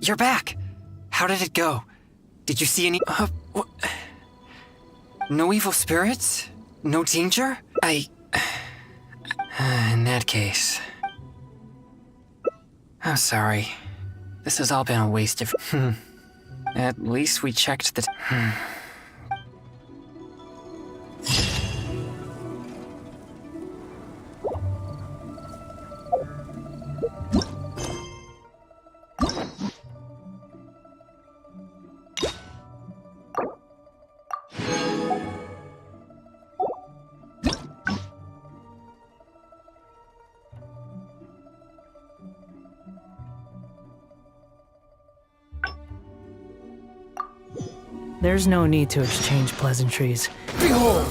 you're back. How did it go? Did you see any... No evil spirits? No danger? In that case... I'm sorry. This has all been a waste of... At least we checked the... There's no need to exchange pleasantries. Behold!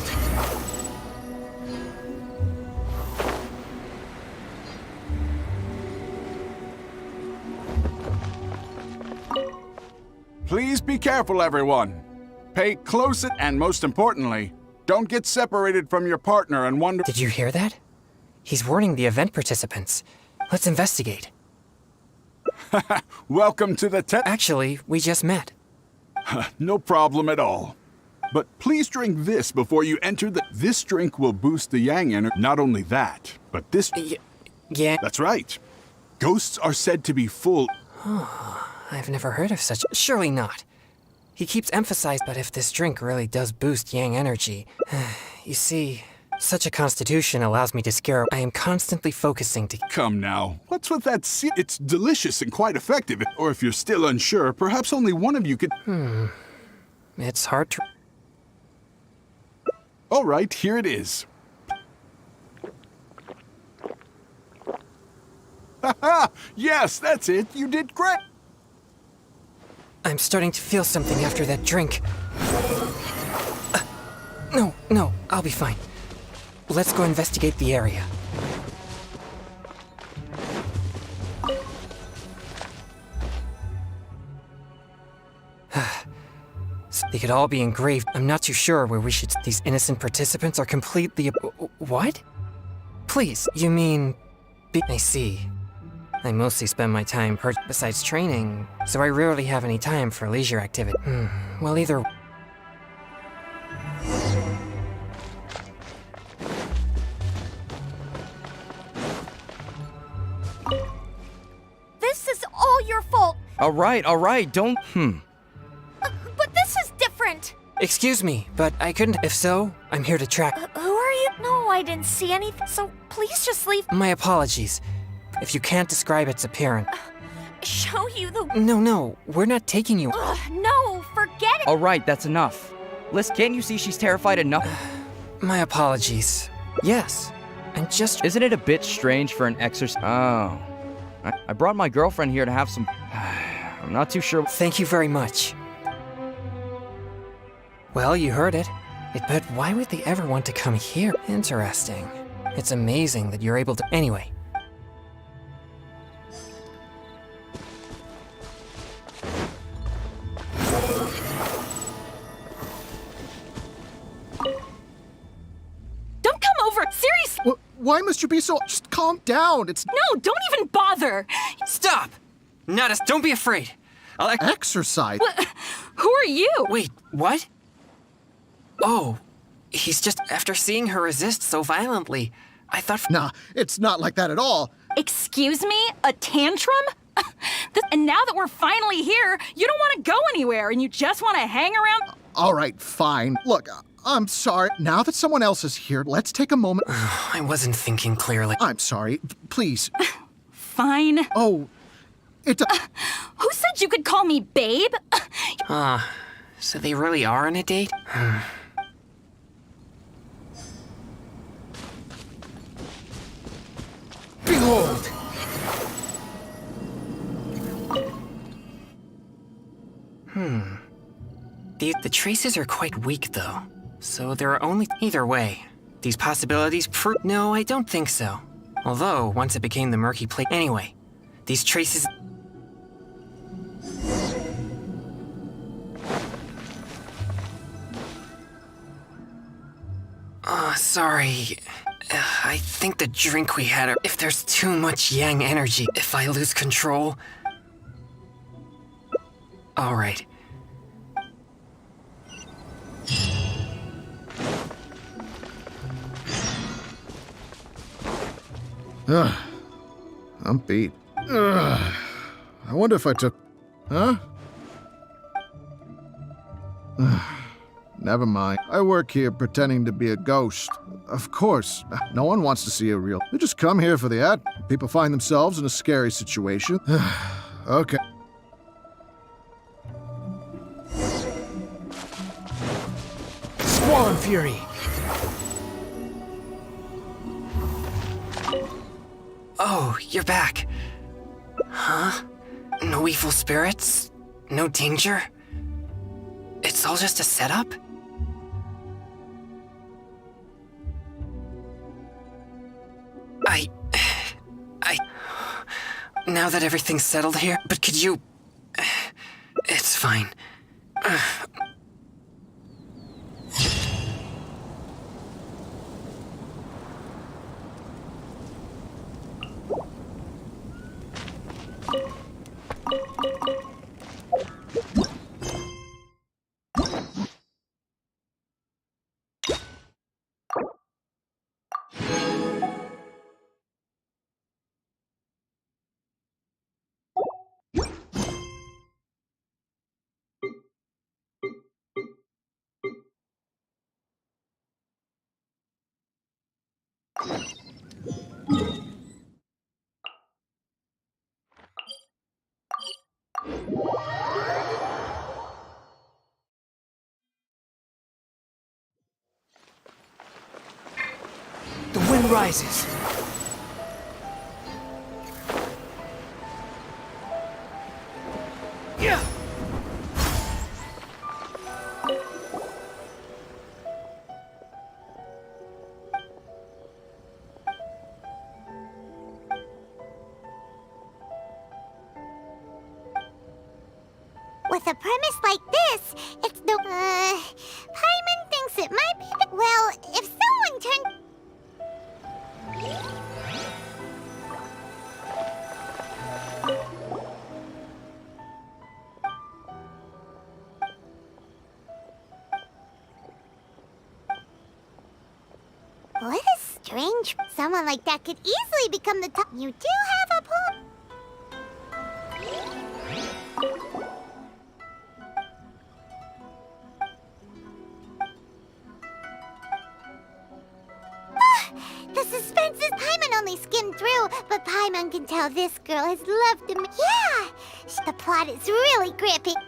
Please be careful, everyone. Pay close and most importantly, don't get separated from your partner and wonder— Did you hear that? He's warning the event participants. Let's investigate. Welcome to the Actually, we just met. No problem at all. But please drink this before you enter This drink will boost the yang energy. Not only that, but this— Yeah. That's right. Ghosts are said to be full— I've never heard of such... Surely not. He keeps emphasizing, but if this drink really does boost yang energy... You see, such a constitution allows me to scare... I am constantly focusing to... Come now, what's with that It's delicious and quite effective. Or if you're still unsure, perhaps only one of you could— It's hard to... All right, here it is. Haha! Yes, that's it. You did great. I'm starting to feel something after that drink. No, I'll be fine. Let's go investigate the area. They could all be engraved. I'm not too sure where we should... These innocent participants are completely... What? Please, you mean... I see. I mostly spend my time besides training, so I rarely have any time for leisure activity. Well, either... This is all your fault. All right, don't... But this is different. Excuse me, but I couldn't... If so, I'm here to track... Who are you? No, I didn't see anything, so please just leave. My apologies. If you can't describe its appearance... Show you the... No, we're not taking you... No, forget it. All right, that's enough. Liz, can't you see she's terrified enough? My apologies. Yes, and just... Isn't it a bit strange for an exorcist? Oh. I brought my girlfriend here to have some... I'm not too sure... Thank you very much. Well, you heard it. But why would they ever want to come here? Interesting. It's amazing that you're able to... Anyway. Don't come over! Seriously! Why must you be so... Just calm down, it's... No, don't even bother! Stop! Don't be afraid. I'll... Exercise. Who are you? Wait, what? Oh, he's just... After seeing her resist so violently, I thought... Nah, it's not like that at all. Excuse me? A tantrum? And now that we're finally here, you don't want to go anywhere and you just want to hang around? All right, fine. Look, I'm sorry. Now that someone else is here, let's take a moment. I wasn't thinking clearly. I'm sorry. Please. Fine. Oh, it... Who said you could call me babe? So they really are on a date? Behold! The traces are quite weak, though. So there are only... Either way, these possibilities prove... No, I don't think so. Although, once it became the murky plate... Anyway, these traces... Sorry. I think the drink we had... If there's too much yang energy, if I lose control... All right. Ugh. I'm beat. Ugh. I wonder if I took... Huh? Ugh. Never mind. I work here pretending to be a ghost. Of course, no one wants to see a real... They just come here for the ad. People find themselves in a scary situation. Okay. Swarm Fury! Oh, you're back. Huh? No evil spirits? No danger? It's all just a setup? Now that everything's settled here, but could you... It's fine. The wind rises. Yeah! With a premise like this, it's no... Paimon thinks it might be... Well, if someone turned... What a strange... Someone like that could easily become the top... You do have a point. The suspense is Paimon only skimmed through, but Paimon can tell this girl has loved him. Yeah! The plot is really gripping.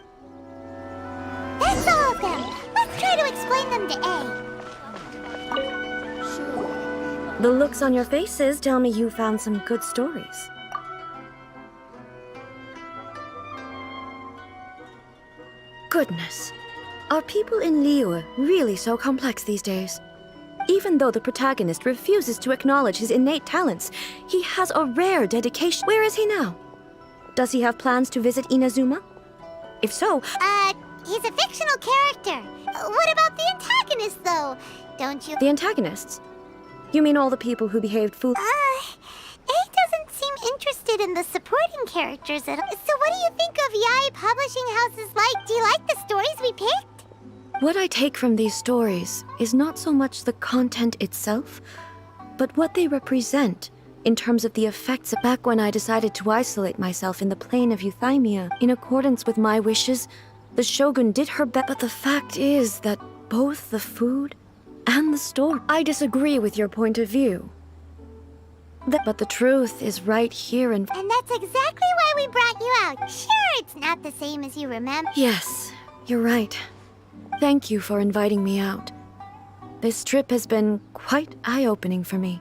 That's all of them. Let's try to explain them to A. The looks on your faces tell me you found some good stories. Goodness. Are people in Liyue really so complex these days? Even though the protagonist refuses to acknowledge his innate talents, he has a rare dedication. Where is he now? Does he have plans to visit Inazuma? If so... He's a fictional character. What about the antagonist, though? Don't you... The antagonists? You mean all the people who behaved fool... A doesn't seem interested in the supporting characters at all. So what do you think of Yae Publishing House's like? Do you like the stories we picked? What I take from these stories is not so much the content itself, but what they represent in terms of the effects. Back when I decided to isolate myself in the plane of Euthymia, in accordance with my wishes, the Shogun did her best. But the fact is that both the food and the story... I disagree with your point of view. But the truth is right here and that's exactly why we brought you out. Sure, it's not the same as you remember. Yes, you're right. Thank you for inviting me out. This trip has been quite eye-opening for me.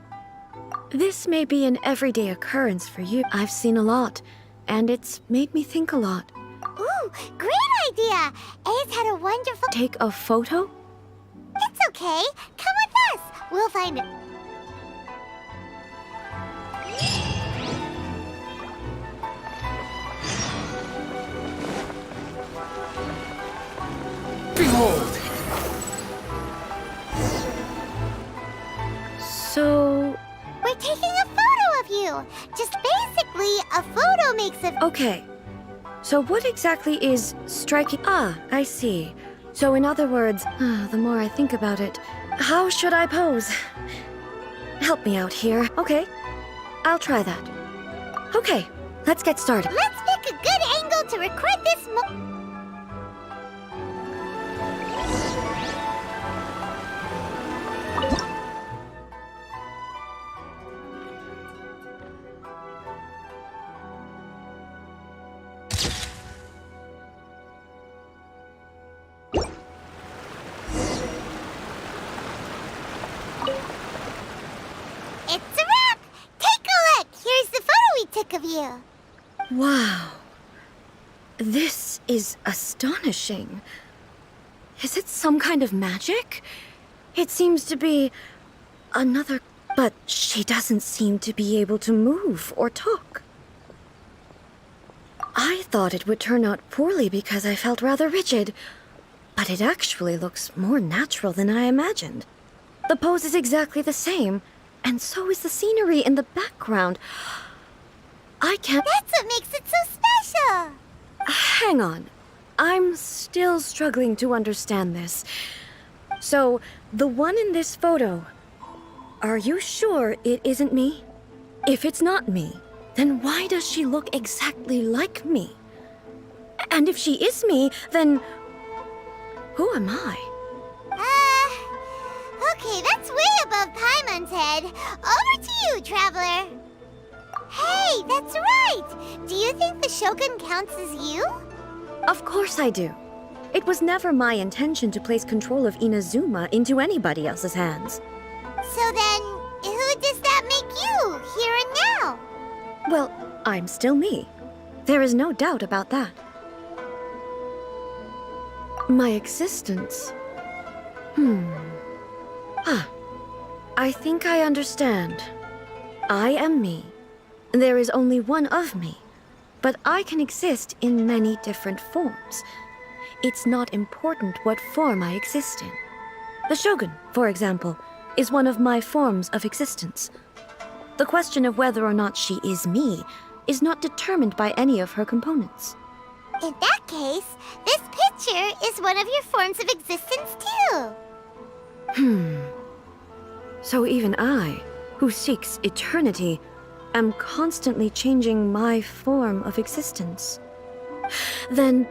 This may be an everyday occurrence for you. I've seen a lot, and it's made me think a lot. Ooh, great idea! A's had a wonderful... Take a photo? It's okay. Come with us. We'll find it. Behold! So... We're taking a photo of you. Just basically, a photo makes a... Okay. So what exactly is striking? Ah, I see. So in other words, the more I think about it, how should I pose? Help me out here. Okay, I'll try that. Okay, let's get started. Let's pick a good angle to record this It's a wrap! Take a look! Here's the photo we took of you. Wow. This is astonishing. Is it some kind of magic? It seems to be another... But she doesn't seem to be able to move or talk. I thought it would turn out poorly because I felt rather rigid, but it actually looks more natural than I imagined. The pose is exactly the same, and so is the scenery in the background. I can't... That's what makes it so special! Hang on. I'm still struggling to understand this. So, the one in this photo, are you sure it isn't me? If it's not me, then why does she look exactly like me? And if she is me, then who am I? Okay, that's way above Paimon's head. Over to you, Traveler. Hey, that's right! Do you think the Shogun counts as you? Of course I do. It was never my intention to place control of Inazuma into anybody else's hands. So then, who does that make you, here and now? Well, I'm still me. There is no doubt about that. My existence? I think I understand. I am me. There is only one of me, but I can exist in many different forms. It's not important what form I exist in. The Shogun, for example, is one of my forms of existence. The question of whether or not she is me is not determined by any of her components. In that case, this picture is one of your forms of existence too. So even I, who seeks eternity, am constantly changing my form of existence. Then,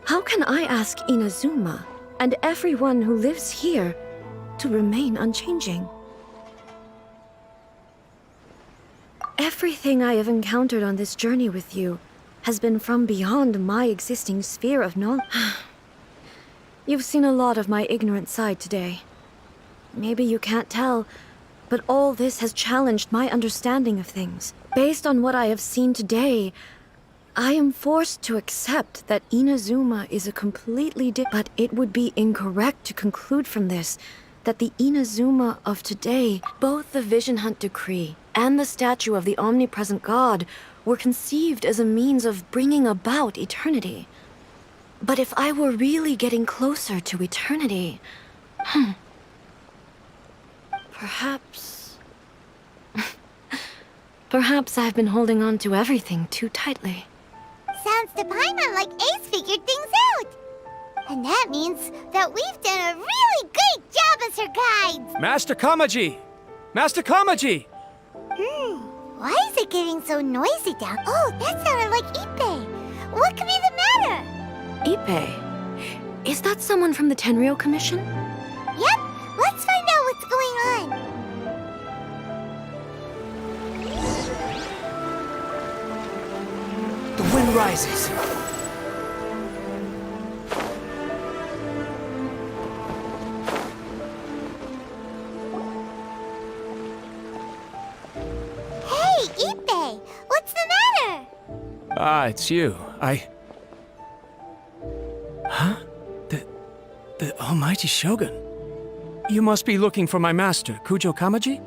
how can I ask Inazuma and everyone who lives here to remain unchanging? Everything I have encountered on this journey with you has been from beyond my existing sphere of knowledge. You've seen a lot of my ignorant side today. Maybe you can't tell, but all this has challenged my understanding of things. Based on what I have seen today, I am forced to accept that Inazuma is a completely but it would be incorrect to conclude from this that the Inazuma of today, both the Vision Hunt Decree and the statue of the omnipresent God, were conceived as a means of bringing about eternity. But if I were really getting closer to eternity, perhaps... Perhaps I've been holding on to everything too tightly. Sounds to Paimon like Ace figured things out. And that means that we've done a really great job as her guides. Master Kamaji! Master Kamaji! Why is it getting so noisy down? Oh, that sounded like Ippei. What could be the matter? Ippei? Is that someone from the Tenryou Commission? Yep, let's find out what's going on. The wind rises. Hey, Ippei, what's the matter? Ah, it's you. Huh? The almighty Shogun. You must be looking for my master, Kujo Kamaji?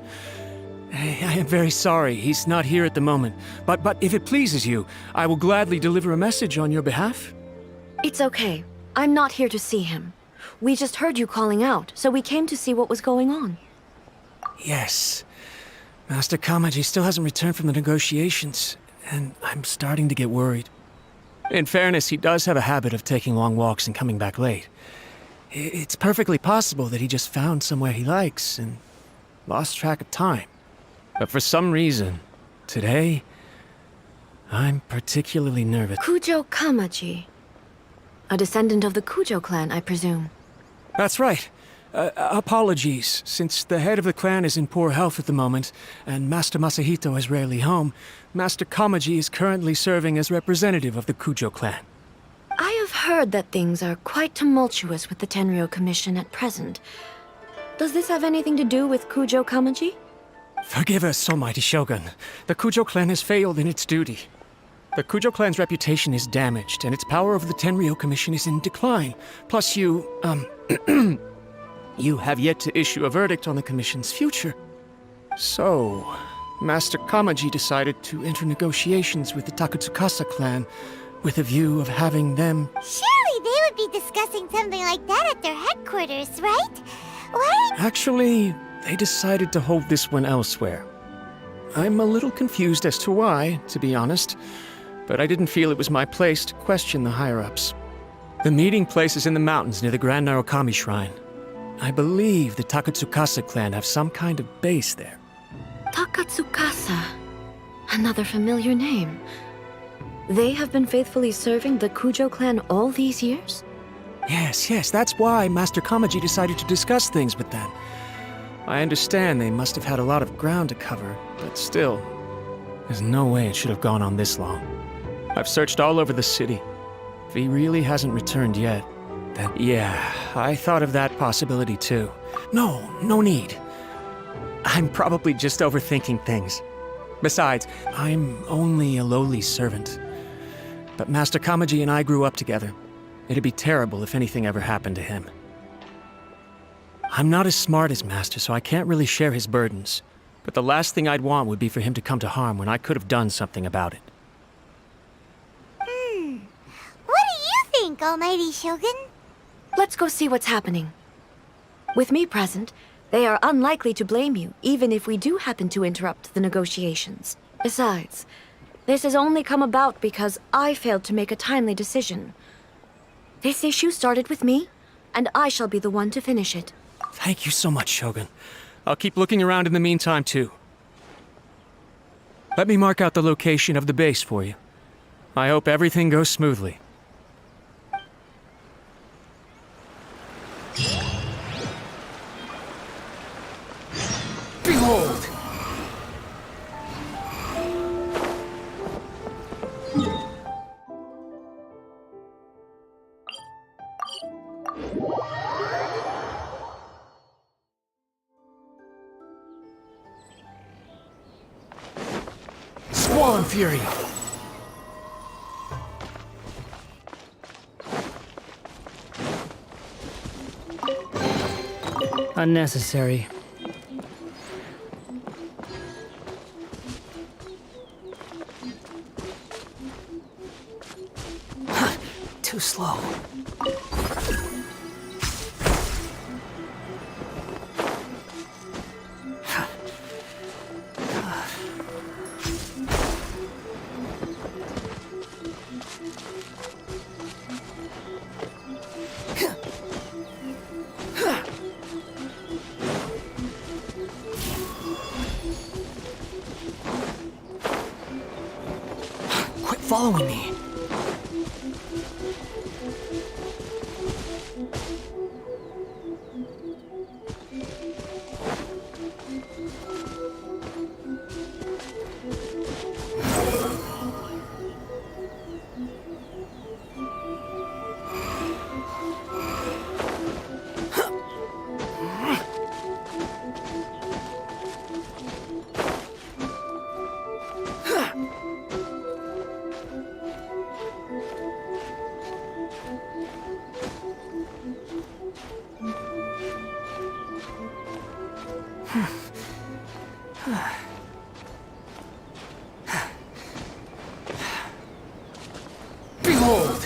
I am very sorry, he's not here at the moment. But if it pleases you, I will gladly deliver a message on your behalf. It's okay. I'm not here to see him. We just heard you calling out, so we came to see what was going on. Yes. Master Kamaji still hasn't returned from the negotiations, and I'm starting to get worried. In fairness, he does have a habit of taking long walks and coming back late. It's perfectly possible that he just found somewhere he likes and lost track of time. But for some reason, today, I'm particularly nervous. Kujo Kamaji. A descendant of the Kujo clan, I presume. That's right. Apologies, since the head of the clan is in poor health at the moment, and Master Masahito is rarely home, Master Kamaji is currently serving as representative of the Kujo clan. I have heard that things are quite tumultuous with the Tenryo Commission at present. Does this have anything to do with Kujo Kamaji? Forgive us, Almighty Shogun. The Kujo clan has failed in its duty. The Kujo clan's reputation is damaged, and its power over the Tenryo Commission is in decline. Plus you have yet to issue a verdict on the Commission's future. So, Master Kamaji decided to enter negotiations with the Takatsukasa clan with a view of having them... Surely they would be discussing something like that at their headquarters, right? Why? Actually, they decided to hold this one elsewhere. I'm a little confused as to why, to be honest, but I didn't feel it was my place to question the higher-ups. The meeting place is in the mountains near the Grand Narukami Shrine. I believe the Takatsukasa clan have some kind of base there. Takatsukasa. Another familiar name. They have been faithfully serving the Kujo clan all these years? Yes, that's why Master Kamaji decided to discuss things with them. I understand they must have had a lot of ground to cover, but still, there's no way it should have gone on this long. I've searched all over the city. If he really hasn't returned yet, then yeah, I thought of that possibility too. No need. I'm probably just overthinking things. Besides, I'm only a lowly servant. But Master Kamaji and I grew up together. It'd be terrible if anything ever happened to him. I'm not as smart as Master, so I can't really share his burdens. But the last thing I'd want would be for him to come to harm when I could have done something about it. What do you think, Almighty Shogun? Let's go see what's happening. With me present, they are unlikely to blame you, even if we do happen to interrupt the negotiations. Besides, this has only come about because I failed to make a timely decision. This issue started with me, and I shall be the one to finish it. Thank you so much, Shogun. I'll keep looking around in the meantime, too. Let me mark out the location of the base for you. I hope everything goes smoothly. Behold! Swan Fury! Unnecessary. Too slow. Quit following me. Behold!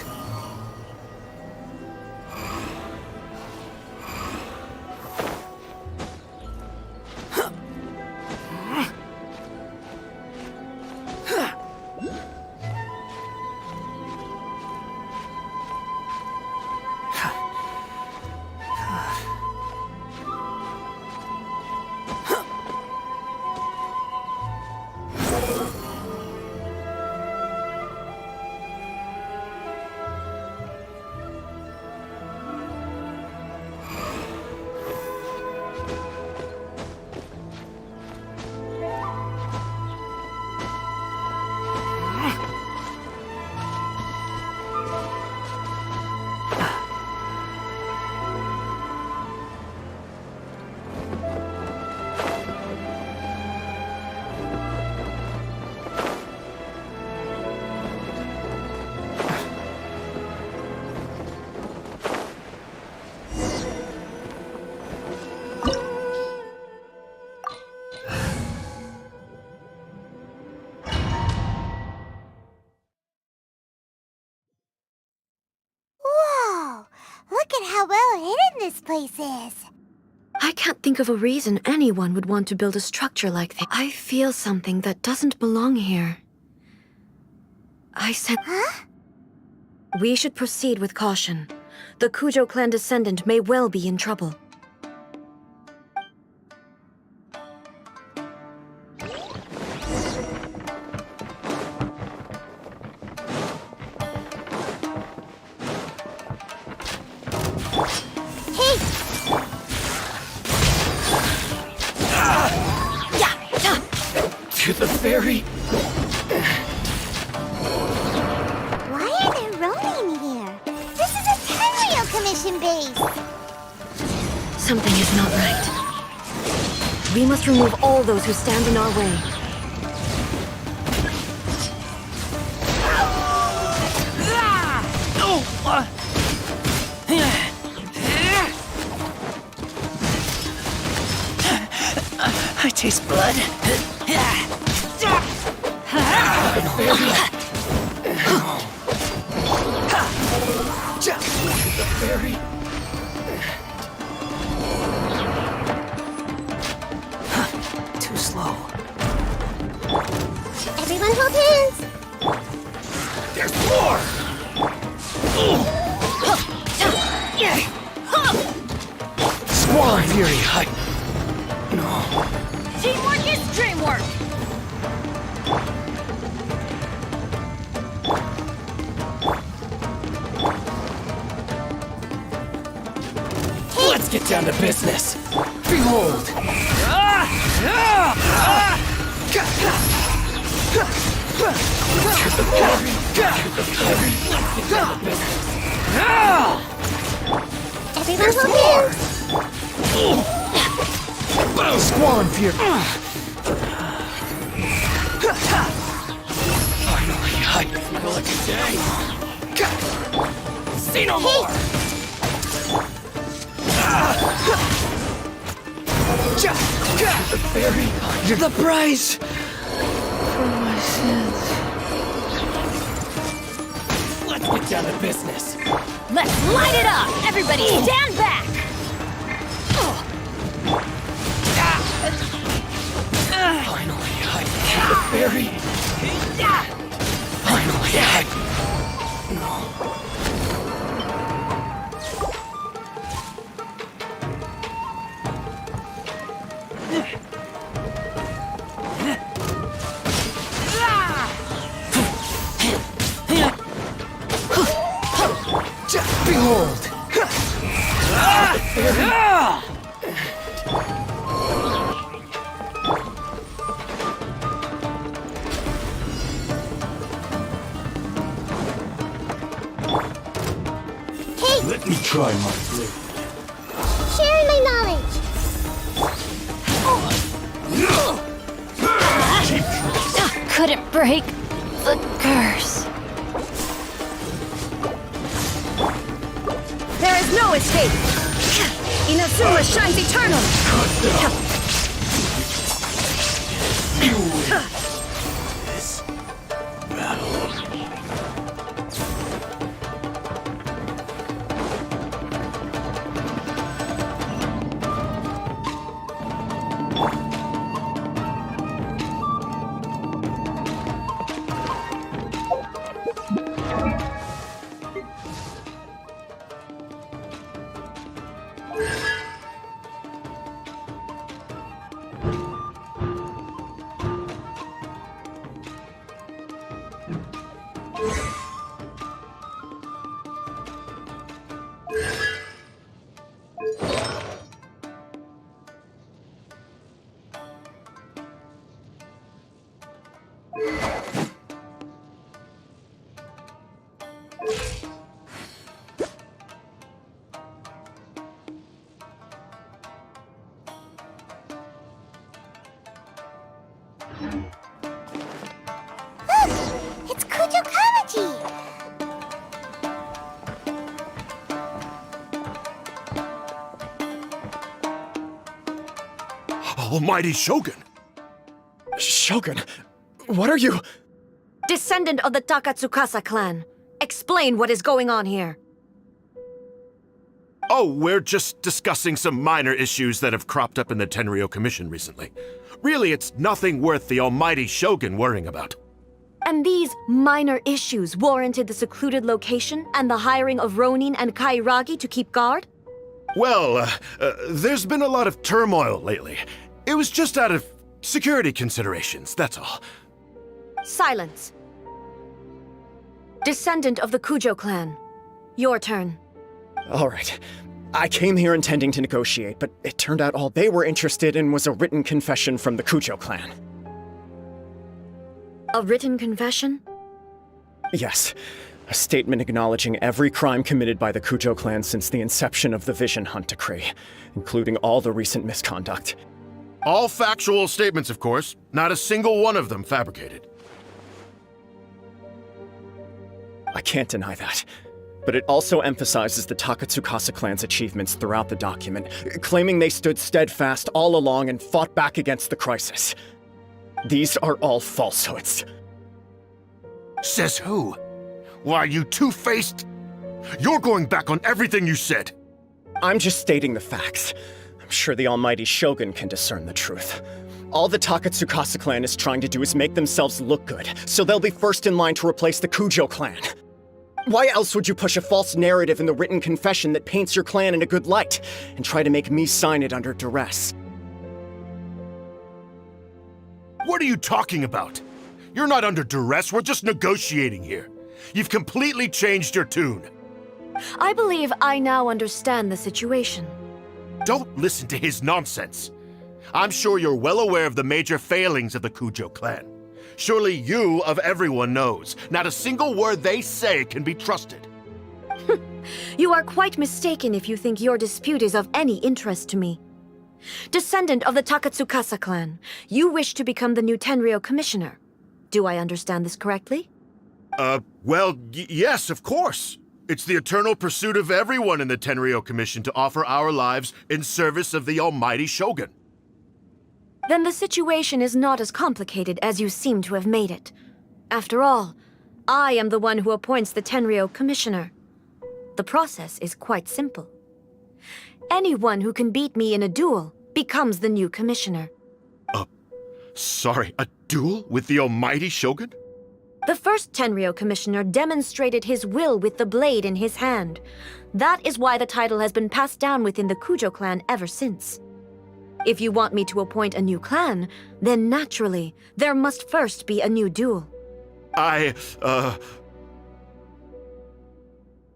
this place is. I can't think of a reason anyone would want to build a structure like this. I feel something that doesn't belong here. I said... Huh? We should proceed with caution. The Kujo clan descendant may well be in trouble. To the ferry. Why are there Ronin here? This is a Tenryou Commission base! Something is not right. We must remove all those who stand in our way. I taste blood. Very. Too slow. Everyone hold hands! There's more! Squall Fury, No. Teamwork is dreamwork! Let's get down to business. Behold! Everyone hold hands! Squall Fury! Finally, I feel like a day. See no more! The price for my sins. Let's get down to business. Let's light it up! Everybody stand back! Finally, I can the ferry. Finally, Behold! Let me try my blade. Sharing my knowledge! Couldn't break the curse. There is no escape! Inazuma shines eternal! It's Kujo Kamaji! Almighty Shogun! Shogun, what are you? Descendant of the Takatsukasa clan, explain what is going on here. Oh, we're just discussing some minor issues that have cropped up in the Tenryo Commission recently. Really, it's nothing worth the almighty Shogun worrying about. And these minor issues warranted the secluded location and the hiring of Ronin and Kairagi to keep guard? Well, there's been a lot of turmoil lately. It was just out of security considerations, that's all. Silence. Descendant of the Kujo clan. Your turn. All right. I came here intending to negotiate, but it turned out all they were interested in was a written confession from the Kujo clan. A written confession? Yes. A statement acknowledging every crime committed by the Kujo clan since the inception of the Vision Hunt Decree, including all the recent misconduct. All factual statements, of course. Not a single one of them fabricated. I can't deny that. But it also emphasizes the Takatsukasa clan's achievements throughout the document, claiming they stood steadfast all along and fought back against the crisis. These are all falsehoods. Says who? Why, you two-faced? You're going back on everything you said. I'm just stating the facts. I'm sure the almighty Shogun can discern the truth. All the Takatsukasa clan is trying to do is make themselves look good, so they'll be first in line to replace the Kujo clan. Why else would you push a false narrative in the written confession that paints your clan in a good light, and try to make me sign it under duress? What are you talking about? You're not under duress, we're just negotiating here. You've completely changed your tune. I believe I now understand the situation. Don't listen to his nonsense. I'm sure you're well aware of the major failings of the Kujo clan. Surely you, of everyone, knows. Not a single word they say can be trusted. You are quite mistaken if you think your dispute is of any interest to me. Descendant of the Takatsukasa clan, you wish to become the new Tenryo commissioner. Do I understand this correctly? Well, yes, of course. It's the eternal pursuit of everyone in the Tenryo Commission to offer our lives in service of the almighty Shogun. Then the situation is not as complicated as you seem to have made it. After all, I am the one who appoints the Tenryo commissioner. The process is quite simple. Anyone who can beat me in a duel becomes the new commissioner. Sorry, a duel with the almighty Shogun? The first Tenryo commissioner demonstrated his will with the blade in his hand. That is why the title has been passed down within the Kujo clan ever since. If you want me to appoint a new clan, then naturally, there must first be a new duel.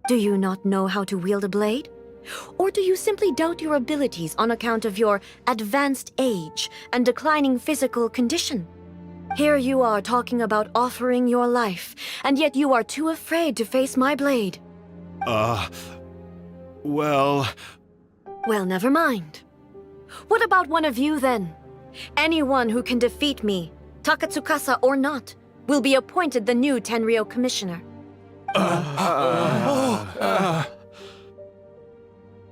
Do you not know how to wield a blade? Or do you simply doubt your abilities on account of your advanced age and declining physical condition? Here you are talking about offering your life, and yet you are too afraid to face my blade. Well, never mind. What about one of you, then? Anyone who can defeat me, Takatsukasa or not, will be appointed the new Tenryo commissioner.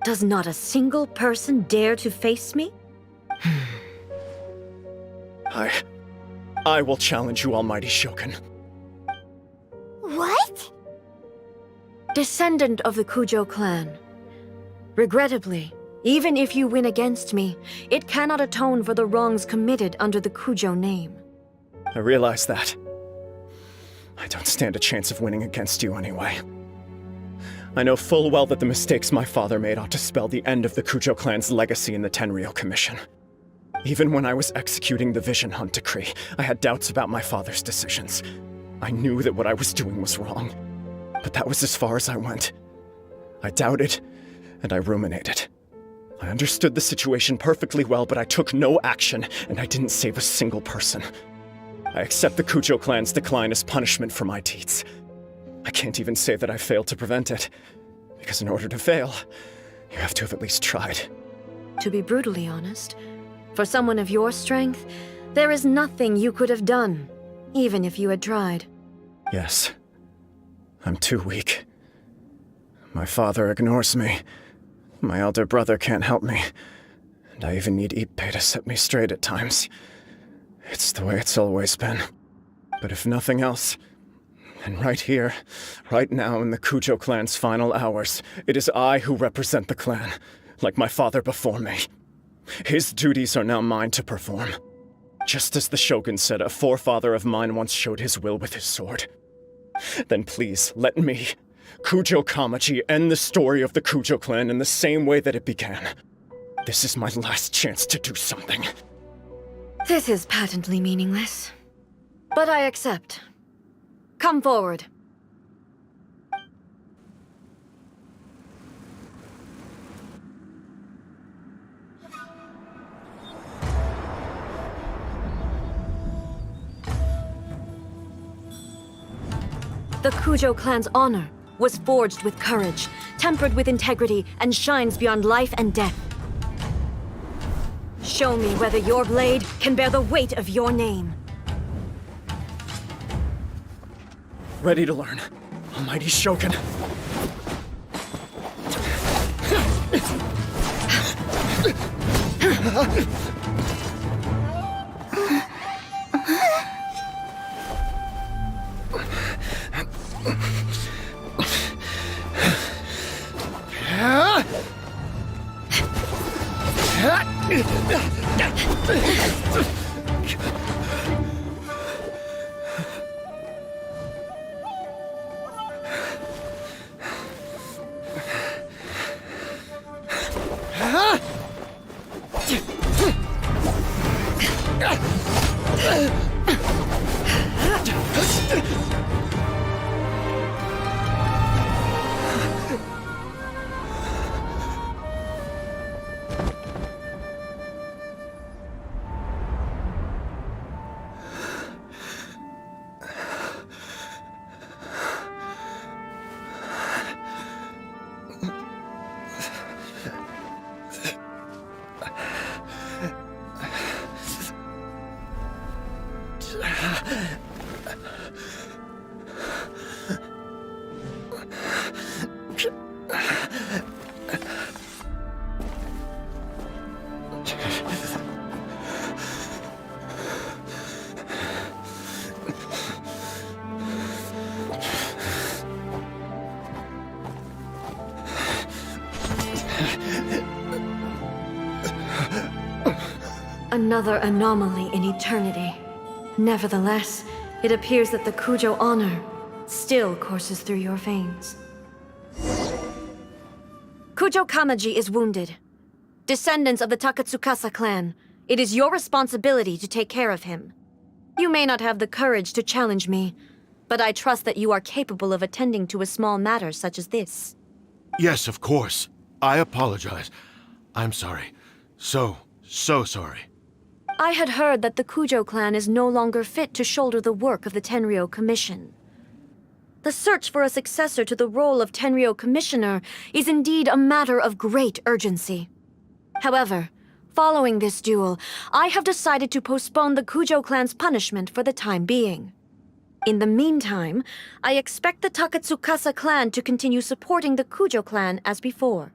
Does not a single person dare to face me? I will challenge you, almighty Shogun. What? Descendant of the Kujo clan. Regrettably, even if you win against me, it cannot atone for the wrongs committed under the Kujo name. I realize that. I don't stand a chance of winning against you anyway. I know full well that the mistakes my father made ought to spell the end of the Kujo clan's legacy in the Tenryo Commission. Even when I was executing the Vision Hunt Decree, I had doubts about my father's decisions. I knew that what I was doing was wrong, but that was as far as I went. I doubted, and I ruminated. I understood the situation perfectly well, but I took no action, and I didn't save a single person. I accept the Kujo clan's decline as punishment for my deeds. I can't even say that I failed to prevent it, because in order to fail, you have to have at least tried. To be brutally honest, for someone of your strength, there is nothing you could have done, even if you had tried. Yes. I'm too weak. My father ignores me. My elder brother can't help me. And I even need Ippei to set me straight at times. It's the way it's always been. But if nothing else, And right here, right now in the Kujo clan's final hours, it is I who represent the clan, like my father before me. His duties are now mine to perform. Just as the Shogun said a forefather of mine once showed his will with his sword. Then please, let me, Kujo Kamaji, end the story of the Kujo clan in the same way that it began. This is my last chance to do something. This is patently meaningless. But I accept. Come forward. The Kujo clan's honor was forged with courage, tempered with integrity, and shines beyond life and death. Show me whether your blade can bear the weight of your name. Ready to learn. Almighty Shogun. Another anomaly in eternity. Nevertheless, it appears that the Kujo honor still courses through your veins. Kujo Kamaji is wounded. Descendants of the Takatsukasa clan, it is your responsibility to take care of him. You may not have the courage to challenge me, but I trust that you are capable of attending to a small matter such as this. Yes, of course. I apologize. I'm sorry. So sorry. I had heard that the Kujo clan is no longer fit to shoulder the work of the Tenryou Commission. The search for a successor to the role of Tenryou Commissioner is indeed a matter of great urgency. However, following this duel, I have decided to postpone the Kujo clan's punishment for the time being. In the meantime, I expect the Takatsukasa clan to continue supporting the Kujo clan as before.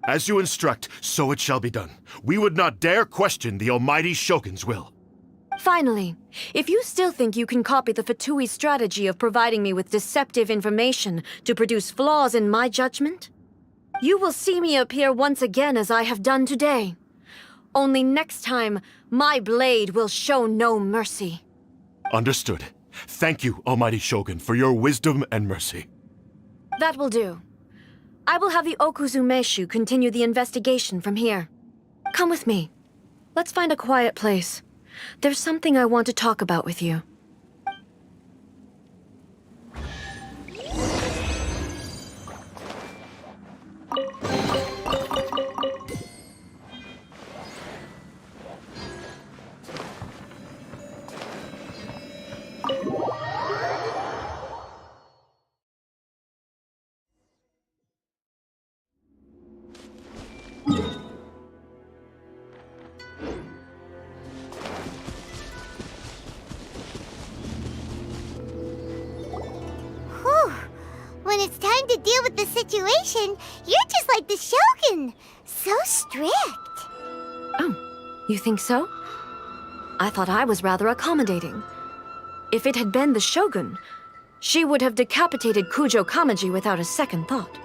As you instruct, so it shall be done. We would not dare question the Almighty Shogun's will. Finally, if you still think you can copy the Fatui strategy of providing me with deceptive information to produce flaws in my judgment, you will see me appear once again as I have done today. Only next time, my blade will show no mercy. Understood. Thank you, Almighty Shogun, for your wisdom and mercy. That will do. I will have the Okuzumeshu continue the investigation from here. Come with me. Let's find a quiet place. There's something I want to talk about with you. When it's time to deal with the situation, you're just like the Shogun. So strict. Oh, you think so? I thought I was rather accommodating. If it had been the Shogun, She would have decapitated Kujo Kamaji without a second thought.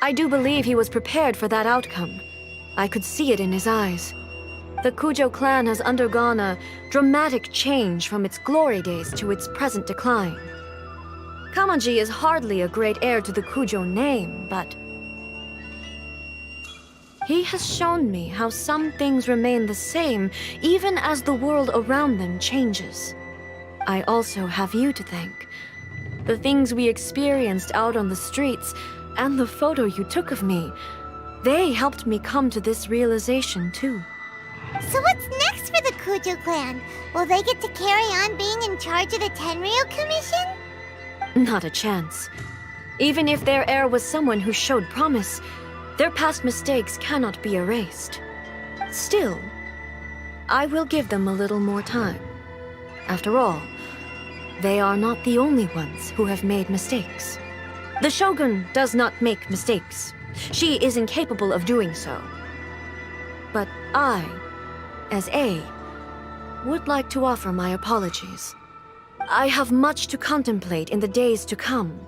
I do believe he was prepared for that outcome. I could see it in his eyes. The Kujo clan has undergone a dramatic change from its glory days to its present decline. Kamaji is hardly a great heir to the Kujo name, but he has shown me how some things remain the same even as the world around them changes. I also have you to thank. The things we experienced out on the streets and the photo you took of me, they helped me come to this realization too. So what's next for the Kujo clan? Will they get to carry on being in charge of the Tenryu Commission? Not a chance. Even if their heir was someone who showed promise, their past mistakes cannot be erased. Still, I will give them a little more time. After all, they are not the only ones who have made mistakes. The Shogun does not make mistakes. She is incapable of doing so. But I, as A, would like to offer my apologies. I have much to contemplate in the days to come,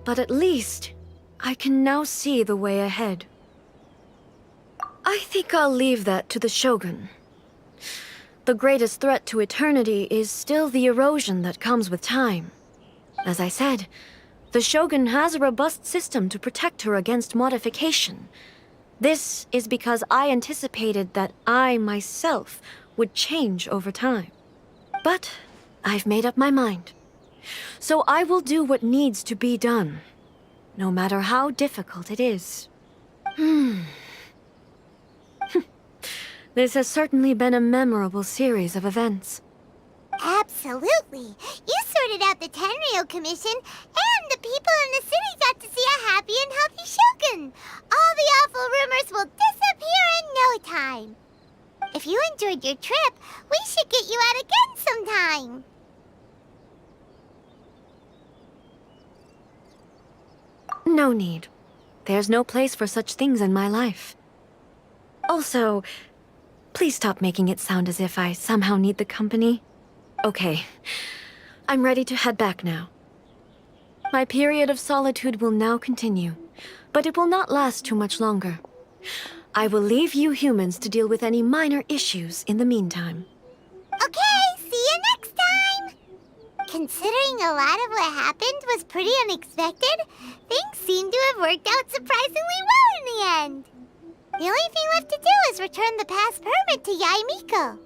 but at least I can now see the way ahead. I think I'll leave that to the Shogun. The greatest threat to eternity is still the erosion that comes with time. As I said, the Shogun has a robust system to protect her against modification. This is because I anticipated that I myself would change over time. But I've made up my mind. So I will do what needs to be done, no matter how difficult it is. This has certainly been a memorable series of events. Absolutely. You sorted out the Tenryu Commission, and the people in the city got to see a happy and healthy Shogun. All the awful rumors will disappear in no time. If you enjoyed your trip, we should get you out again sometime. No need. There's no place for such things in my life. Also, please stop making it sound as if I somehow need the company. Okay, I'm ready to head back now. My period of solitude will now continue, but it will not last too much longer. I will leave you humans to deal with any minor issues in the meantime. Okay, see you next time! Considering a lot of what happened was pretty unexpected, things seem to have worked out surprisingly well in the end. The only thing left to do is return the pass permit to Yaimiko.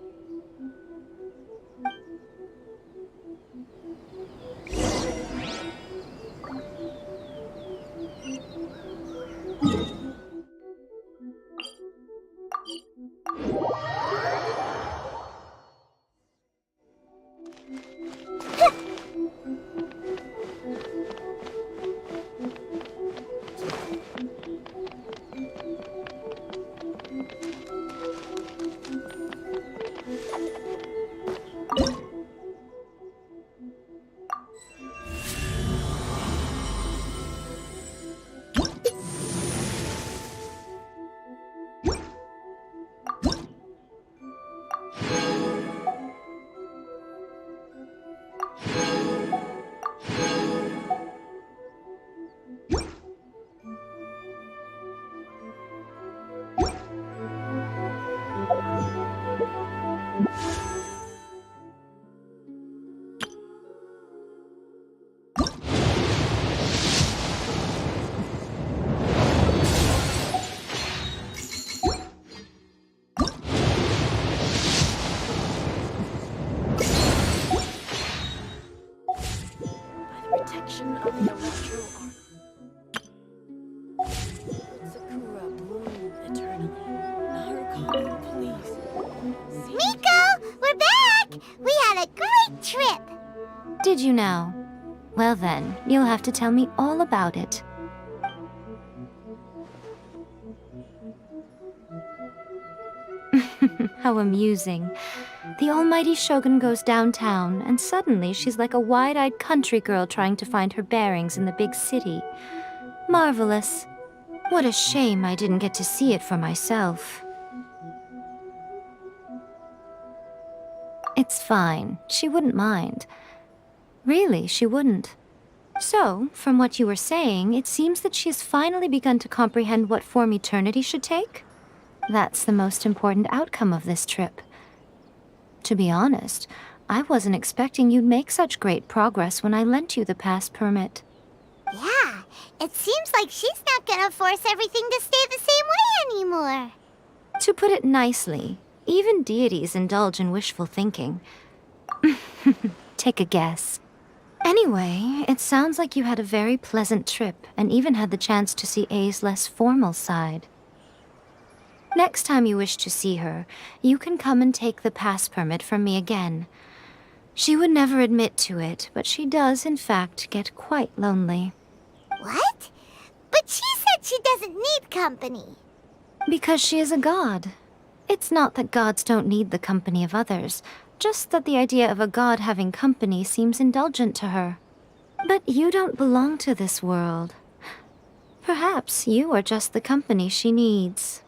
Protection of the electro arc. Sakura bloom eternally. Naruto, please. Miko, we're back! We had a great trip! Did you now? Well then, you'll have to tell me all about it. How amusing. The almighty Shogun goes downtown, and suddenly she's like a wide-eyed country girl trying to find her bearings in the big city. Marvelous. What a shame I didn't get to see it for myself. That's fine. She wouldn't mind. Really, she wouldn't. So, from what you were saying, it seems that she has finally begun to comprehend what form eternity should take? That's the most important outcome of this trip. To be honest, I wasn't expecting you'd make such great progress when I lent you the pass permit. Yeah, it seems like she's not gonna force everything to stay the same way anymore. To put it nicely, even deities indulge in wishful thinking. Take a guess. Anyway, it sounds like you had a very pleasant trip and even had the chance to see A's less formal side. Next time you wish to see her, you can come and take the pass permit from me again. She would never admit to it, but she does, in fact, get quite lonely. What? But she said she doesn't need company. Because she is a god. It's not that gods don't need the company of others, just that the idea of a god having company seems indulgent to her. But you don't belong to this world. Perhaps you are just the company she needs.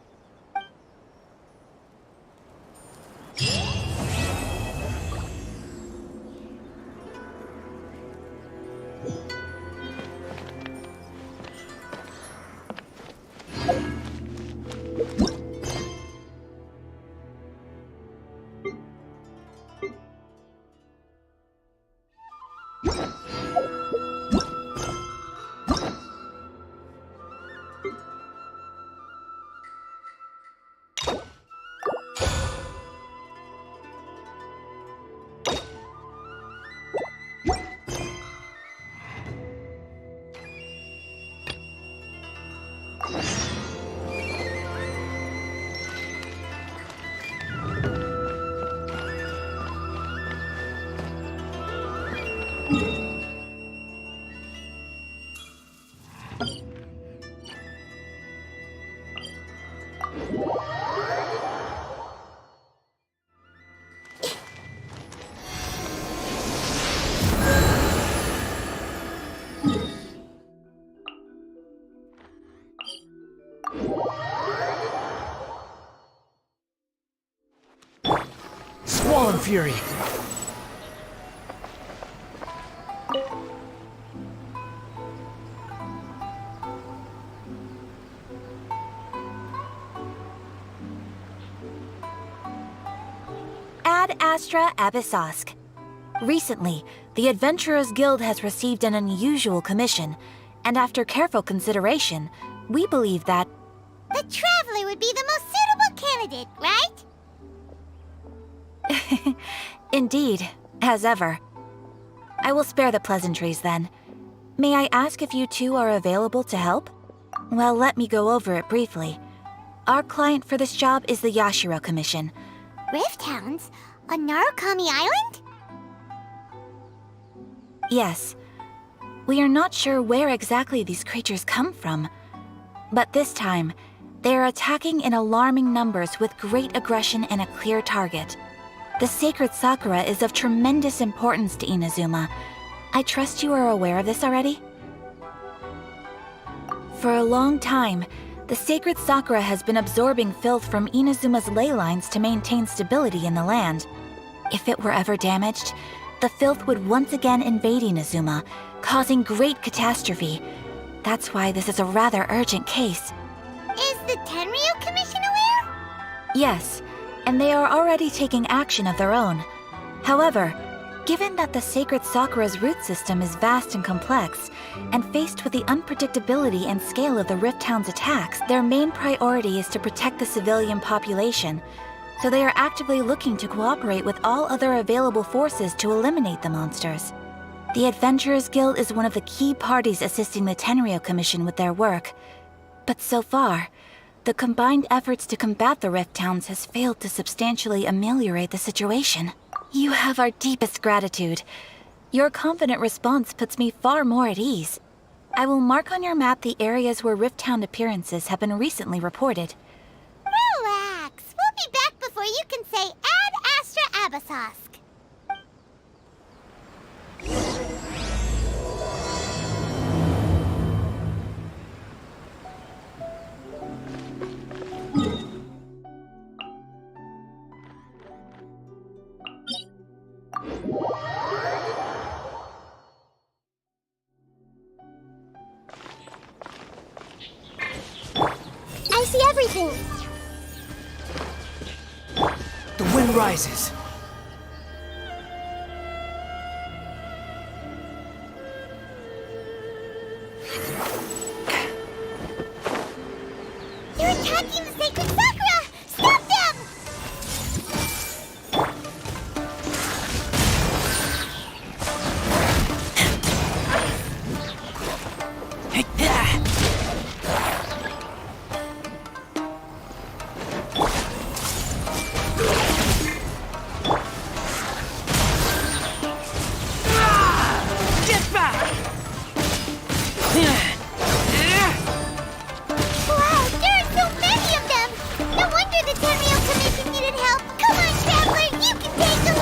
Squall Fury! Ad Astra Abyssosk. Recently, the Adventurers Guild has received an unusual commission, and after careful consideration, we believe that the Traveler would be the most suitable candidate, right? Indeed, as ever. I will spare the pleasantries then. May I ask if you two are available to help? Well, let me go over it briefly. Our client for this job is the Yashiro Commission. Rift Hounds? On Narukami Island? Yes. We are not sure where exactly these creatures come from. But this time, they are attacking in alarming numbers with great aggression and a clear target. The sacred Sakura is of tremendous importance to Inazuma. I trust you are aware of this already? For a long time, the sacred Sakura has been absorbing filth from Inazuma's ley lines to maintain stability in the land. If it were ever damaged, the filth would once again invade Inazuma, causing great catastrophe. That's why this is a rather urgent case. Is the Tenryu Commission aware? Yes, and they are already taking action of their own. However, given that the sacred Sakura's root system is vast and complex, and faced with the unpredictability and scale of the Rift Town's attacks, their main priority is to protect the civilian population, so they are actively looking to cooperate with all other available forces to eliminate the monsters. The Adventurers Guild is one of the key parties assisting the Tenryu Commission with their work. But so far, the combined efforts to combat the Rift Towns has failed to substantially ameliorate the situation. You have our deepest gratitude. Your confident response puts me far more at ease. I will mark on your map the areas where Rift Town appearances have been recently reported. Relax. We'll be back before you can say Ad Astra Abyssosk. everything. The wind rises. They're attacking the sacred Sakura! Stop them! Get back! Wow, there are so many of them! No wonder the Tenryou Commission needed help! Come on, Traveler, you can take them!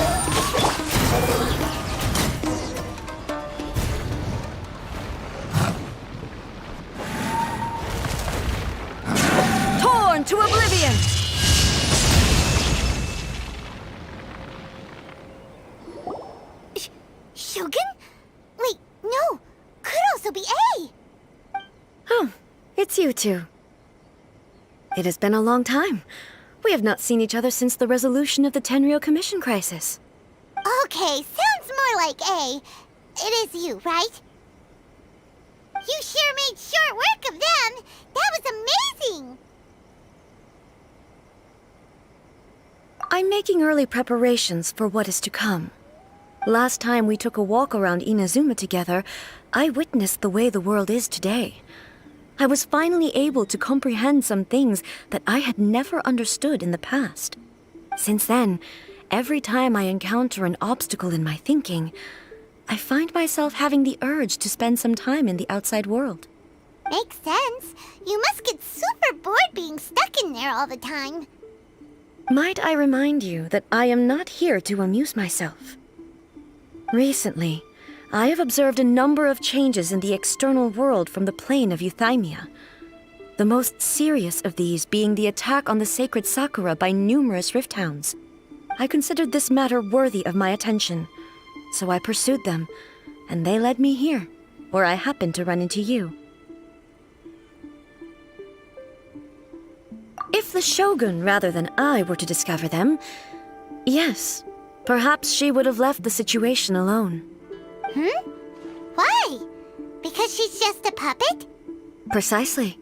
Torn to oblivion! Shogun? Wait, no! Could also be A! Oh, it's you two. It has been a long time. We have not seen each other since the resolution of the Tenryou Commission crisis. Okay, sounds more like A. It is you, right? You sure made short work of them! That was amazing! I'm making early preparations for what is to come. Last time we took a walk around Inazuma together, I witnessed the way the world is today. I was finally able to comprehend some things that I had never understood in the past. Since then, every time I encounter an obstacle in my thinking, I find myself having the urge to spend some time in the outside world. Makes sense. You must get super bored being stuck in there all the time. Might I remind you that I am not here to amuse myself? Recently, I have observed a number of changes in the external world from the plane of Euthymia. The most serious of these being the attack on the sacred Sakura by numerous rift hounds. I considered this matter worthy of my attention, so I pursued them, and they led me here, where I happened to run into you. If the Shogun rather than I were to discover them, yes, perhaps she would have left the situation alone. Why? Because she's just a puppet? Precisely.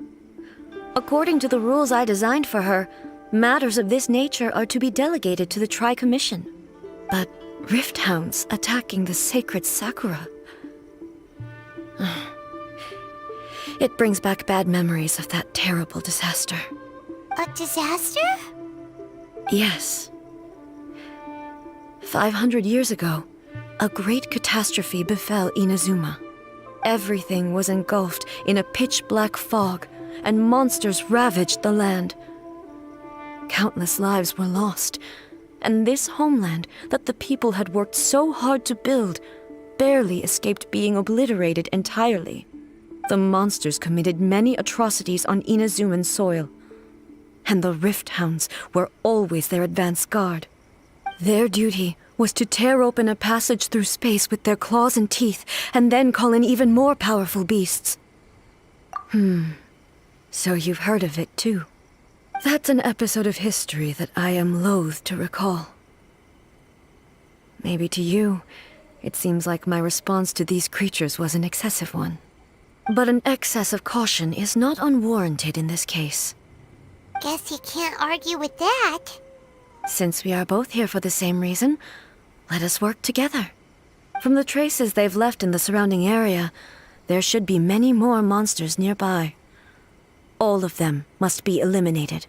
According to the rules I designed for her, matters of this nature are to be delegated to the Tri-Commission. But rift hounds attacking the sacred Sakura... It brings back bad memories of that terrible disaster. A disaster? Yes. 500 years ago, a great catastrophe befell Inazuma. Everything was engulfed in a pitch-black fog, and monsters ravaged the land. Countless lives were lost, and this homeland that the people had worked so hard to build barely escaped being obliterated entirely. The monsters committed many atrocities on Inazuman soil, and the Rift Hounds were always their advance guard. Their duty was to tear open a passage through space with their claws and teeth, and then call in even more powerful beasts. So you've heard of it too. That's an episode of history that I am loath to recall. Maybe to you, it seems like my response to these creatures was an excessive one. But an excess of caution is not unwarranted in this case. Guess you can't argue with that. Since we are both here for the same reason, let us work together. From the traces they've left in the surrounding area, there should be many more monsters nearby. All of them must be eliminated.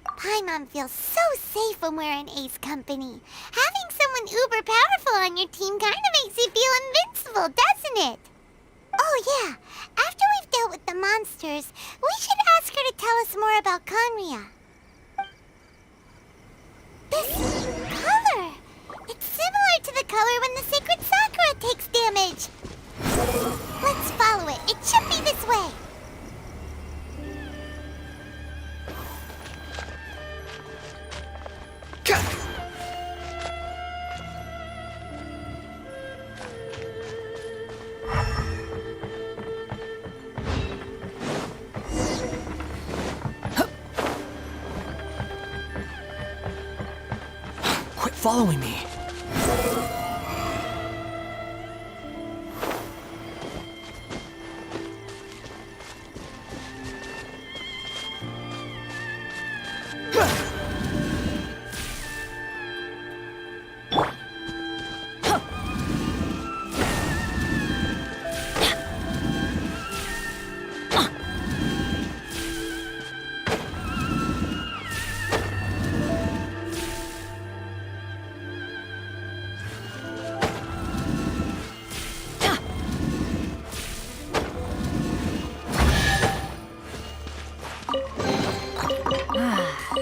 Paimon feels so safe when we're in Ace company. Having someone uber powerful on your team kind of makes you feel invincible, doesn't it? Oh yeah, after we've dealt with the monsters, we should ask her to tell us more about Conria. This color! It's similar to the color when the sacred Sakura takes damage. Let's follow it. It should be this way. following me.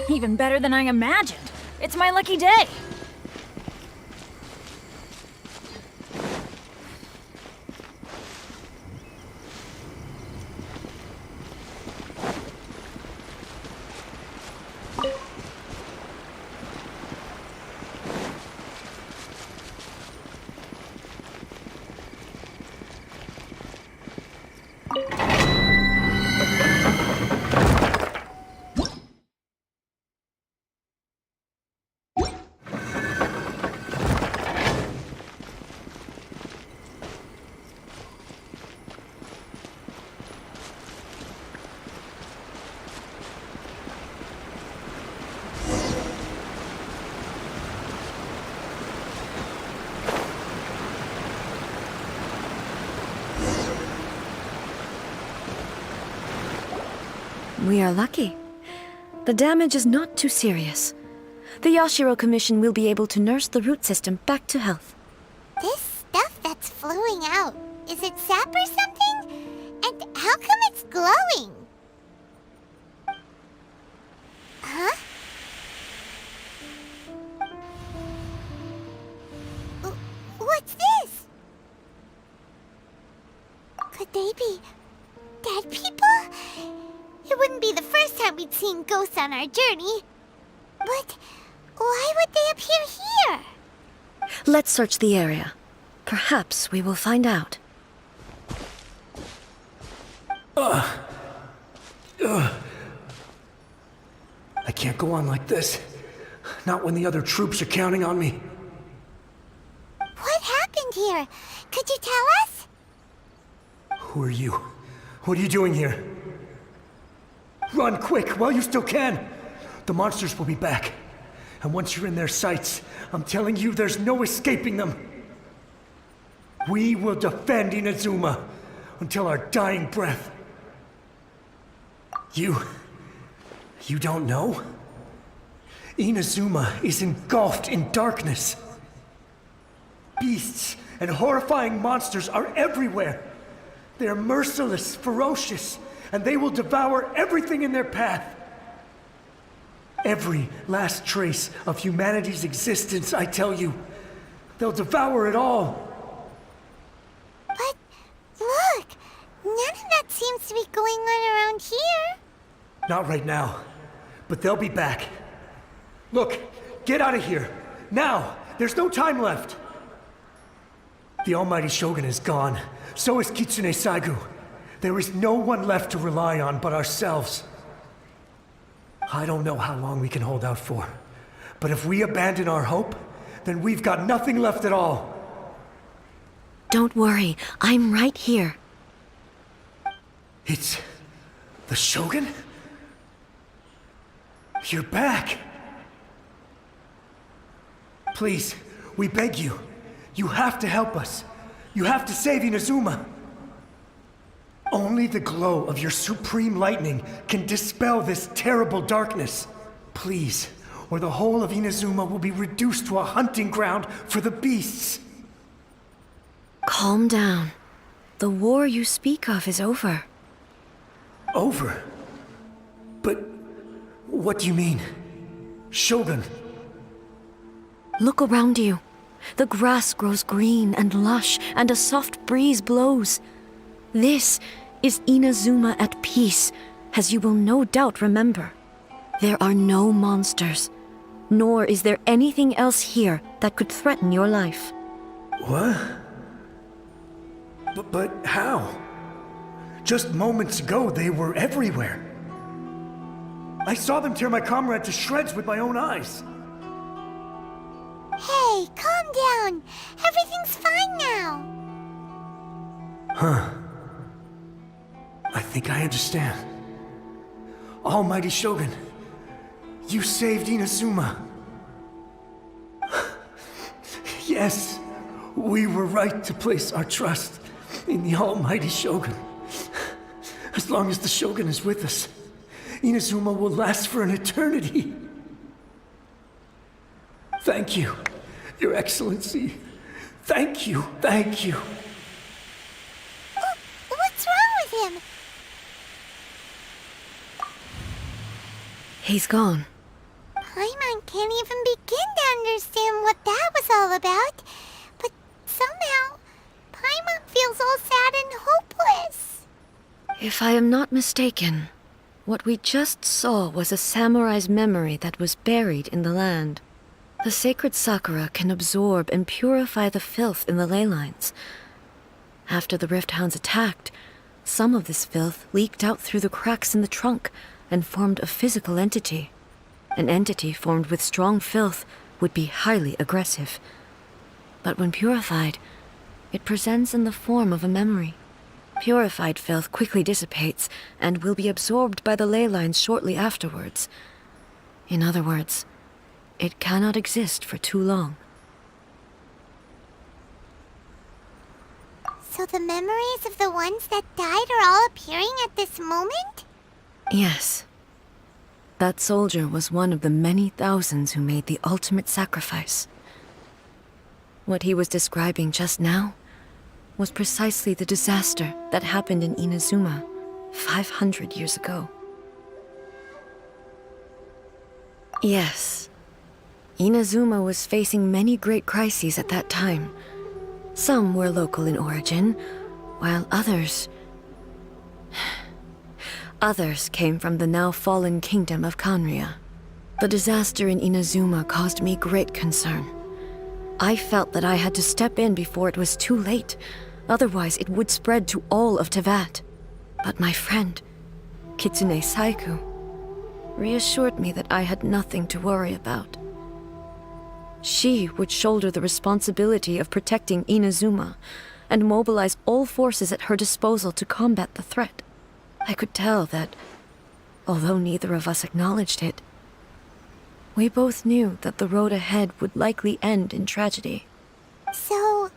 Even better than I imagined. It's my lucky day. We are lucky. The damage is not too serious. The Yashiro Commission will be able to nurse the root system back to health. This stuff that's flowing out, is it sap or something? And how come it's glowing? Huh? What's this? Could they be dead people? It wouldn't be the first time we'd seen ghosts on our journey. But why would they appear here? Let's search the area. Perhaps we will find out. I can't go on like this. Not when the other troops are counting on me. What happened here? Could you tell us? Who are you? What are you doing here? Run quick while you still can! The monsters will be back. And once you're in their sights, I'm telling you there's no escaping them. We will defend Inazuma until our dying breath. You don't know? Inazuma is engulfed in darkness. Beasts and horrifying monsters are everywhere. They are merciless, ferocious, and they will devour everything in their path. Every last trace of humanity's existence, I tell you. They'll devour it all. But look, none of that seems to be going on around here. Not right now, but they'll be back. Look, get out of here. Now! There's no time left! The Almighty Shogun is gone. So is Kitsune Saigu. There is no one left to rely on but ourselves. I don't know how long we can hold out for. But if we abandon our hope, then we've got nothing left at all. Don't worry, I'm right here. It's the Shogun? You're back! Please, we beg you. You have to help us. You have to save Inazuma. Only the glow of your supreme lightning can dispel this terrible darkness. Please, or the whole of Inazuma will be reduced to a hunting ground for the beasts. Calm down. The war you speak of is over. Over? But what do you mean? Shogun? Look around you. The grass grows green and lush, and a soft breeze blows. This is Inazuma at peace, as you will no doubt remember. There are no monsters, nor is there anything else here that could threaten your life. What? But how? Just moments ago, they were everywhere. I saw them tear my comrade to shreds with my own eyes. Okay, calm down. Everything's fine now. Huh. I think I understand. Almighty Shogun, you saved Inazuma. Yes, we were right to place our trust in the Almighty Shogun. As long as the Shogun is with us, Inazuma will last for an eternity. Thank you, Your Excellency. Thank you, thank you. What's wrong with him? He's gone. Paimon can't even begin to understand what that was all about. But somehow, Paimon feels all sad and hopeless. If I am not mistaken, what we just saw was a samurai's memory that was buried in the land. The sacred sakura can absorb and purify the filth in the ley lines. After the Rift Hounds attacked, some of this filth leaked out through the cracks in the trunk and formed a physical entity. An entity formed with strong filth would be highly aggressive. But when purified, it presents in the form of a memory. Purified filth quickly dissipates and will be absorbed by the ley lines shortly afterwards. In other words, it cannot exist for too long. So the memories of the ones that died are all appearing at this moment? Yes. That soldier was one of the many thousands who made the ultimate sacrifice. What he was describing just now was precisely the disaster that happened in Inazuma 500 years ago. Yes. Inazuma was facing many great crises at that time. Some were local in origin, while others came from the now fallen kingdom of Kanria. The disaster in Inazuma caused me great concern. I felt that I had to step in before it was too late, otherwise it would spread to all of Tevat. But my friend, Kitsune Saiku, reassured me that I had nothing to worry about. She would shoulder the responsibility of protecting Inazuma and mobilize all forces at her disposal to combat the threat. I could tell that, although neither of us acknowledged it, we both knew that the road ahead would likely end in tragedy. So,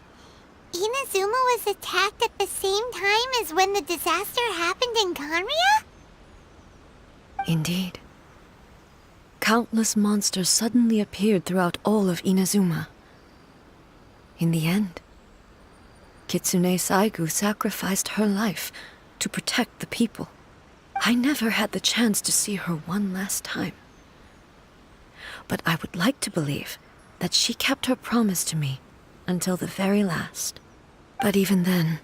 Inazuma was attacked at the same time as when the disaster happened in Kanria? Indeed. Countless monsters suddenly appeared throughout all of Inazuma. In the end, Kitsune Saigu sacrificed her life to protect the people. I never had the chance to see her one last time. But I would like to believe that she kept her promise to me until the very last. But even then,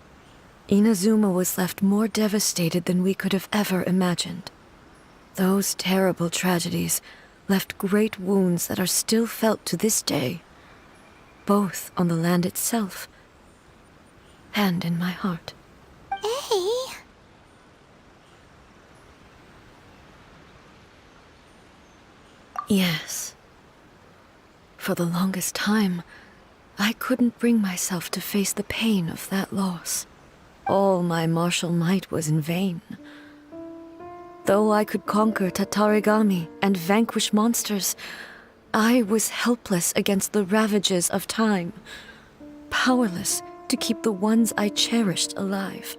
Inazuma was left more devastated than we could have ever imagined. Those terrible tragedies left great wounds that are still felt to this day, both on the land itself and in my heart. Hey. Yes. For the longest time, I couldn't bring myself to face the pain of that loss. All my martial might was in vain. Though I could conquer Tatarigami and vanquish monsters, I was helpless against the ravages of time, powerless to keep the ones I cherished alive.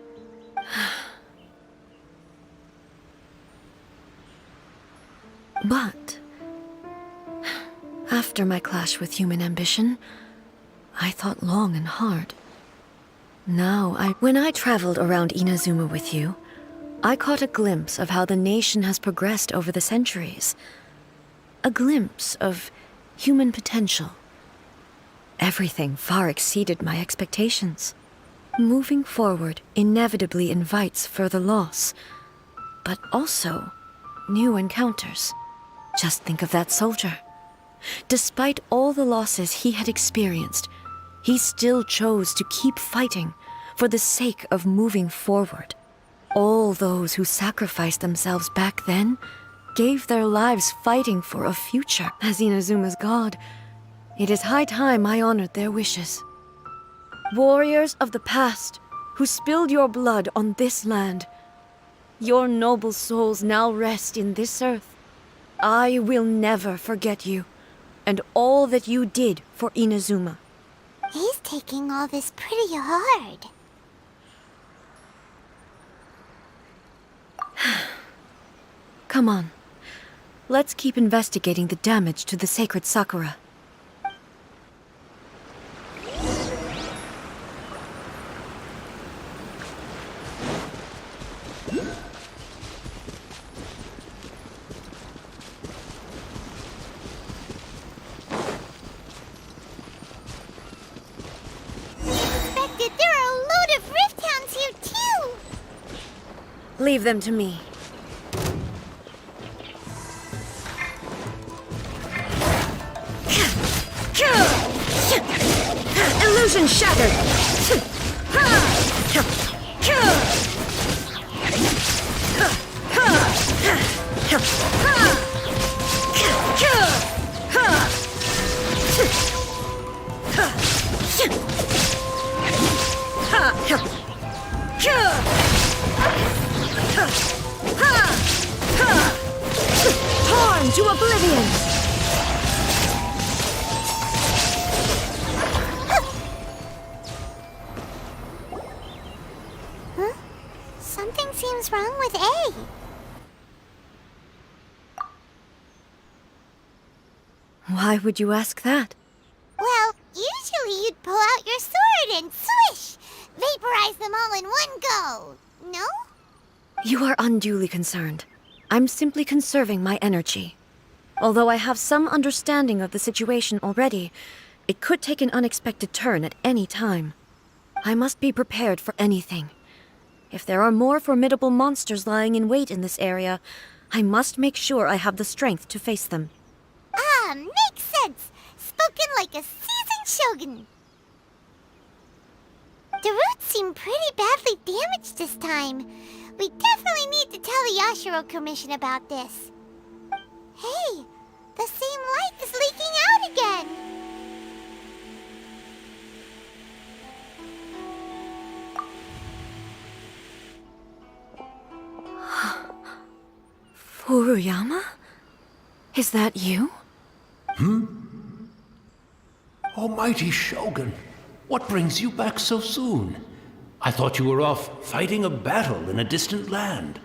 But after my clash with human ambition, I thought long and hard. When I traveled around Inazuma with you, I caught a glimpse of how the nation has progressed over the centuries. A glimpse of human potential. Everything far exceeded my expectations. Moving forward inevitably invites further loss, but also new encounters. Just think of that soldier. Despite all the losses he had experienced, he still chose to keep fighting for the sake of moving forward. All those who sacrificed themselves back then gave their lives fighting for a future. As Inazuma's god, It is high time I honored their wishes. Warriors of the past, who spilled your blood on this land, your noble souls now rest in this earth. I will never forget you, and all that you did for Inazuma. He's taking all this pretty hard. Come on. Let's keep investigating the damage to the sacred Sakura. There are a load of Rift Hounds here too! Leave them to me. Illusion shattered! Torn to oblivion! Huh? Something seems wrong with A. Why would you ask that? Well, usually you'd pull out your sword and swish! Vaporize them all in one go! No? You are unduly concerned. I'm simply conserving my energy. Although I have some understanding of the situation already, it could take an unexpected turn at any time. I must be prepared for anything. If there are more formidable monsters lying in wait in this area, I must make sure I have the strength to face them. Ah, makes sense! Spoken like a seasoned shogun! The roots seem pretty badly damaged this time. We definitely need to tell the Yashiro Commission about this. Hey, the same light is leaking out again! Furuyama? Is that you? Almighty Shogun, what brings you back so soon? I thought you were off fighting a battle in a distant land.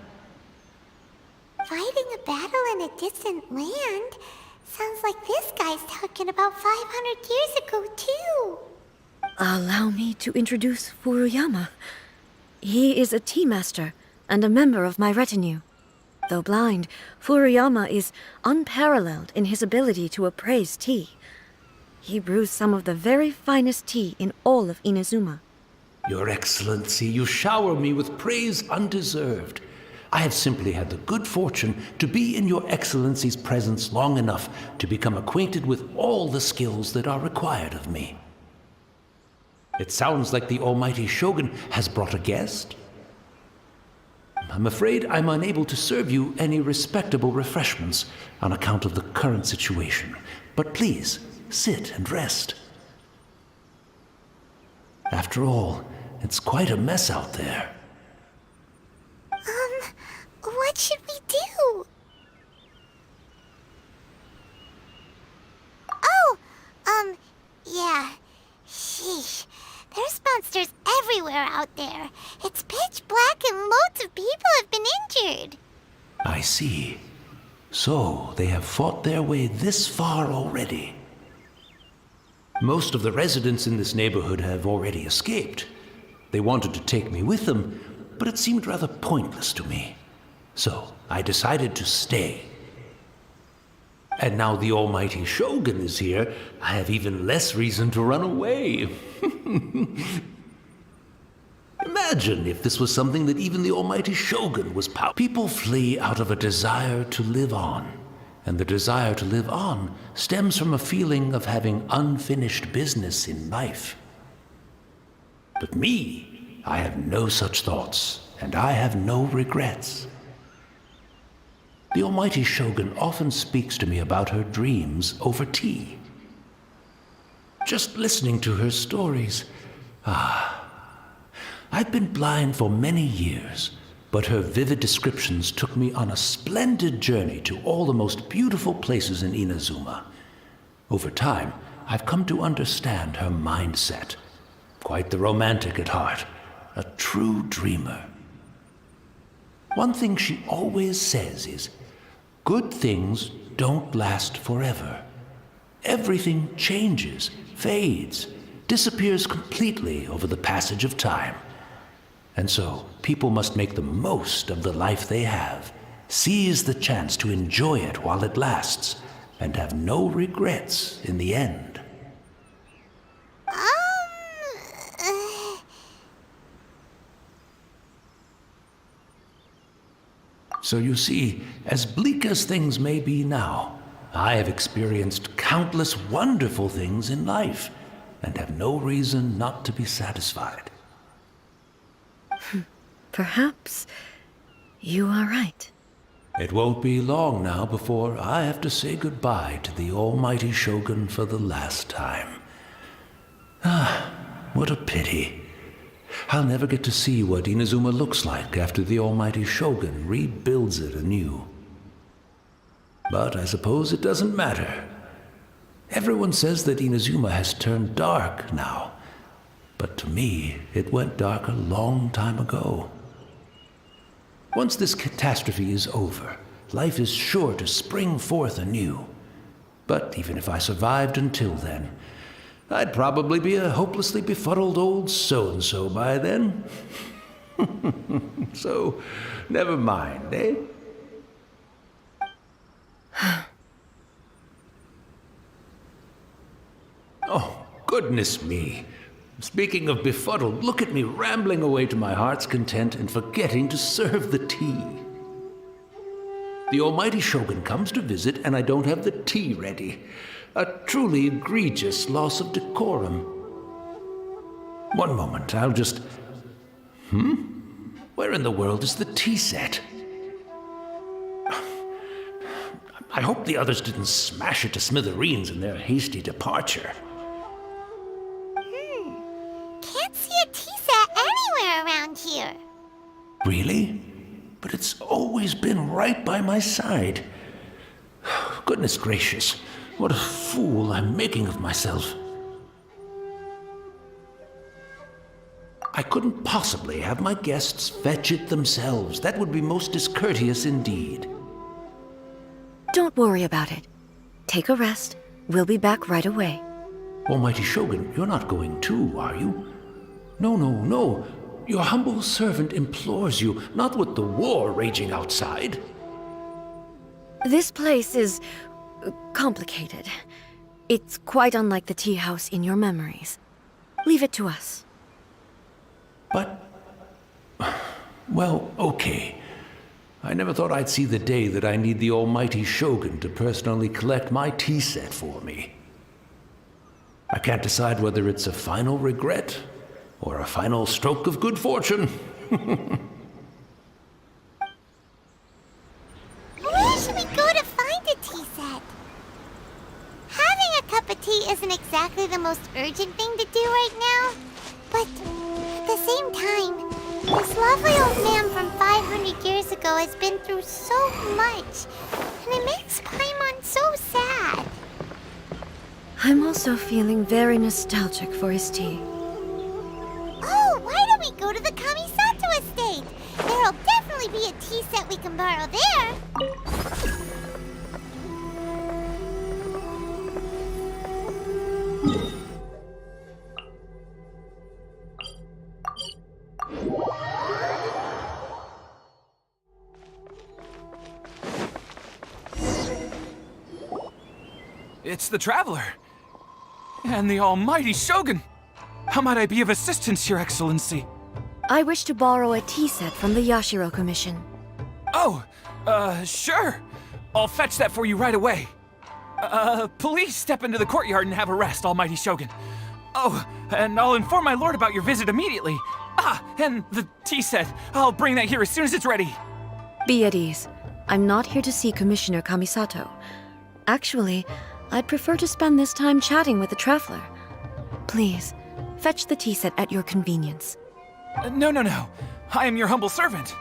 Fighting a battle in a distant land? Sounds like this guy's talking about 500 years ago, too. Allow me to introduce Furuyama. He is a tea master and a member of my retinue. Though blind, Furuyama is unparalleled in his ability to appraise tea. He brews some of the very finest tea in all of Inazuma. Your Excellency, you shower me with praise undeserved. I have simply had the good fortune to be in Your Excellency's presence long enough to become acquainted with all the skills that are required of me. It sounds like the Almighty Shogun has brought a guest. I'm afraid I'm unable to serve you any respectable refreshments on account of the current situation. But please, sit and rest. After all, it's quite a mess out there. What should we do? Oh, yeah. Sheesh. There's monsters everywhere out there. It's pitch black and loads of people have been injured. I see. So, they have fought their way this far already. Most of the residents in this neighborhood have already escaped. They wanted to take me with them, but it seemed rather pointless to me. So, I decided to stay. And now the Almighty Shogun is here, I have even less reason to run away. Imagine if this was something that even the Almighty Shogun was powerful. People flee out of a desire to live on. And the desire to live on stems from a feeling of having unfinished business in life. But me, I have no such thoughts, and I have no regrets. The Almighty Shogun often speaks to me about her dreams over tea. just listening to her stories. I've been blind for many years, but her vivid descriptions took me on a splendid journey to all the most beautiful places in Inazuma. Over time, I've come to understand her mindset. Quite the romantic at heart, a true dreamer. One thing she always says is, good things don't last forever. Everything changes, fades, disappears completely over the passage of time. And so, people must make the most of the life they have, seize the chance to enjoy it while it lasts, and have no regrets in the end. So you see, as bleak as things may be now, I have experienced countless wonderful things in life, and have no reason not to be satisfied. Perhaps you are right. It won't be long now before I have to say goodbye to the almighty Shogun for the last time. What a pity. I'll never get to see what Inazuma looks like after the almighty Shogun rebuilds it anew. But I suppose it doesn't matter. Everyone says that Inazuma has turned dark now, but to me, it went dark a long time ago. Once this catastrophe is over, life is sure to spring forth anew. But even if I survived until then, I'd probably be a hopelessly befuddled old so-and-so by then. So, never mind, eh? Oh, goodness me. Speaking of befuddled, look at me rambling away to my heart's content and forgetting to serve the tea. The almighty Shogun comes to visit and I don't have the tea ready. A truly egregious loss of decorum. One moment, I'll just... Where in the world is the tea set? I hope the others didn't smash it to smithereens in their hasty departure. Can't see a tea set anywhere around here. Really? But it's always been right by my side. Goodness gracious, what a fool I'm making of myself. I couldn't possibly have my guests fetch it themselves. That would be most discourteous indeed. Don't worry about it. Take a rest. We'll be back right away. Almighty Shogun, you're not going too, are you? No. Your humble servant implores you, not with the war raging outside. This place is complicated. It's quite unlike the tea house in your memories. Leave it to us. But... well, okay. I never thought I'd see the day that I need the almighty Shogun to personally collect my tea set for me. I can't decide whether it's a final regret or a final stroke of good fortune. Where should we go to find a tea set? Having a cup of tea isn't exactly the most urgent thing to do right now, but at the same time, this lovely old man from 500 years ago has been through so much, and it makes Paimon so sad. I'm also feeling very nostalgic for his tea. Oh, why don't we go to the Kamisato estate? There'll definitely be a tea set we can borrow there. It's the Traveler. And the almighty Shogun. How might I be of assistance, Your Excellency? I wish to borrow a tea set from the Yashiro Commission. Oh, sure. I'll fetch that for you right away. Please step into the courtyard and have a rest, almighty Shogun. Oh, and I'll inform my lord about your visit immediately. Ah, and the tea set. I'll bring that here as soon as it's ready. Be at ease. I'm not here to see Commissioner Kamisato. Actually, I'd prefer to spend this time chatting with the Traveler. Please, fetch the tea set at your convenience. No. I am your humble servant.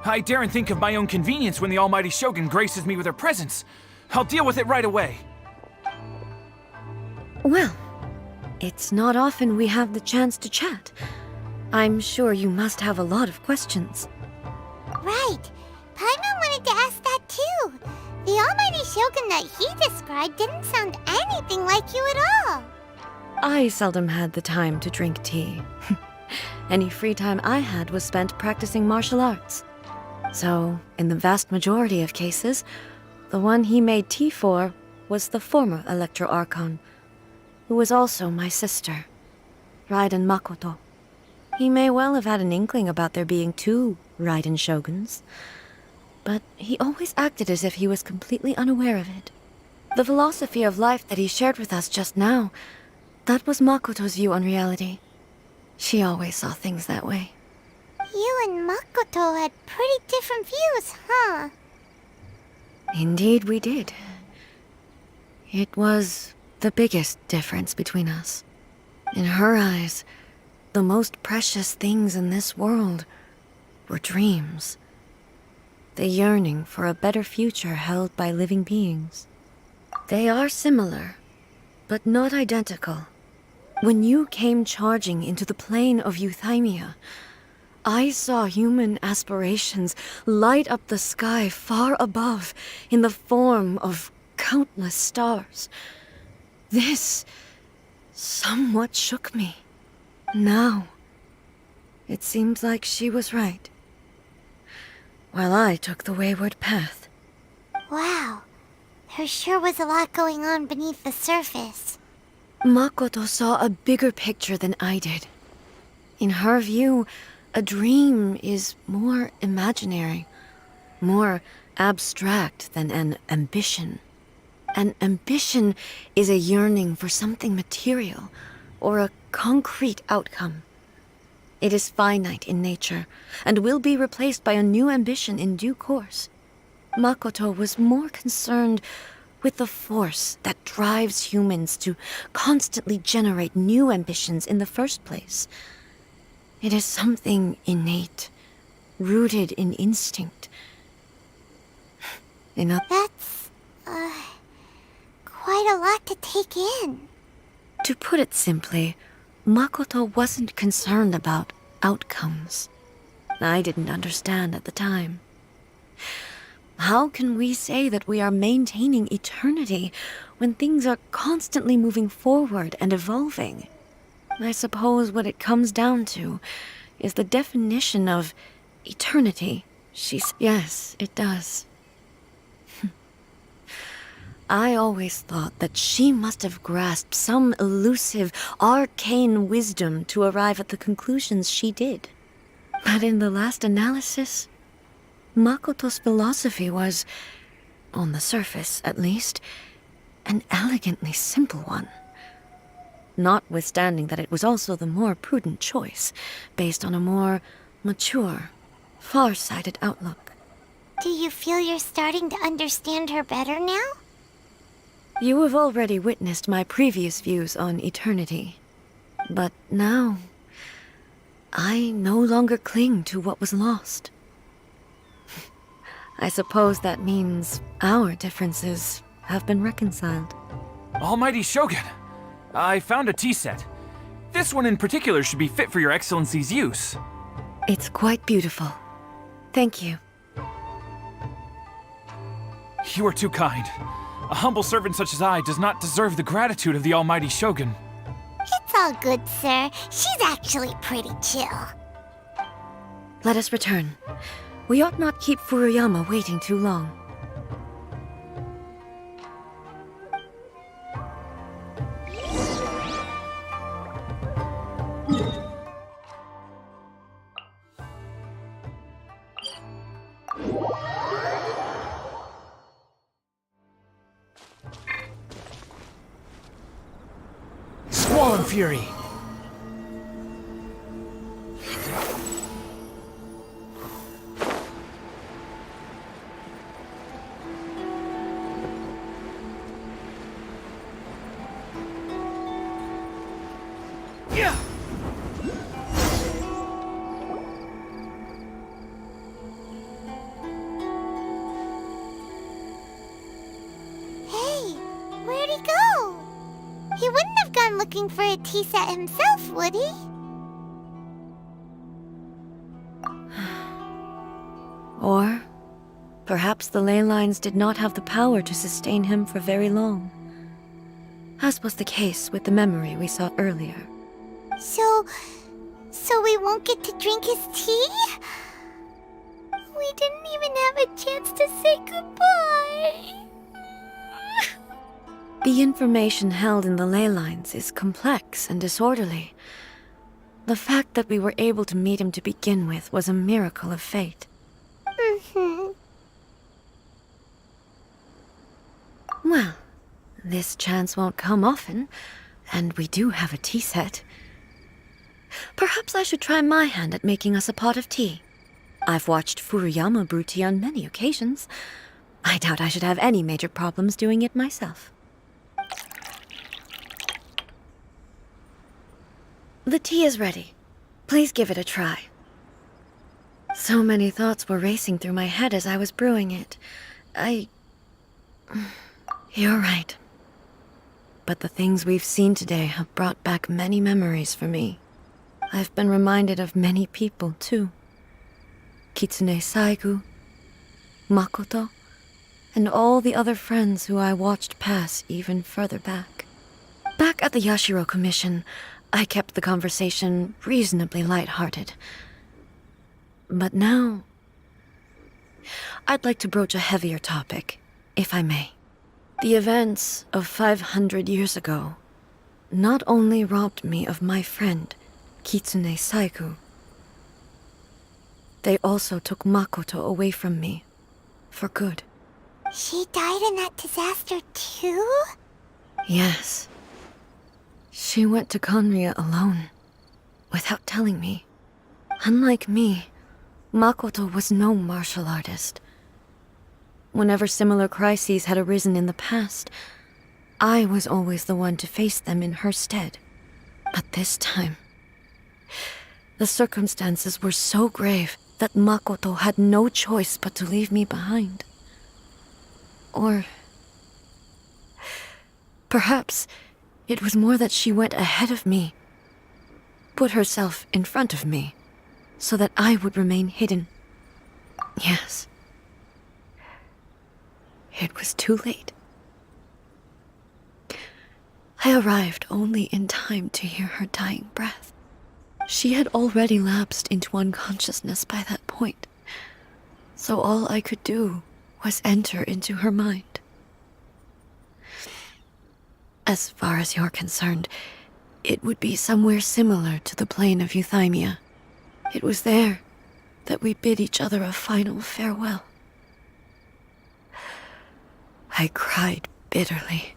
I daren't think of my own convenience when the almighty Shogun graces me with her presence. I'll deal with it right away. Well, it's not often we have the chance to chat. I'm sure you must have a lot of questions. Right. Paimon wanted to ask that too. The almighty Shogun that he described didn't sound anything like you at all. I seldom had the time to drink tea. Any free time I had was spent practicing martial arts. So, in the vast majority of cases, the one he made tea for was the former Electro Archon, who was also my sister, Raiden Makoto. He may well have had an inkling about there being two Raiden Shoguns, but he always acted as if he was completely unaware of it. The philosophy of life that he shared with us just now, that was Makoto's view on reality. She always saw things that way. You and Makoto had pretty different views, huh? Indeed we did. It was the biggest difference between us. In her eyes, the most precious things in this world were dreams. The yearning for a better future held by living beings. They are similar, but not identical. When you came charging into the plane of Euthymia, I saw human aspirations light up the sky far above in the form of countless stars. This somewhat shook me. Now, it seems like she was right, while I took the wayward path. Wow, there sure was a lot going on beneath the surface. Makoto saw a bigger picture than I did. In her view, a dream is more imaginary, more abstract than an ambition. An ambition is a yearning for something material, or a concrete outcome. It is finite in nature, and will be replaced by a new ambition in due course. Makoto was more concerned with the force that drives humans to constantly generate new ambitions in the first place. It is something innate, rooted in instinct. That's, quite a lot to take in. To put it simply, Makoto wasn't concerned about outcomes. I didn't understand at the time. How can we say that we are maintaining eternity when things are constantly moving forward and evolving? I suppose what it comes down to is the definition of eternity. Yes, it does. I always thought that she must have grasped some elusive, arcane wisdom to arrive at the conclusions she did. But in the last analysis, Makoto's philosophy was, on the surface at least, an elegantly simple one. Notwithstanding that it was also the more prudent choice, based on a more mature, far-sighted outlook. Do you feel you're starting to understand her better now? You have already witnessed my previous views on eternity. But now, I no longer cling to what was lost. I suppose that means our differences have been reconciled. Almighty Shogun, I found a tea set. This one in particular should be fit for your Excellency's use. It's quite beautiful. Thank you. You are too kind. A humble servant such as I does not deserve the gratitude of the Almighty Shogun. It's all good, sir. She's actually pretty chill. Let us return. We ought not keep Furuyama waiting too long. Squall and Fury! He wouldn't have gone looking for a tea set himself, would he? Or perhaps the ley lines did not have the power to sustain him for very long, as was the case with the memory we saw earlier. So we won't get to drink his tea? We didn't even have a chance to say goodbye. The information held in the ley lines is complex and disorderly. The fact that we were able to meet him to begin with was a miracle of fate. Well, this chance won't come often, and we do have a tea set. Perhaps I should try my hand at making us a pot of tea. I've watched Furuyama brew tea on many occasions. I doubt I should have any major problems doing it myself. The tea is ready. Please give it a try. So many thoughts were racing through my head as I was brewing it. You're right. But the things we've seen today have brought back many memories for me. I've been reminded of many people, too. Kitsune Saigu, Makoto, and all the other friends who I watched pass even further back. Back at the Yashiro Commission, I kept the conversation reasonably lighthearted. But now, I'd like to broach a heavier topic, if I may. The events of 500 years ago not only robbed me of my friend, Kitsune Saigu, they also took Makoto away from me, for good. She died in that disaster too? Yes. She went to Conria alone, without telling me. Unlike me, Makoto was no martial artist. Whenever similar crises had arisen in the past, I was always the one to face them in her stead. But this time, the circumstances were so grave that Makoto had no choice but to leave me behind. Or perhaps it was more that she went ahead of me, put herself in front of me, so that I would remain hidden. Yes. It was too late. I arrived only in time to hear her dying breath. She had already lapsed into unconsciousness by that point, so all I could do was enter into her mind. As far as you're concerned, it would be somewhere similar to the plane of Euthymia. It was there that we bid each other a final farewell. I cried bitterly.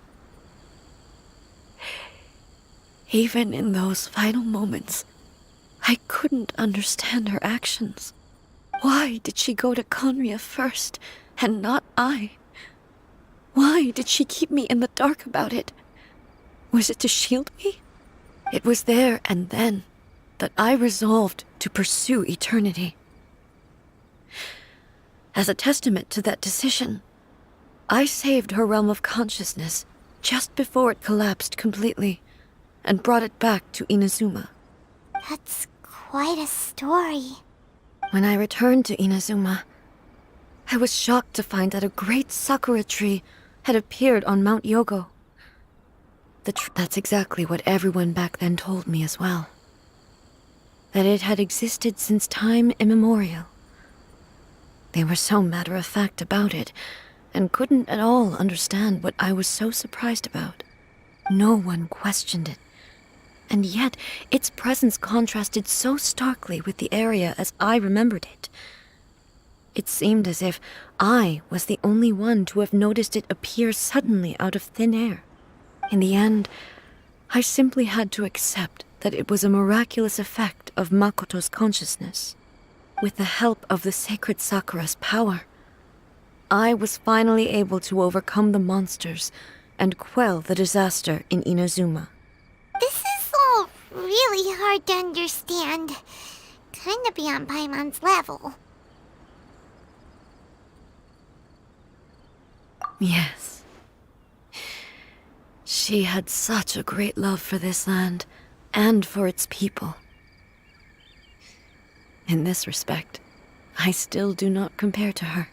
Even in those final moments, I couldn't understand her actions. Why did she go to Conria first, and not I? Why did she keep me in the dark about it? Was it to shield me? It was there and then that I resolved to pursue eternity. As a testament to that decision, I saved her realm of consciousness just before it collapsed completely and brought it back to Inazuma. That's quite a story. When I returned to Inazuma, I was shocked to find that a great sakura tree had appeared on Mount Yogo. That's exactly what everyone back then told me as well. That it had existed since time immemorial. They were so matter-of-fact about it, and couldn't at all understand what I was so surprised about. No one questioned it, and yet its presence contrasted so starkly with the area as I remembered it. It seemed as if I was the only one to have noticed it appear suddenly out of thin air. In the end, I simply had to accept that it was a miraculous effect of Makoto's consciousness. With the help of the sacred Sakura's power, I was finally able to overcome the monsters and quell the disaster in Inazuma. This is all really hard to understand. Kinda beyond Paimon's level. Yes. She had such a great love for this land, and for its people. In this respect, I still do not compare to her.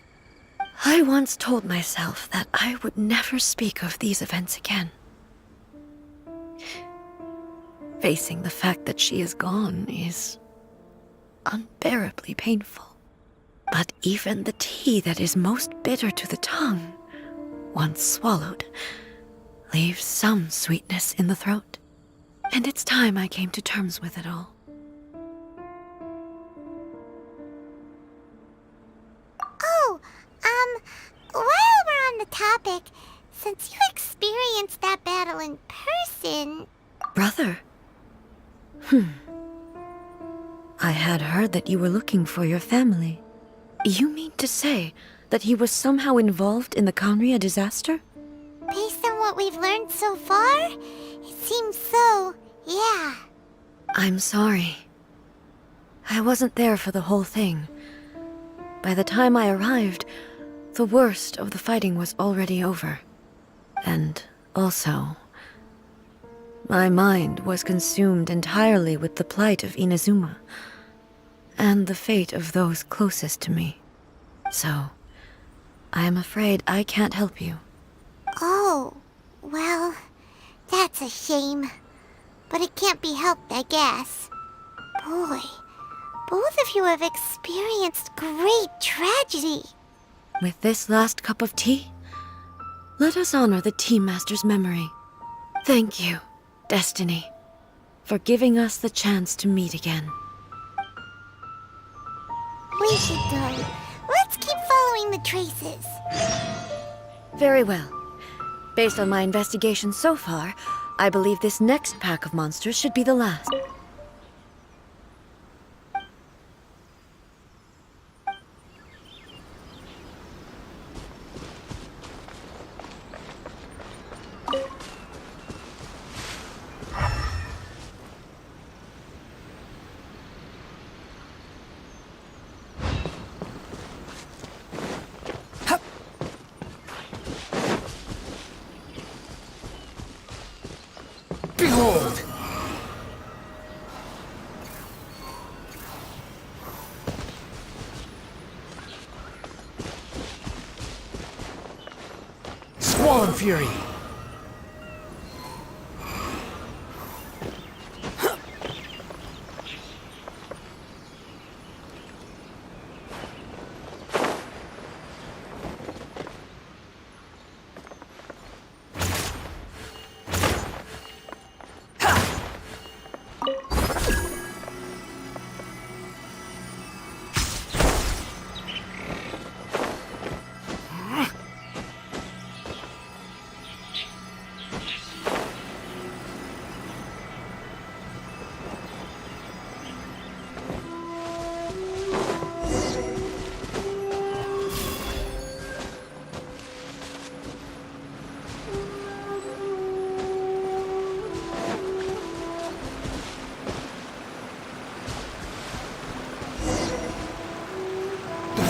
I once told myself that I would never speak of these events again. Facing the fact that she is gone is unbearably painful. But even the tea that is most bitter to the tongue, once swallowed, leaves some sweetness in the throat. And it's time I came to terms with it all. Oh, while we're on the topic, since you experienced that battle in person... Brother? I had heard that you were looking for your family. You mean to say that he was somehow involved in the Conria disaster? Based on what we've learned so far, it seems so, yeah. I'm sorry. I wasn't there for the whole thing. By the time I arrived, the worst of the fighting was already over. And also, my mind was consumed entirely with the plight of Inazuma, and the fate of those closest to me. So, I am afraid I can't help you. Oh, well, that's a shame. But it can't be helped, I guess. Boy, both of you have experienced great tragedy. With this last cup of tea, let us honor the Tea Master's memory. Thank you, Destiny, for giving us the chance to meet again. We should go. Let's keep following the traces. Very well. Based on my investigation so far, I believe this next pack of monsters should be the last. Behold! Squall Fury!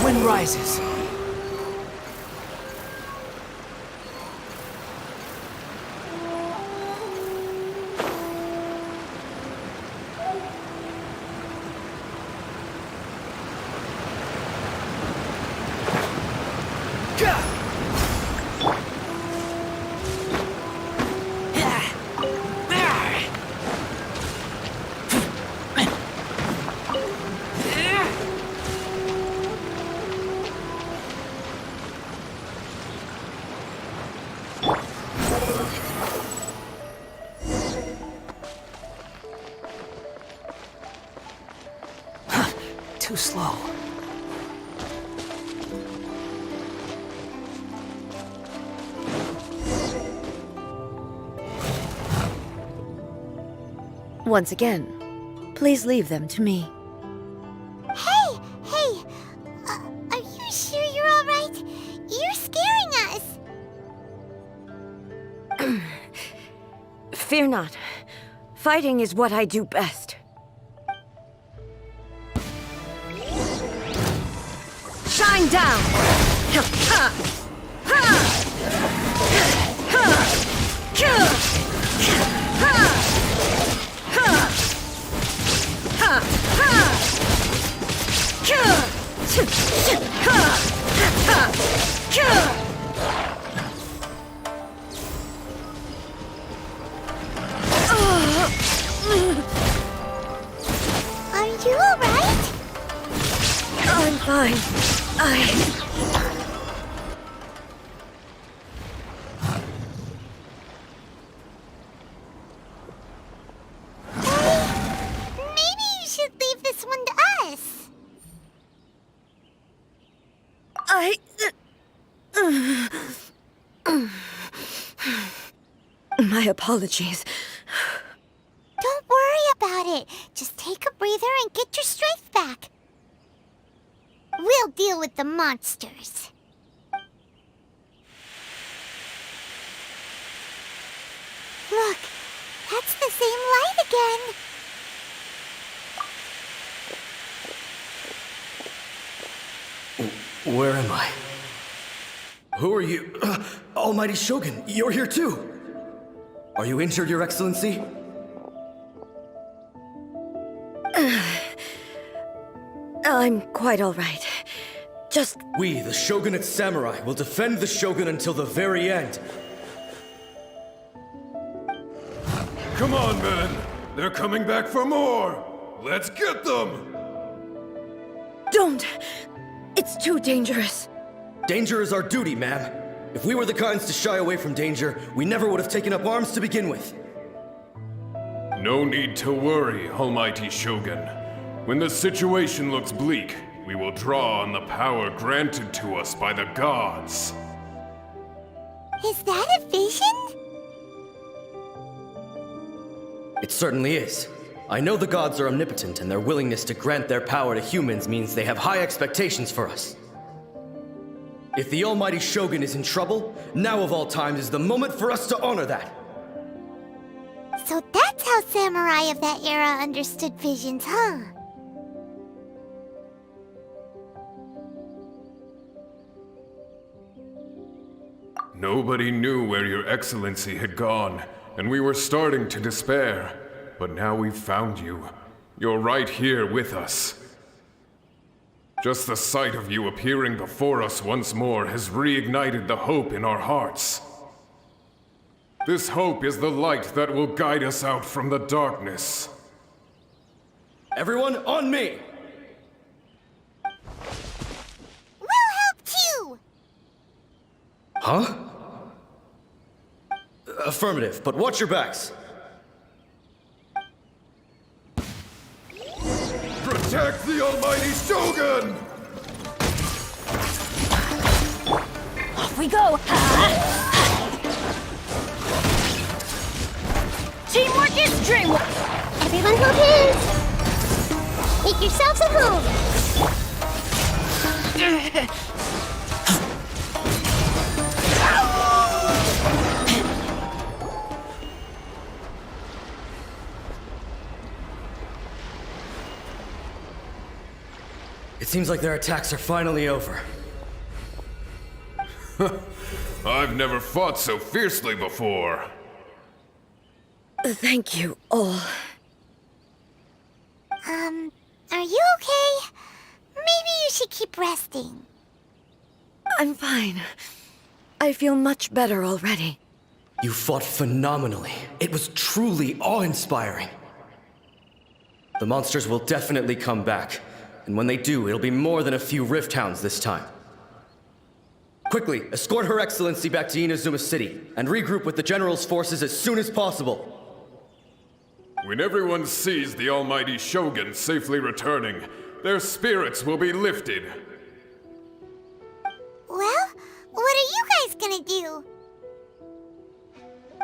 Wind rises. Too slow. Once again, please leave them to me. Hey! Are you sure you're all right? You're scaring us! Fear not. Fighting is what I do best. Shine down! Ha! Ha! Ha! Ha! My apologies. Don't worry about it. Just take a breather and get your strength back. We'll deal with the monsters. Look, that's the same light again. Where am I? Who are you? Almighty Shogun, you're here too! Are you injured, Your Excellency? I'm quite all right. Just... We, the Shogunate Samurai, will defend the Shogun until the very end. Come on, men! They're coming back for more! Let's get them! Don't! It's too dangerous. Danger is our duty, ma'am. If we were the kinds to shy away from danger, we never would have taken up arms to begin with. No need to worry, Almighty Shogun. When the situation looks bleak, we will draw on the power granted to us by the gods. Is that a vision? It certainly is. I know the gods are omnipotent, and their willingness to grant their power to humans means they have high expectations for us. If the Almighty Shogun is in trouble, now of all times is the moment for us to honor that. So that's how samurai of that era understood visions, huh? Nobody knew where Your Excellency had gone, and we were starting to despair. But now we've found you. You're right here with us. Just the sight of you appearing before us once more has reignited the hope in our hearts. This hope is the light that will guide us out from the darkness. Everyone, on me! We'll help too! Huh? Affirmative, but watch your backs. Protect the Almighty Shogun! Off we go! Teamwork is dreamwork! Everyone hold hands! Make yourselves at home! It seems like their attacks are finally over. I've never fought so fiercely before. Thank you all. Are you okay? Maybe you should keep resting. I'm fine. I feel much better already. You fought phenomenally. It was truly awe-inspiring. The monsters will definitely come back. And when they do, it'll be more than a few Rift Hounds this time. Quickly, escort Her Excellency back to Inazuma City, and regroup with the General's forces as soon as possible. When everyone sees the Almighty Shogun safely returning, their spirits will be lifted. Well, what are you guys gonna do?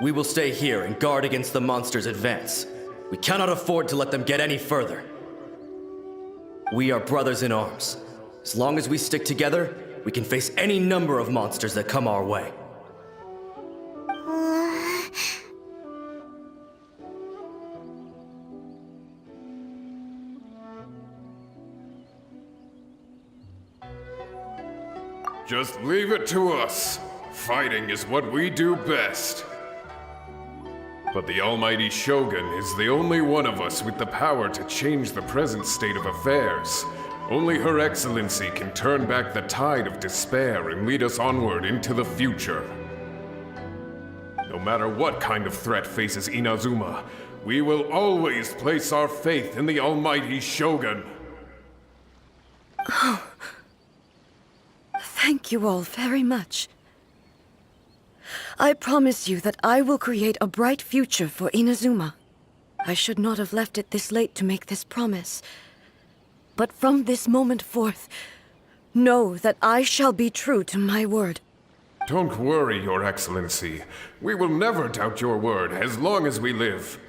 We will stay here and guard against the monsters' advance. We cannot afford to let them get any further. We are brothers in arms. As long as we stick together, we can face any number of monsters that come our way. Just leave it to us. Fighting is what we do best. But the Almighty Shogun is the only one of us with the power to change the present state of affairs. Only Her Excellency can turn back the tide of despair and lead us onward into the future. No matter what kind of threat faces Inazuma, we will always place our faith in the Almighty Shogun. Oh. Thank you all very much. I promise you that I will create a bright future for Inazuma. I should not have left it this late to make this promise. But from this moment forth, know that I shall be true to my word. Don't worry, Your Excellency. We will never doubt your word as long as we live.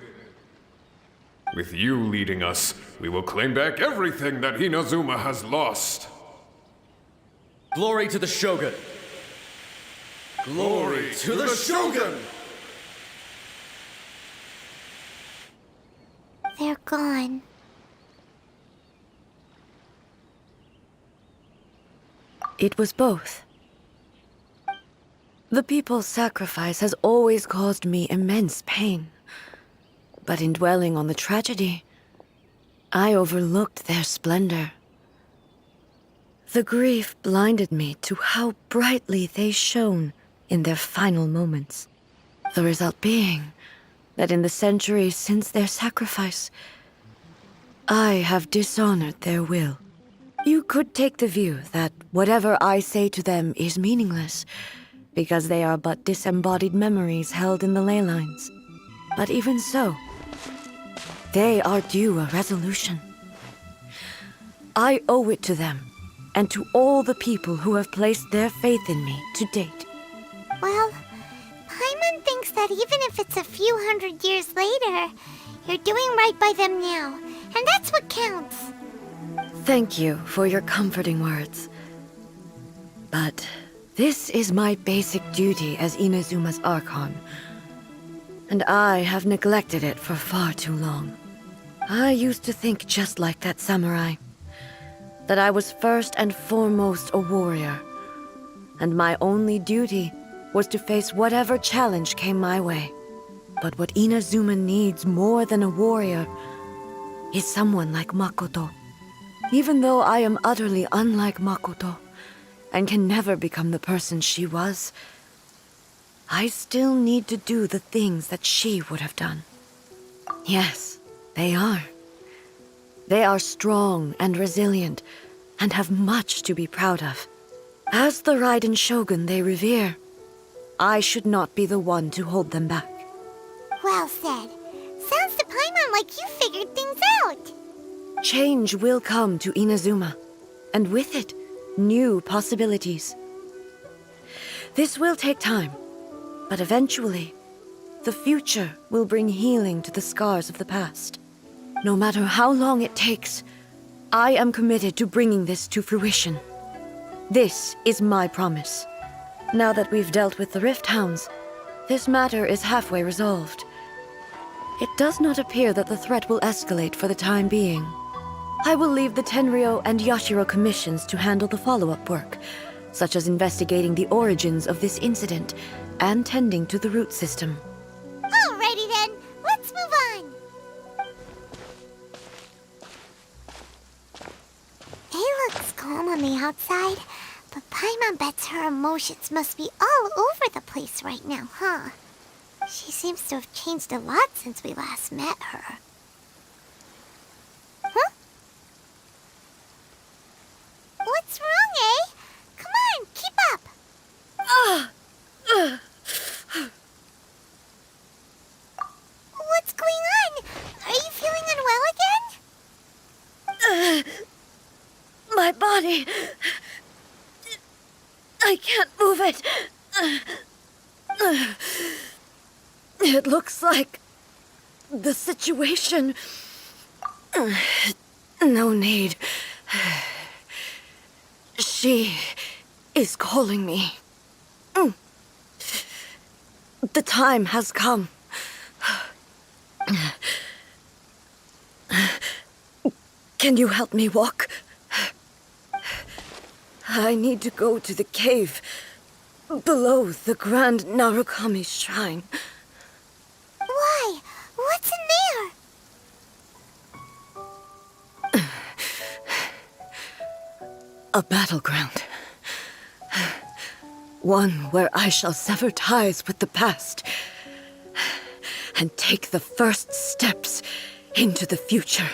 With you leading us, we will claim back everything that Inazuma has lost. Glory to the Shogun! Glory to the Shogun! They're gone. It was both. The people's sacrifice has always caused me immense pain. But in dwelling on the tragedy, I overlooked their splendor. The grief blinded me to how brightly they shone in their final moments. The result being that in the centuries since their sacrifice, I have dishonored their will. You could take the view that whatever I say to them is meaningless, because they are but disembodied memories held in the ley lines. But even so, they are due a resolution. I owe it to them, and to all the people who have placed their faith in me to date. Well, Paimon thinks that even if it's a few hundred years later, you're doing right by them now, and that's what counts. Thank you for your comforting words. But this is my basic duty as Inazuma's Archon, and I have neglected it for far too long. I used to think just like that samurai, that I was first and foremost a warrior, and my only duty was to face whatever challenge came my way. But what Inazuma needs more than a warrior is someone like Makoto. Even though I am utterly unlike Makoto, and can never become the person she was, I still need to do the things that she would have done. Yes, they are. They are strong and resilient, and have much to be proud of. As the Raiden Shogun they revere, I should not be the one to hold them back. Well said. Sounds to Paimon like you figured things out. Change will come to Inazuma, and with it, new possibilities. This will take time, but eventually, the future will bring healing to the scars of the past. No matter how long it takes, I am committed to bringing this to fruition. This is my promise. Now that we've dealt with the Rift Hounds, this matter is halfway resolved. It does not appear that the threat will escalate for the time being. I will leave the Tenryo and Yashiro commissions to handle the follow-up work, such as investigating the origins of this incident and tending to the root system. Alrighty then, let's move on. It looks calm on the outside, but Paimon bets her emotions must be all over the place right now, huh? She seems to have changed a lot since we last met her. Huh? What's wrong, eh? Come on, keep up! What's going on? Are you feeling unwell again? My body... I can't move it. It looks like the situation... No need. She is calling me. The time has come. Can you help me walk? I need to go to the cave below the Grand Narukami Shrine. Why? What's in there? A battleground. One where I shall sever ties with the past and take the first steps into the future.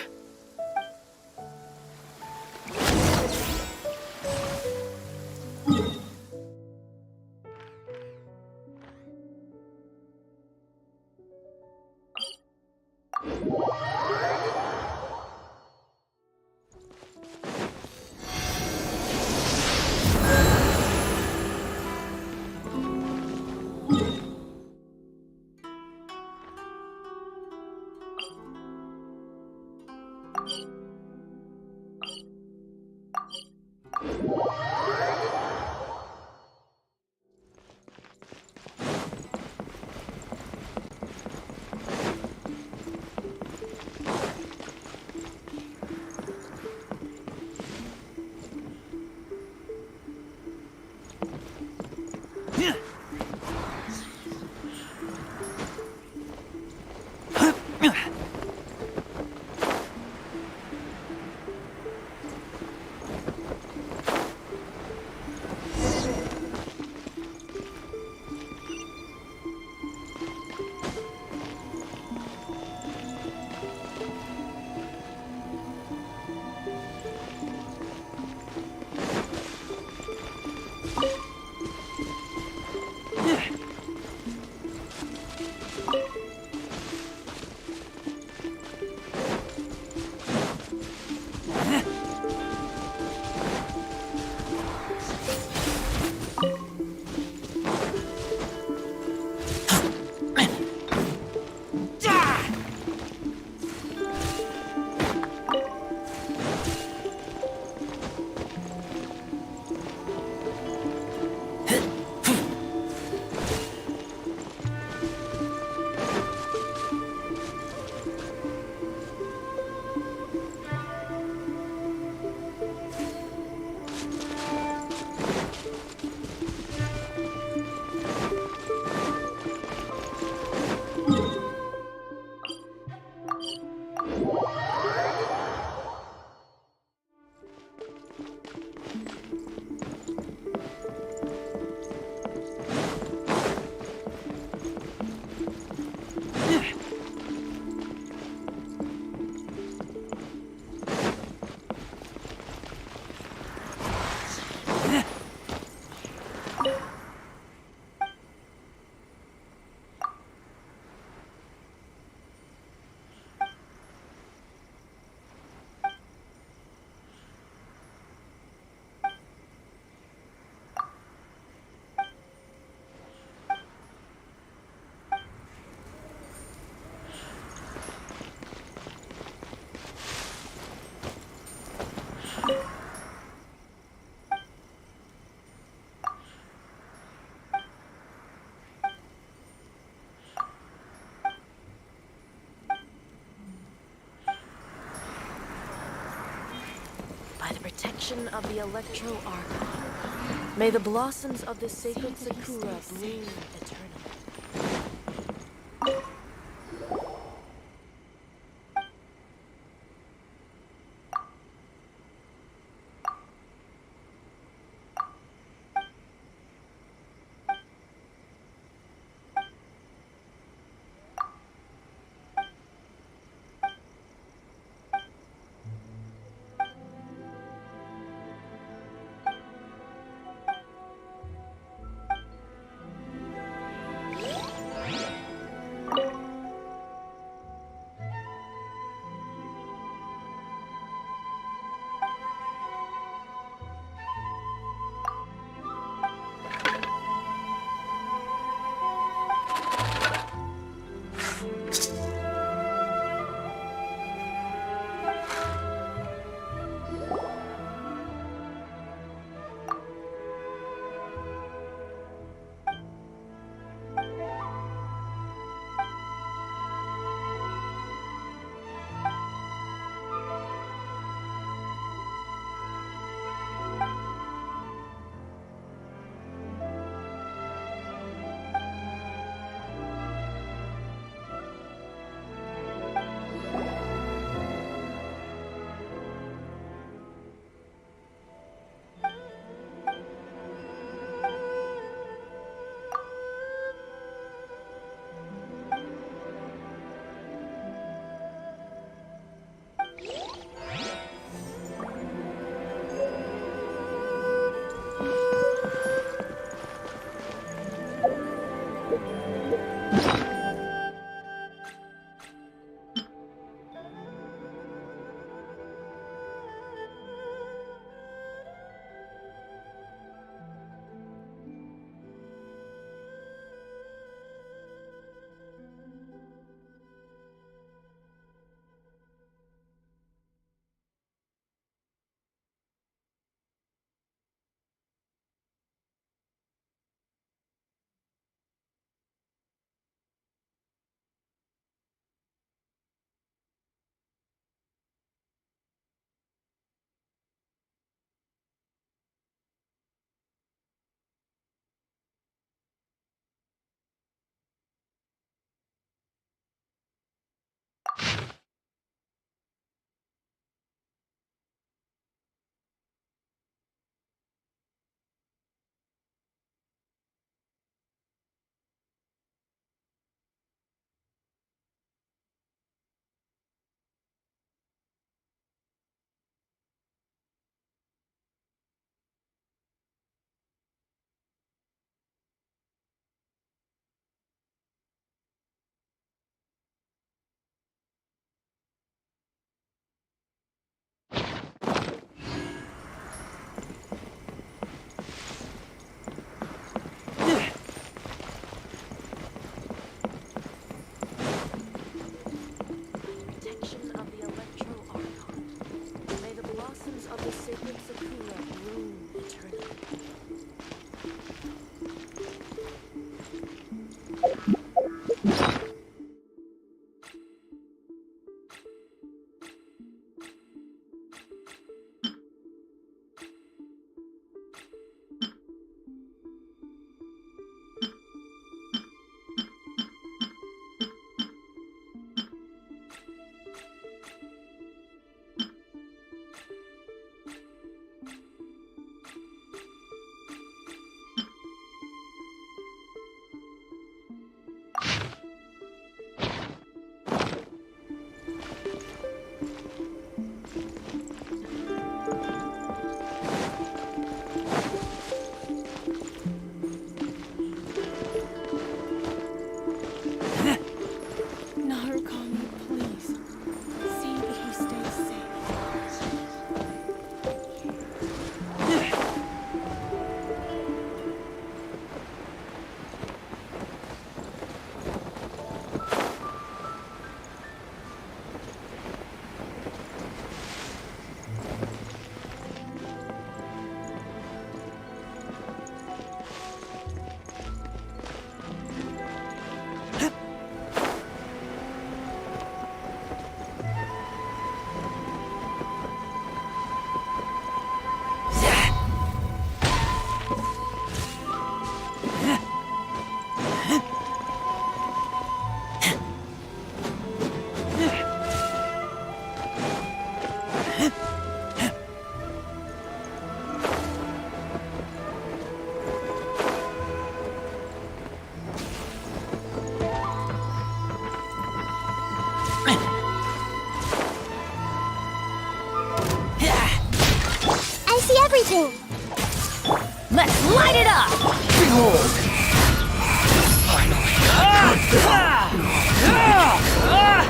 protection of the Electro Archive. May the blossoms of the sacred Sakura bloom eternally.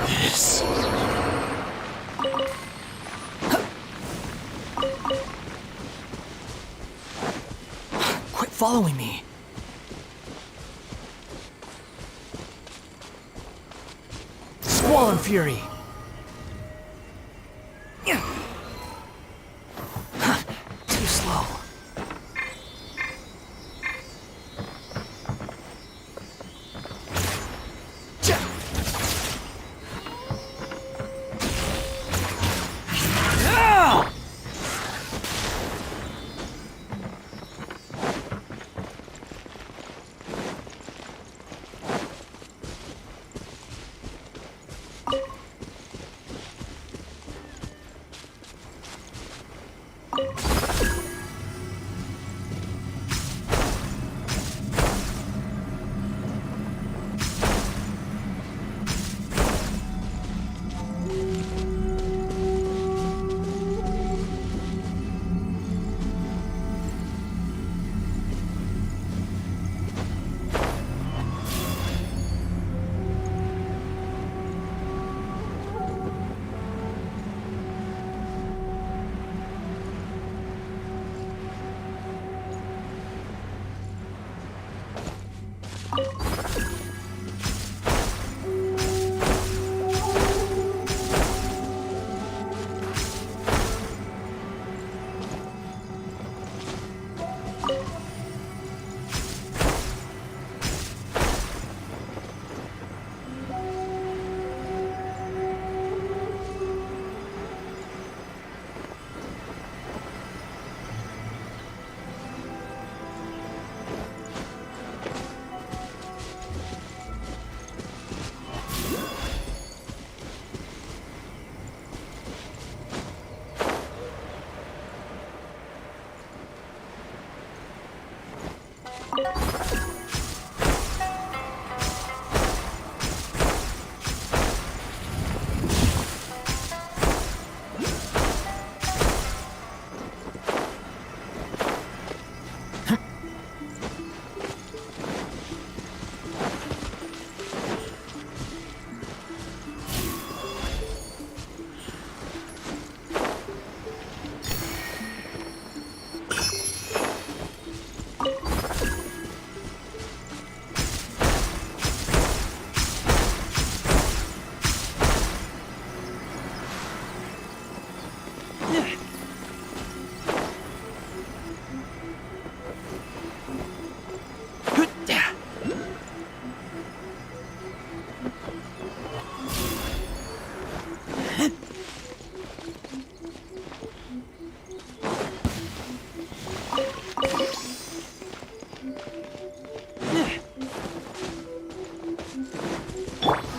This. Quit following me. Squall and Fury. Too slow.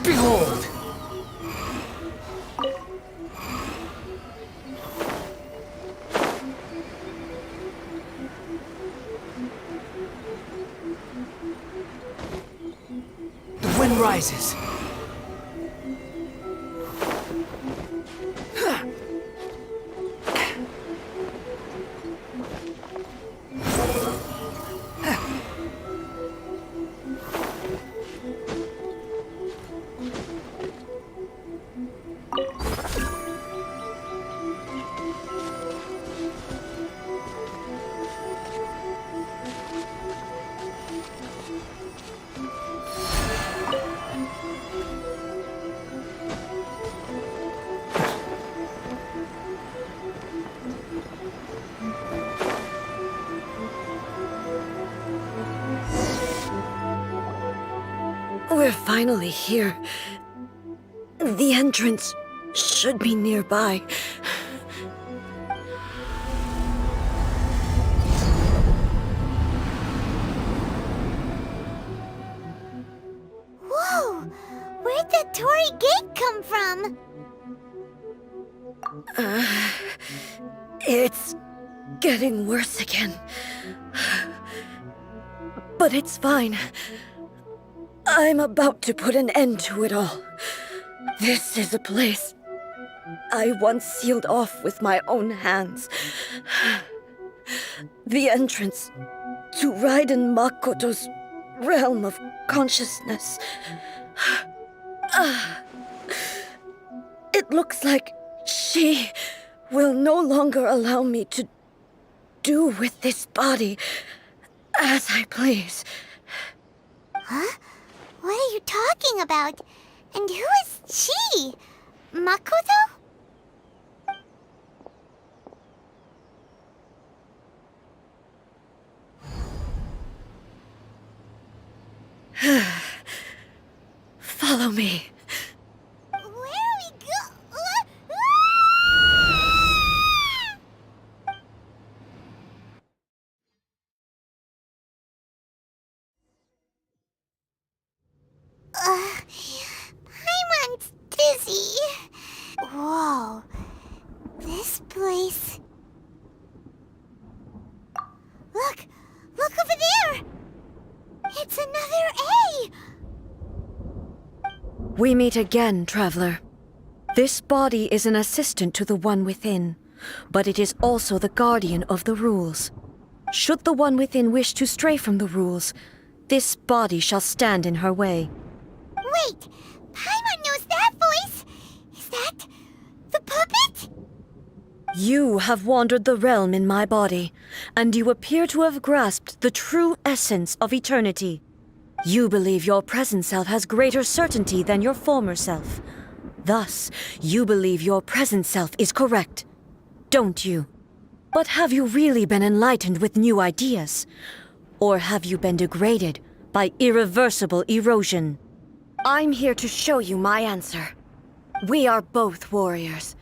Behold! The wind rises. We're finally here. The entrance should be nearby. Whoa! Where'd that Torii gate come from? It's getting worse again. But it's fine. I'm about to put an end to it all. This is a place I once sealed off with my own hands. The entrance to Raiden Makoto's realm of consciousness. It looks like she will no longer allow me to do with this body as I please. Huh? What are you talking about? And who is she? Makoto? Follow me. Where are we Paimon's dizzy. Whoa. This place... Look! Look over there! It's another A! We meet again, traveler. This body is an assistant to the One Within, but it is also the guardian of the rules. Should the One Within wish to stray from the rules, this body shall stand in her way. Wait! Paimon knows that voice! Is that... the puppet? You have wandered the realm in my body, and you appear to have grasped the true essence of eternity. You believe your present self has greater certainty than your former self. Thus, you believe your present self is correct, don't you? But have you really been enlightened with new ideas? Or have you been degraded by irreversible erosion? I'm here to show you my answer. We are both warriors,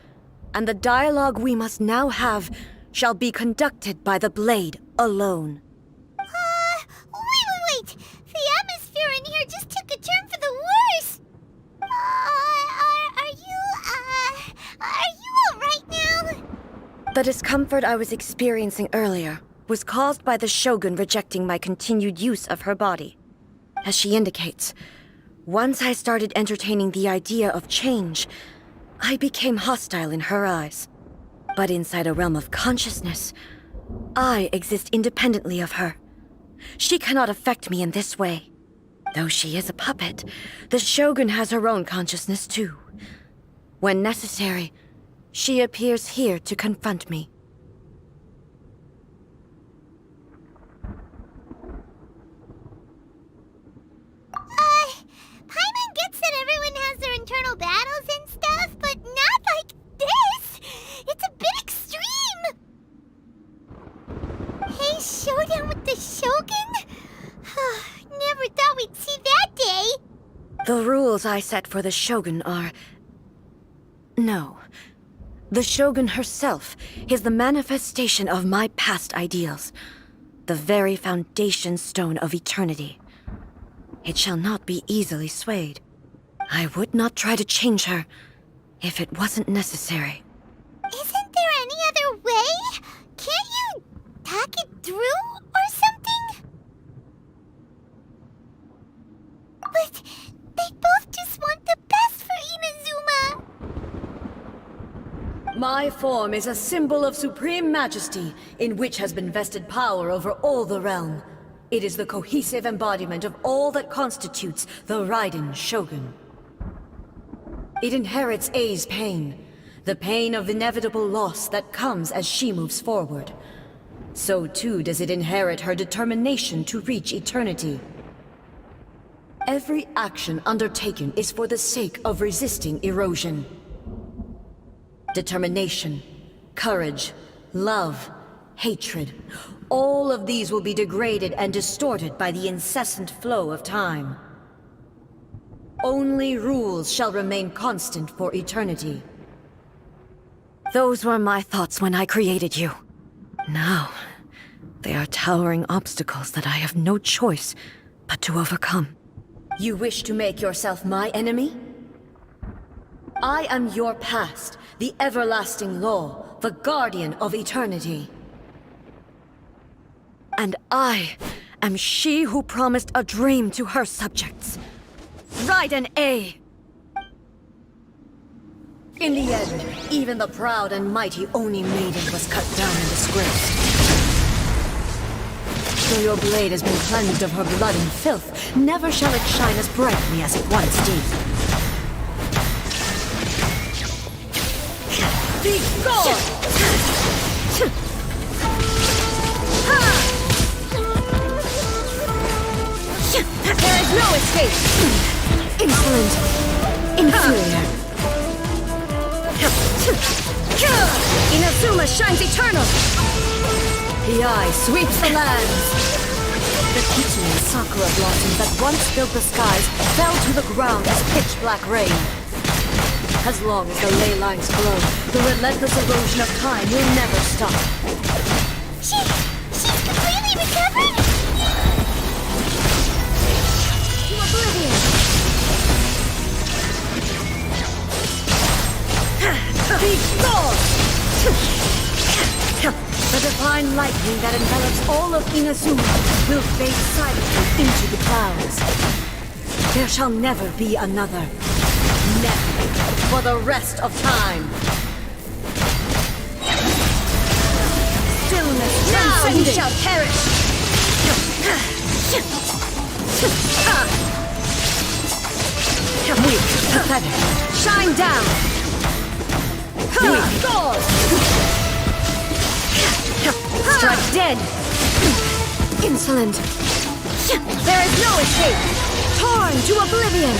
and the dialogue we must now have shall be conducted by the blade alone. Wait! The atmosphere in here just took a turn for the worse! Are you alright now? The discomfort I was experiencing earlier was caused by the Shogun rejecting my continued use of her body. As she indicates, once I started entertaining the idea of change, I became hostile in her eyes. But inside a realm of consciousness, I exist independently of her. She cannot affect me in this way. Though she is a puppet, the Shogun has her own consciousness too. When necessary, she appears here to confront me. Paimon gets that everyone has their internal battles and stuff, but not like this! It's a bit extreme! Hey, showdown with the Shogun? Never thought we'd see that day! The rules I set for the Shogun are... No. The Shogun herself is the manifestation of my past ideals. The very foundation stone of eternity. It shall not be easily swayed. I would not try to change her if it wasn't necessary. Isn't there any other way? Can't you talk it through or something? But they both just want the best for Inazuma! My form is a symbol of supreme majesty, in which has been vested power over all the realm. It is the cohesive embodiment of all that constitutes the Raiden Shogun. It inherits A's pain, the pain of inevitable loss that comes as she moves forward. So too does it inherit her determination to reach eternity. Every action undertaken is for the sake of resisting erosion. Determination, courage, love, hatred, all of these will be degraded and distorted by the incessant flow of time. Only rules shall remain constant for eternity. Those were my thoughts when I created you. Now, they are towering obstacles that I have no choice but to overcome. You wish to make yourself my enemy? I am your past, the everlasting law, the guardian of eternity. And I am she who promised a dream to her subjects. Raiden A! In the end, even the proud and mighty Oni Maiden was cut down and disgraced. After your blade has been cleansed of her blood and filth, never shall it shine as brightly as it once did. Be gone! There is no escape! Insolent! Inferior! Inazuma shines eternal! The eye sweeps the lands! The Kitsune Sakura blossoms that once filled the skies fell to the ground as pitch-black rain. As long as the ley lines flow, the relentless erosion of time will never stop. She's completely recovered? To oblivion! Be gone! The divine lightning that envelops all of Inazuma will fade silently into the clouds. There shall never be another. Never. For the rest of time. Stillness now you shall perish! Weak, pathetic. Shine down! Weak. God! Strike dead! Insolent! There is no escape! Torn to oblivion!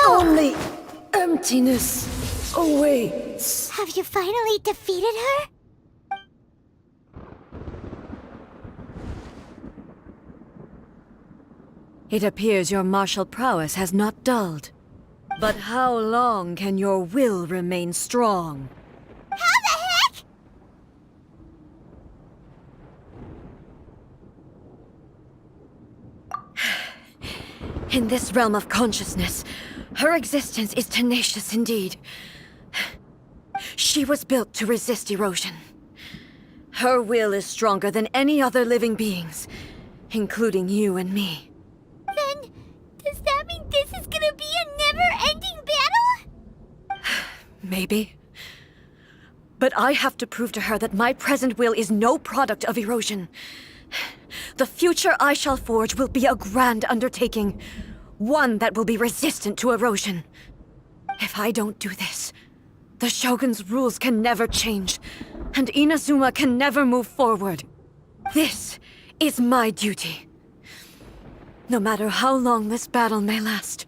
Only emptiness awaits. Have you finally defeated her? It appears your martial prowess has not dulled. But how long can your will remain strong? How the heck? In this realm of consciousness, her existence is tenacious indeed. She was built to resist erosion. Her will is stronger than any other living being's, including you and me. Then, does that mean this is gonna be a never-ending battle? Maybe. But I have to prove to her that my present will is no product of erosion. The future I shall forge will be a grand undertaking, one that will be resistant to erosion. If I don't do this, the Shogun's rules can never change, and Inazuma can never move forward. This is my duty. No matter how long this battle may last,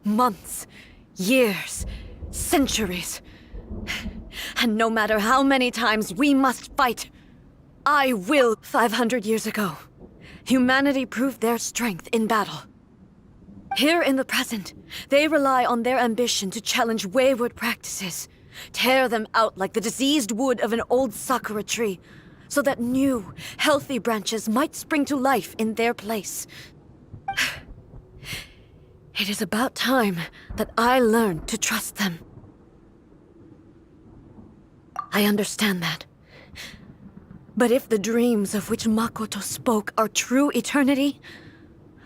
months, years, centuries, and no matter how many times we must fight, I will. 500 years ago, humanity proved their strength in battle. Here in the present, they rely on their ambition to challenge wayward practices, tear them out like the diseased wood of an old sakura tree, so that new, healthy branches might spring to life in their place. It is about time that I learned to trust them. I understand that. But if the dreams of which Makoto spoke are true eternity,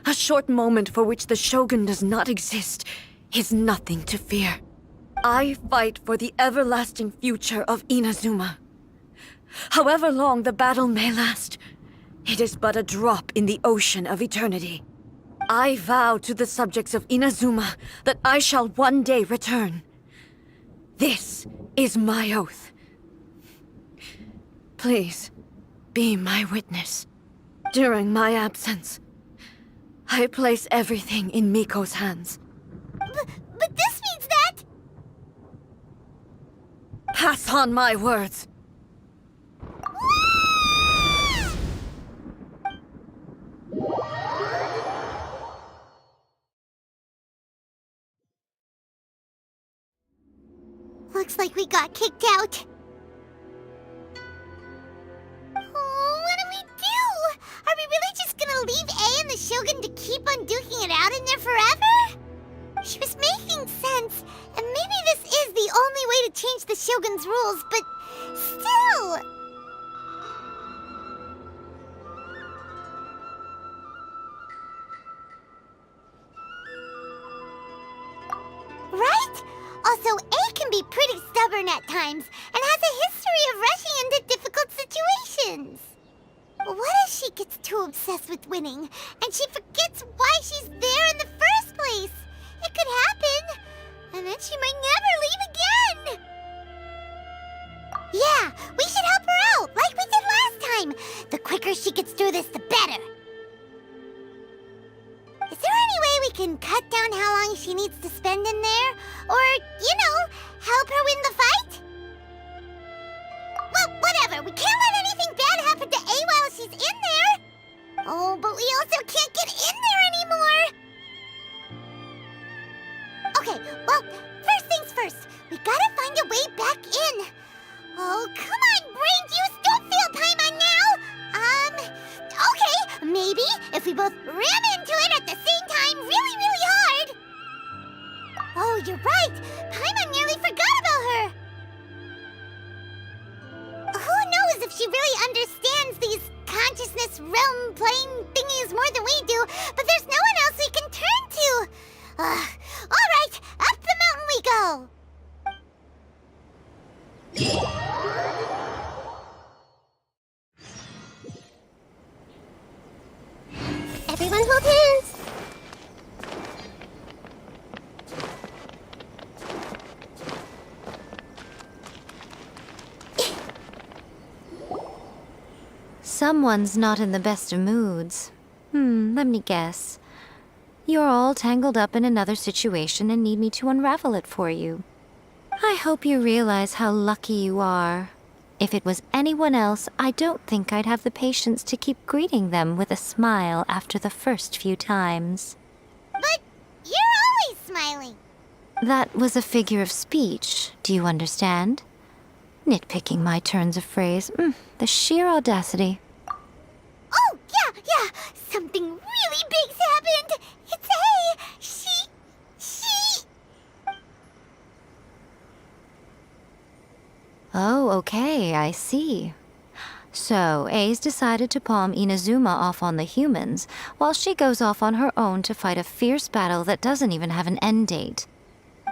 a short moment for which the Shogun does not exist is nothing to fear. I fight for the everlasting future of Inazuma. However long the battle may last, it is but a drop in the ocean of eternity. I vow to the subjects of Inazuma that I shall one day return. This is my oath. Please, be my witness. During my absence, I place everything in Miko's hands. But this means that... Pass on my words. Looks like we got kicked out. Oh, what do we do? Are we really just gonna leave A and the Shogun to keep on duking it out in there forever? She was making sense, and maybe this is the only way to change the Shogun's rules, but still... Right? Also, A can be pretty stubborn at times, and has a history of rushing into difficult situations. What if she gets too obsessed with winning, and she forgets why she's there in the first place? It could happen, and then she might never leave again! Yeah, we should help her out, like we did last time! The quicker she gets through this, the better! Is there any way we can cut down how long she needs to spend in there? Or, help her win the fight? Well, whatever. We can't let anything bad happen to A while she's in there. Oh, but we also can't get in there anymore. Okay, well, first things first. We gotta find a way back in. Oh, come on, brain juice. Don't feel Paimon now. Okay, maybe if we both ram into it at the same time really, really hard. Oh, you're right. Paimon nearly forgot about her. Who knows if she really understands these consciousness realm plane thingies more than we do, but there's no one else we can turn to. All right, up the mountain we go. Everyone hold hands. Someone's not in the best of moods. Let me guess. You're all tangled up in another situation and need me to unravel it for you. I hope you realize how lucky you are. If it was anyone else, I don't think I'd have the patience to keep greeting them with a smile after the first few times. But you're always smiling. That was a figure of speech, do you understand? Nitpicking my turns of phrase. The sheer audacity. Oh, yeah. Something really big's happened. It's A. She... Oh, okay, I see. So, A's decided to palm Inazuma off on the humans, while she goes off on her own to fight a fierce battle that doesn't even have an end date.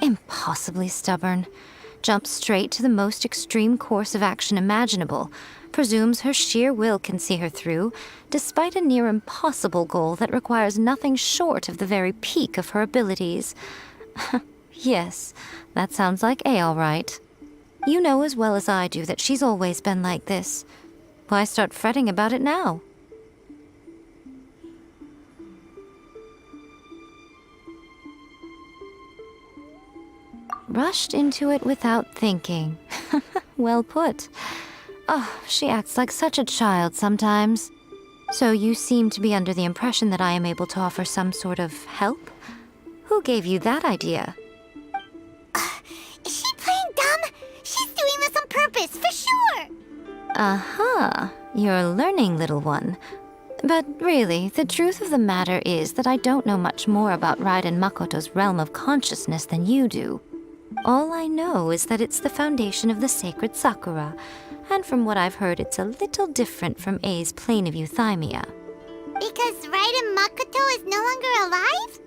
Impossibly stubborn. Jumps straight to the most extreme course of action imaginable, presumes her sheer will can see her through, despite a near impossible goal that requires nothing short of the very peak of her abilities. Yes, that sounds like A all right. You know as well as I do that she's always been like this. Why start fretting about it now? Rushed into it without thinking. Well put. Oh, she acts like such a child sometimes. So you seem to be under the impression that I am able to offer some sort of help? Who gave you that idea? Is she playing dumb? She's doing this on purpose, for sure! Uh-huh. You're learning, little one. But really, the truth of the matter is that I don't know much more about Raiden Makoto's realm of consciousness than you do. All I know is that it's the foundation of the sacred Sakura, and from what I've heard, it's a little different from A's plane of euthymia. Because Raiden Makoto is no longer alive?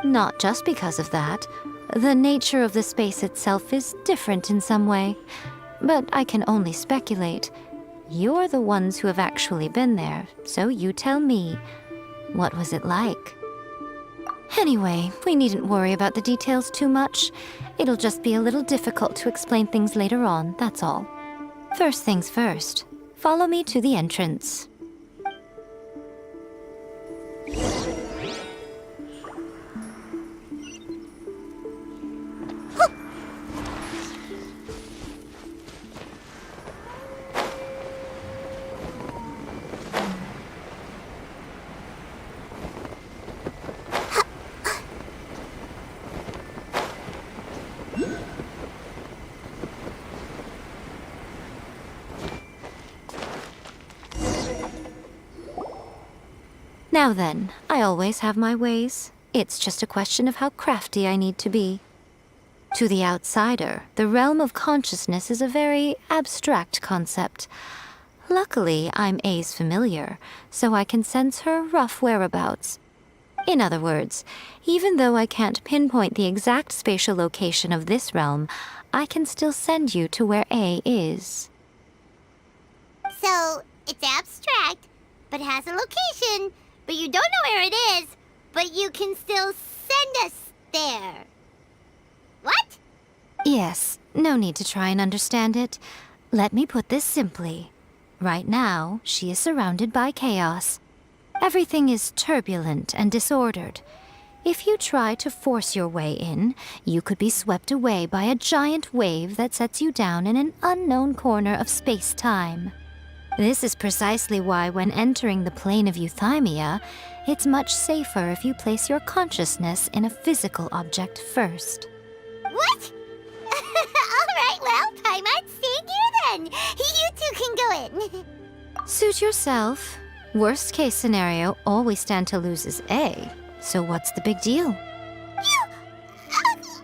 Not just because of that. The nature of the space itself is different in some way. But I can only speculate. You're the ones who have actually been there, so you tell me. What was it like? Anyway, we needn't worry about the details too much. It'll just be a little difficult to explain things later on, that's all. First things first. Follow me to the entrance. Now then, I always have my ways. It's just a question of how crafty I need to be. To the outsider, the realm of consciousness is a very abstract concept. Luckily, I'm A's familiar, so I can sense her rough whereabouts. In other words, even though I can't pinpoint the exact spatial location of this realm, I can still send you to where A is. So, It's abstract, but has a location. But you don't know where it is, but you can still send us there. What? Yes, no need to try and understand it. Let me put this simply. Right now, she is surrounded by chaos. Everything is turbulent and disordered. If you try to force your way in, you could be swept away by a giant wave that sets you down in an unknown corner of space-time. This is precisely why when entering the plane of Euthymia, it's much safer if you place your consciousness in a physical object first. What? Alright, well, Paimon, stay here then. You two can go in. Suit yourself. Worst case scenario, all we stand to lose is A. So what's the big deal? Paimon's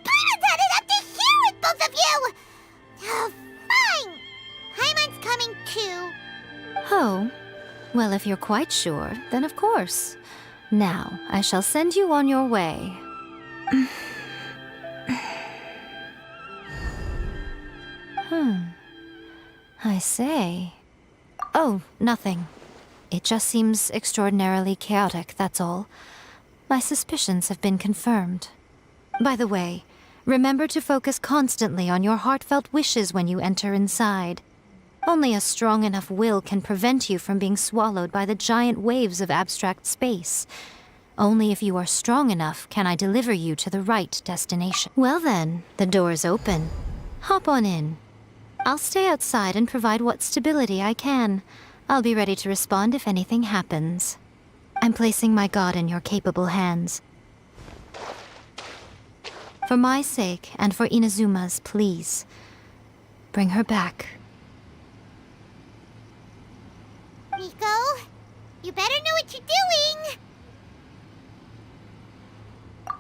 had it up to here with both of you! Oh, fine! Paimon's coming too. Oh, well, if you're quite sure, then of course. Now, I shall send you on your way. I say. Oh, nothing. It just seems extraordinarily chaotic, that's all. My suspicions have been confirmed. By the way, remember to focus constantly on your heartfelt wishes when you enter inside. Only a strong enough will can prevent you from being swallowed by the giant waves of abstract space. Only if you are strong enough can I deliver you to the right destination. Well then, the door is open. Hop on in. I'll stay outside and provide what stability I can. I'll be ready to respond if anything happens. I'm placing my god in your capable hands. For my sake and for Inazuma's, please, bring her back. Miko, you better know what you're doing!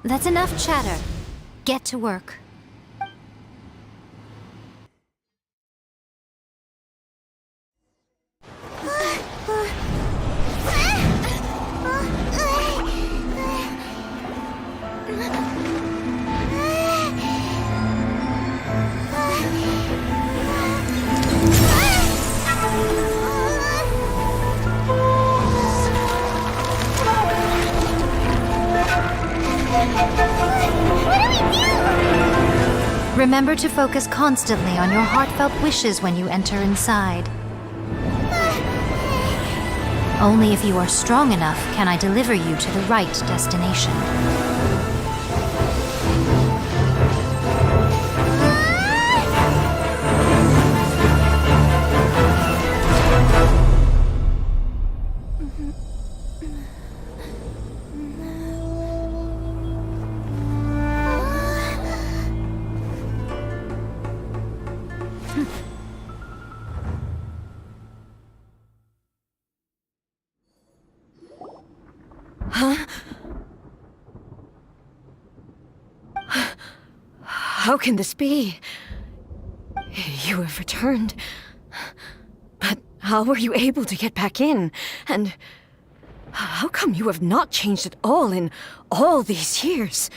That's enough chatter. Get to work. Remember to focus constantly on your heartfelt wishes when you enter inside. Only if you are strong enough can I deliver you to the right destination. How can this be? You have returned. But how were you able to get back in? And how come you have not changed at all in all these years?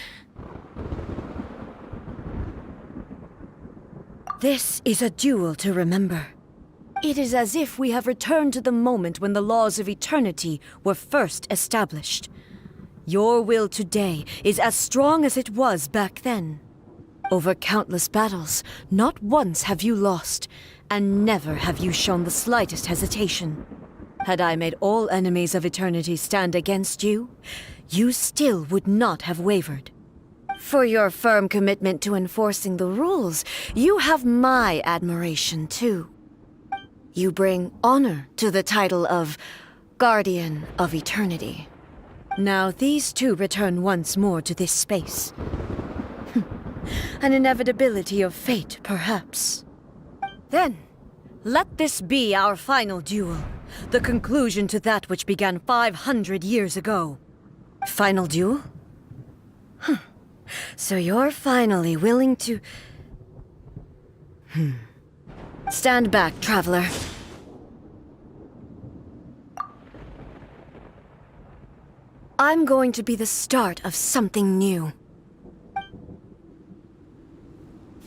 This is a duel to remember. It is as if we have returned to the moment when the laws of eternity were first established. Your will today is as strong as it was back then. Over countless battles, not once have you lost, and never have you shown the slightest hesitation. Had I made all enemies of eternity stand against you, you still would not have wavered. For your firm commitment to enforcing the rules, you have my admiration too. You bring honor to the title of Guardian of Eternity. Now these two return once more to this space. An inevitability of fate, perhaps. Then, let this be our final duel, the conclusion to that which began 500 years ago. Final duel? So you're finally willing to... Stand back, traveler. I'm going to be the start of something new.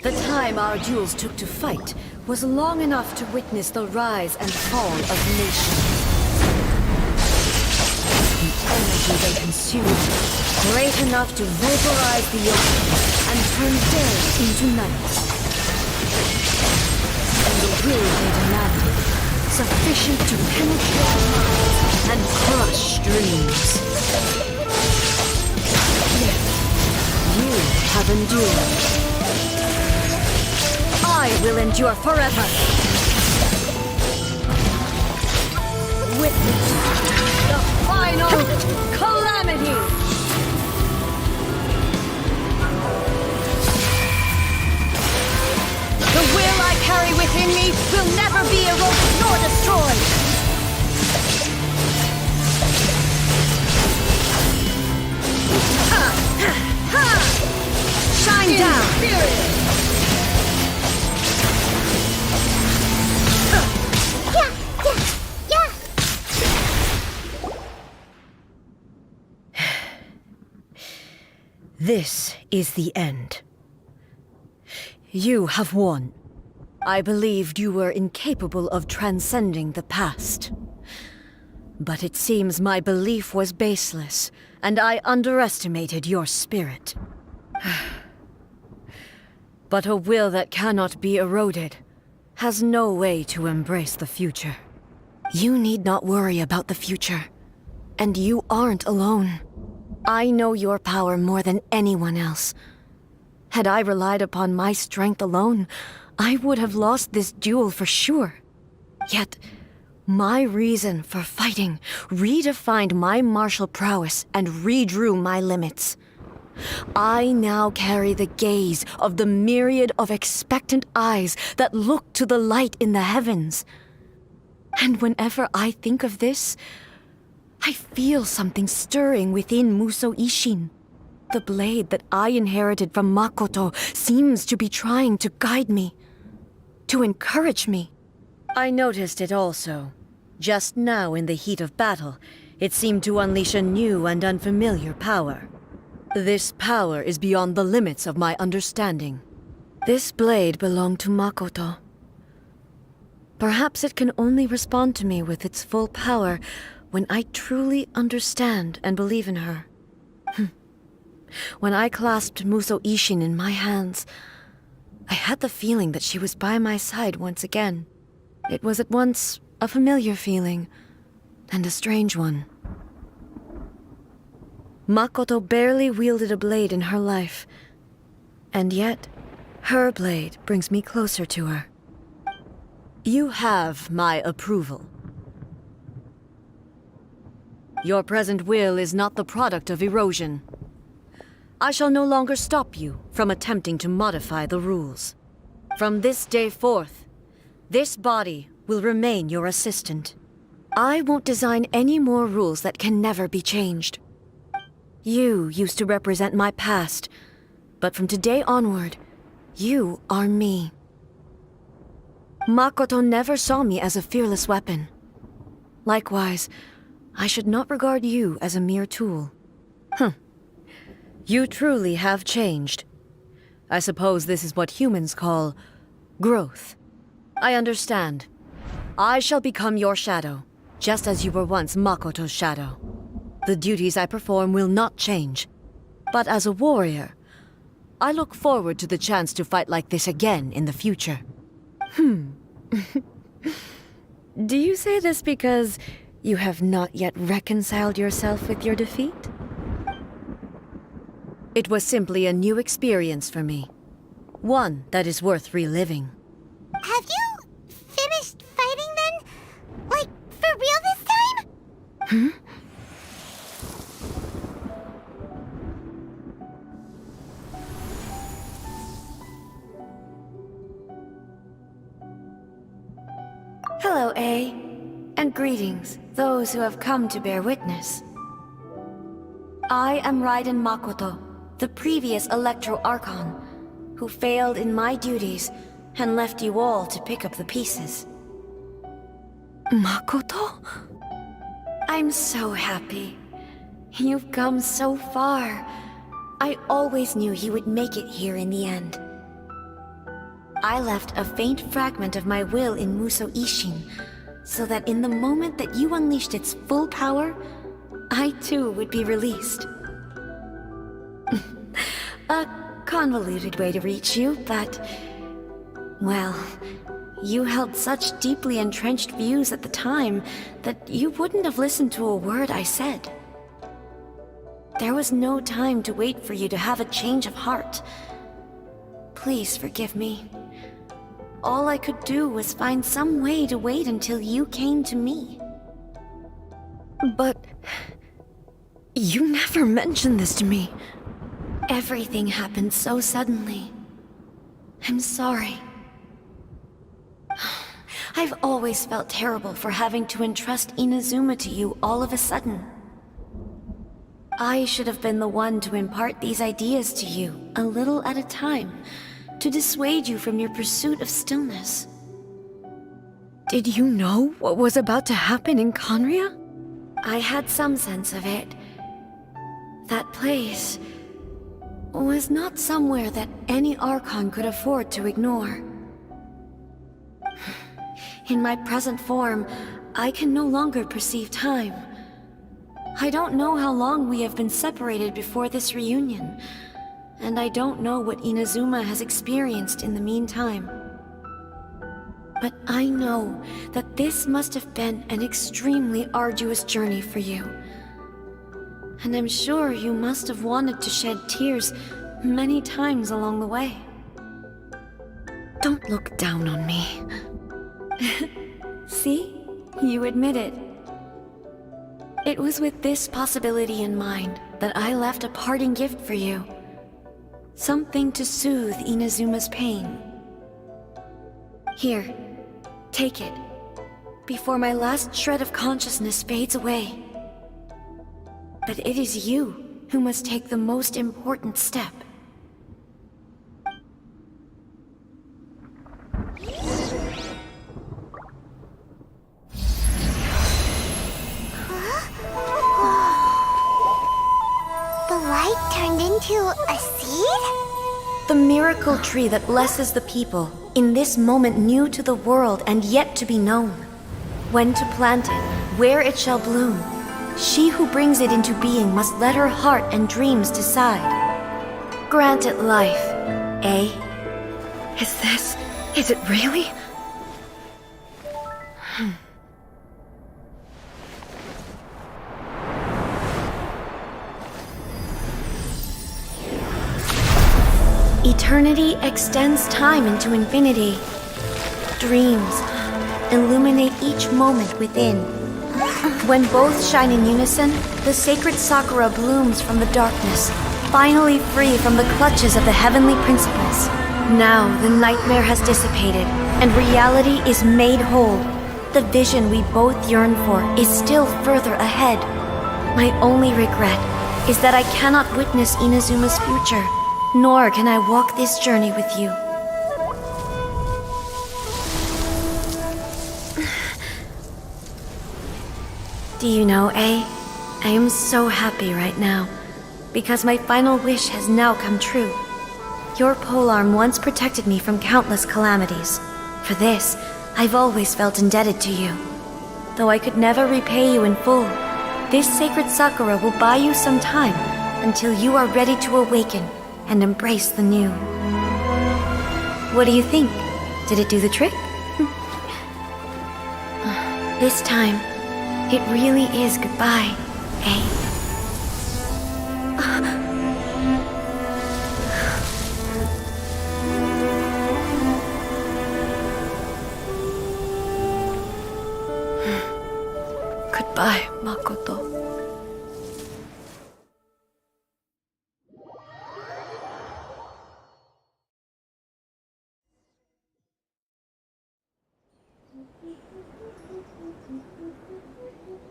The time our duels took to fight was long enough to witness the rise and fall of nations. The energy they consumed, great enough to vaporize the ocean and turn day into night. And the will they demanded, sufficient to penetrate minds and crush dreams. Yet, you have endured. I will endure forever. Witness the final calamity. The will I carry within me will never be eroded nor destroyed. Shine down. This is the end. You have won. I believed you were incapable of transcending the past. But it seems my belief was baseless, and I underestimated your spirit. But a will that cannot be eroded has no way to embrace the future. You need not worry about the future, and you aren't alone. I know your power more than anyone else. Had I relied upon my strength alone, I would have lost this duel for sure. Yet, my reason for fighting redefined my martial prowess and redrew my limits. I now carry the gaze of the myriad of expectant eyes that look to the light in the heavens. And whenever I think of this, I feel something stirring within Musou Ishin. The blade that I inherited from Makoto seems to be trying to guide me, to encourage me. I noticed it also. Just now in the heat of battle, it seemed to unleash a new and unfamiliar power. This power is beyond the limits of my understanding. This blade belonged to Makoto. Perhaps it can only respond to me with its full power when I truly understand and believe in her. When I clasped Musou Ishin in my hands, I had the feeling that she was by my side once again. It was at once a familiar feeling and a strange one. Makoto barely wielded a blade in her life, and yet her blade brings me closer to her. You have my approval. Your present will is not the product of erosion. I shall no longer stop you from attempting to modify the rules. From this day forth, this body will remain your assistant. I won't design any more rules that can never be changed. You used to represent my past, but from today onward, you are me. Makoto never saw me as a fearless weapon. Likewise, I should not regard you as a mere tool. You truly have changed. I suppose this is what humans call growth. I understand. I shall become your shadow, just as you were once Makoto's shadow. The duties I perform will not change. But as a warrior, I look forward to the chance to fight like this again in the future. Do you say this because you have not yet reconciled yourself with your defeat? It was simply a new experience for me. One that is worth reliving. Have you finished fighting then? Like, for real this time? Hello, A. And greetings, those who have come to bear witness. I am Raiden Makoto, the previous Electro Archon, who failed in my duties and left you all to pick up the pieces. Makoto? I'm so happy. You've come so far. I always knew you would make it here in the end. I left a faint fragment of my will in Muso Ishin, so that in the moment that you unleashed its full power, I too would be released. A convoluted way to reach you, but... well, you held such deeply entrenched views at the time that you wouldn't have listened to a word I said. There was no time to wait for you to have a change of heart. Please forgive me. All I could do was find some way to wait until you came to me. But... you never mentioned this to me. Everything happened so suddenly. I'm sorry. I've always felt terrible for having to entrust Inazuma to you all of a sudden. I should have been the one to impart these ideas to you, a little at a time, to dissuade you from your pursuit of stillness. Did you know what was about to happen in Conria? I had some sense of it. That place was not somewhere that any Archon could afford to ignore. In my present form, I can no longer perceive time. I don't know how long we have been separated before this reunion, and I don't know what Inazuma has experienced in the meantime. But I know that this must have been an extremely arduous journey for you. And I'm sure you must have wanted to shed tears many times along the way. Don't look down on me. See? You admit it. It was with this possibility in mind that I left a parting gift for you. Something to soothe Inazuma's pain. Here, take it, before my last shred of consciousness fades away. But it is you who must take the most important step. The light turned into a seed? The miracle tree that blesses the people, in this moment new to the world and yet to be known. When to plant it, where it shall bloom. She who brings it into being must let her heart and dreams decide. Grant it life, eh? Is it really? Eternity extends time into infinity. Dreams illuminate each moment within. When both shine in unison, the sacred Sakura blooms from the darkness, finally free from the clutches of the heavenly principles. Now the nightmare has dissipated, and reality is made whole. The vision we both yearn for is still further ahead. My only regret is that I cannot witness Inazuma's future, nor can I walk this journey with you. Do you know, I am so happy right now, because my final wish has now come true. Your polearm once protected me from countless calamities. For this, I've always felt indebted to you. Though I could never repay you in full, this sacred Sakura will buy you some time until you are ready to awaken and embrace the new. What do you think? Did it do the trick? This time, it really is goodbye, eh? Goodbye, Makoto.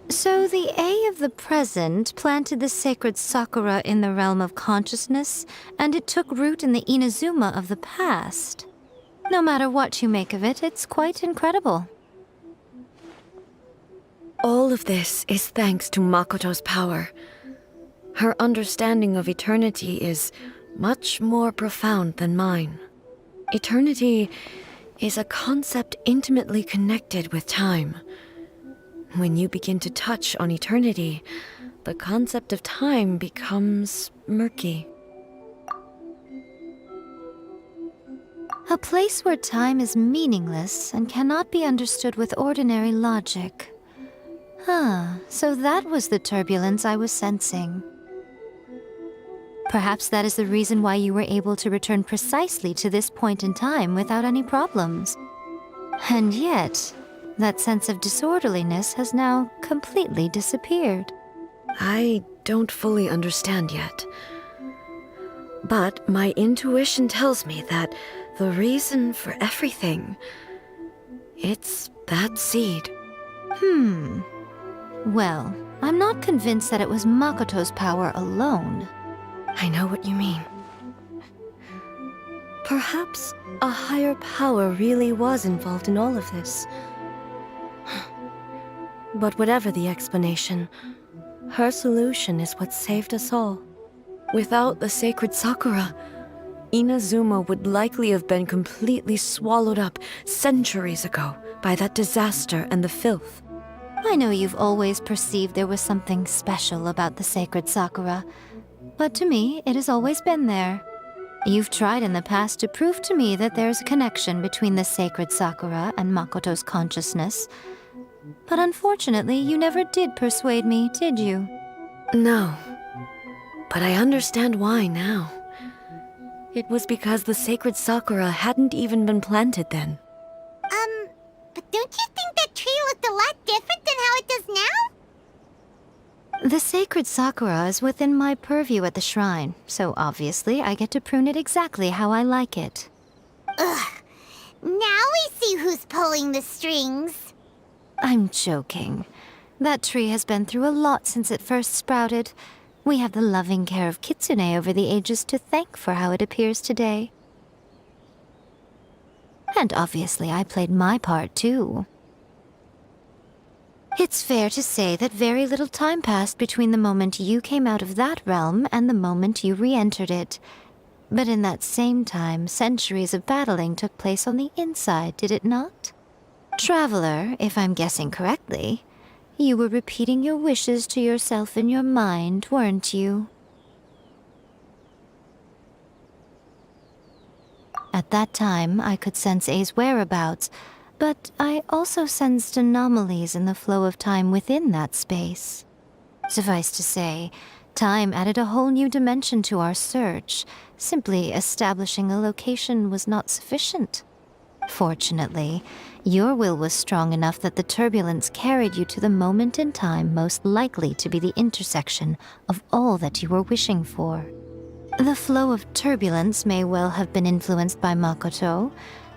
So the A of the present planted the sacred Sakura in the realm of consciousness, and it took root in the Inazuma of the past. No matter what you make of it, it's quite incredible. All of this is thanks to Makoto's power. Her understanding of eternity is much more profound than mine. Eternity is a concept intimately connected with time. When you begin to touch on eternity, the concept of time becomes murky. A place where time is meaningless and cannot be understood with ordinary logic. So that was the turbulence I was sensing. Perhaps that is the reason why you were able to return precisely to this point in time without any problems. And yet, that sense of disorderliness has now completely disappeared. I don't fully understand yet. But my intuition tells me that the reason for everything, it's that seed. Well, I'm not convinced that it was Makoto's power alone. I know what you mean. Perhaps a higher power really was involved in all of this. But whatever the explanation, her solution is what saved us all. Without the sacred Sakura, Inazuma would likely have been completely swallowed up centuries ago by that disaster and the filth. I know you've always perceived there was something special about the sacred Sakura, but to me, it has always been there. You've tried in the past to prove to me that there's a connection between the sacred Sakura and Makoto's consciousness, but unfortunately, you never did persuade me, did you? No, but I understand why now. It was because the sacred Sakura hadn't even been planted then. But don't you think that tree looked a lot different than how it does now? The sacred Sakura is within my purview at the shrine, so obviously I get to prune it exactly how I like it. Ugh. Now we see who's pulling the strings. I'm joking. That tree has been through a lot since it first sprouted. We have the loving care of Kitsune over the ages to thank for how it appears today. And obviously I played my part too. It's fair to say that very little time passed between the moment you came out of that realm and the moment you re-entered it. But in that same time, centuries of battling took place on the inside, did it not? Traveler, if I'm guessing correctly, you were repeating your wishes to yourself in your mind, weren't you? At that time, I could sense A's whereabouts, but I also sensed anomalies in the flow of time within that space. Suffice to say, time added a whole new dimension to our search. Simply establishing a location was not sufficient. Fortunately, your will was strong enough that the turbulence carried you to the moment in time most likely to be the intersection of all that you were wishing for. The flow of turbulence may well have been influenced by Makoto,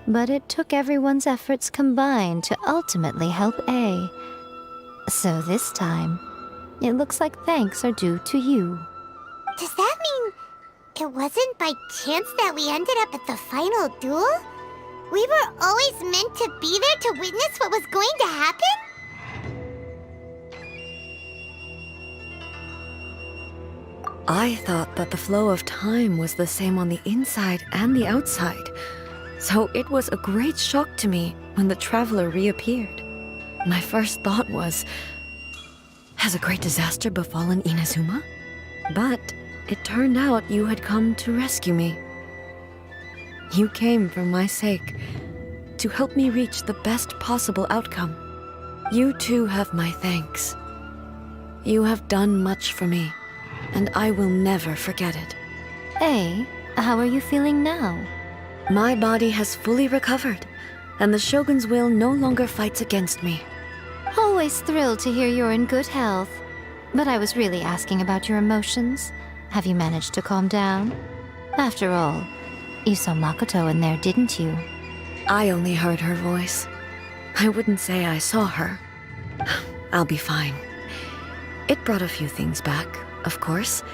but it took everyone's efforts combined to ultimately help A. So this time, it looks like thanks are due to you. Does that mean it wasn't by chance that we ended up at the final duel? We were always meant to be there to witness what was going to happen? I thought that the flow of time was the same on the inside and the outside, so it was a great shock to me when the traveler reappeared. My first thought was, has a great disaster befallen Inazuma? But it turned out you had come to rescue me. You came for my sake, to help me reach the best possible outcome. You too have my thanks. You have done much for me, and I will never forget it. A, how are you feeling now? My body has fully recovered, and the Shogun's will no longer fights against me. Always thrilled to hear you're in good health. But I was really asking about your emotions. Have you managed to calm down? After all, you saw Makoto in there, didn't you? I only heard her voice. I wouldn't say I saw her. I'll be fine. It brought a few things back, of course,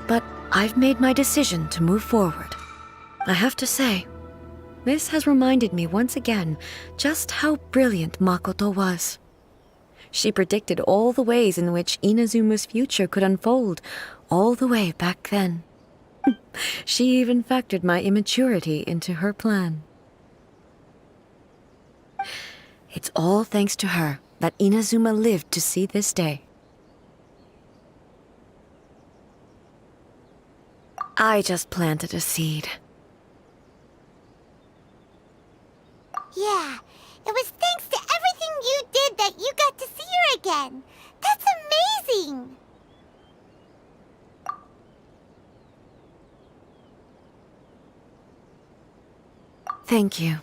but I've made my decision to move forward. I have to say, this has reminded me once again just how brilliant Makoto was. She predicted all the ways in which Inazuma's future could unfold, all the way back then. She even factored my immaturity into her plan. It's all thanks to her that Inazuma lived to see this day. I just planted a seed. Yeah, it was thanks to everything you did that you got to see her again. That's amazing! Thank you.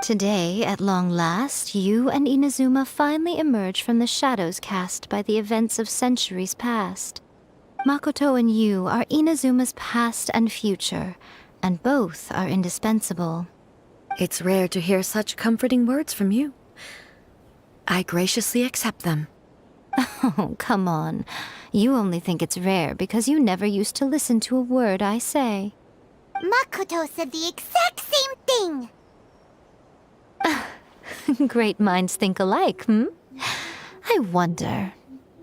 Today, at long last, you and Inazuma finally emerge from the shadows cast by the events of centuries past. Makoto and you are Inazuma's past and future, and both are indispensable. It's rare to hear such comforting words from you. I graciously accept them. Oh, come on. You only think it's rare because you never used to listen to a word I say. Makoto said the exact same thing! Great minds think alike, hmm? I wonder,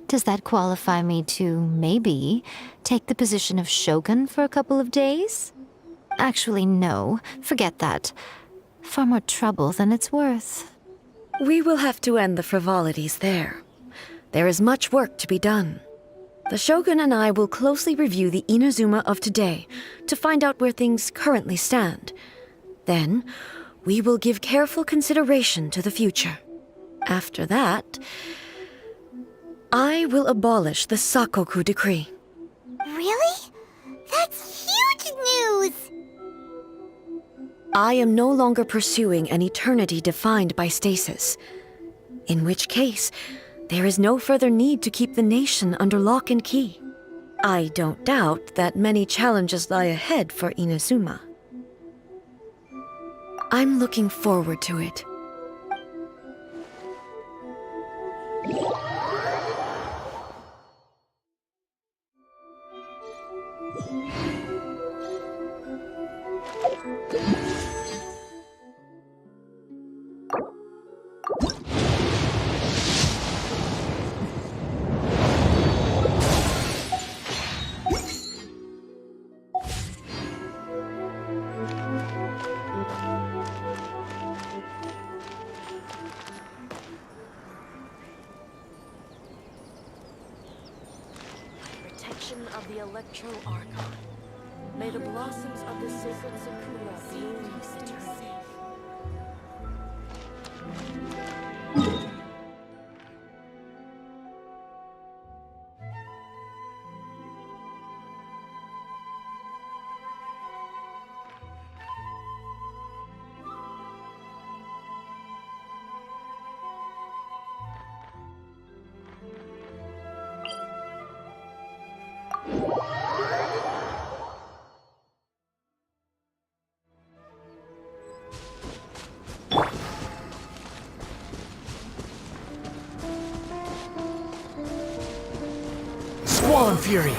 does that qualify me to, maybe, take the position of Shogun for a couple of days? Actually, no. Forget that. Far more trouble than it's worth. We will have to end the frivolities there. There is much work to be done. The Shogun and I will closely review the Inazuma of today to find out where things currently stand. Then, we will give careful consideration to the future. After that, I will abolish the Sakoku decree. Really? That's huge news! I am no longer pursuing an eternity defined by stasis. In which case, there is no further need to keep the nation under lock and key. I don't doubt that many challenges lie ahead for Inazuma. I'm looking forward to it. Protection of the Electro Archon. May the blossoms of the sacred Sakura bloom eternally. Squall and Fury!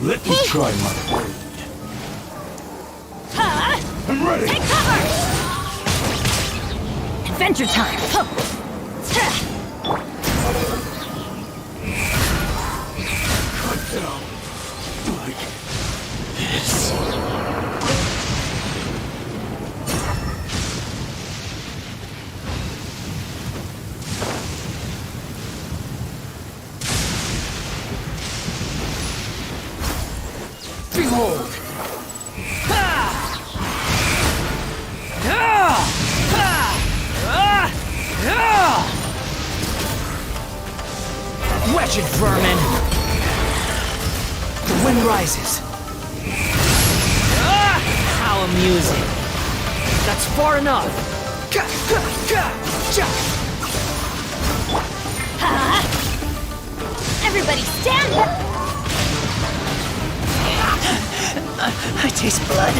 Let me try my blade. ready. Take cover! Adventure time! Huh. Cut down. Like this. Behold! Wretched vermin! The wind rises. How amusing. That's far enough. Everybody stand up! I taste blood.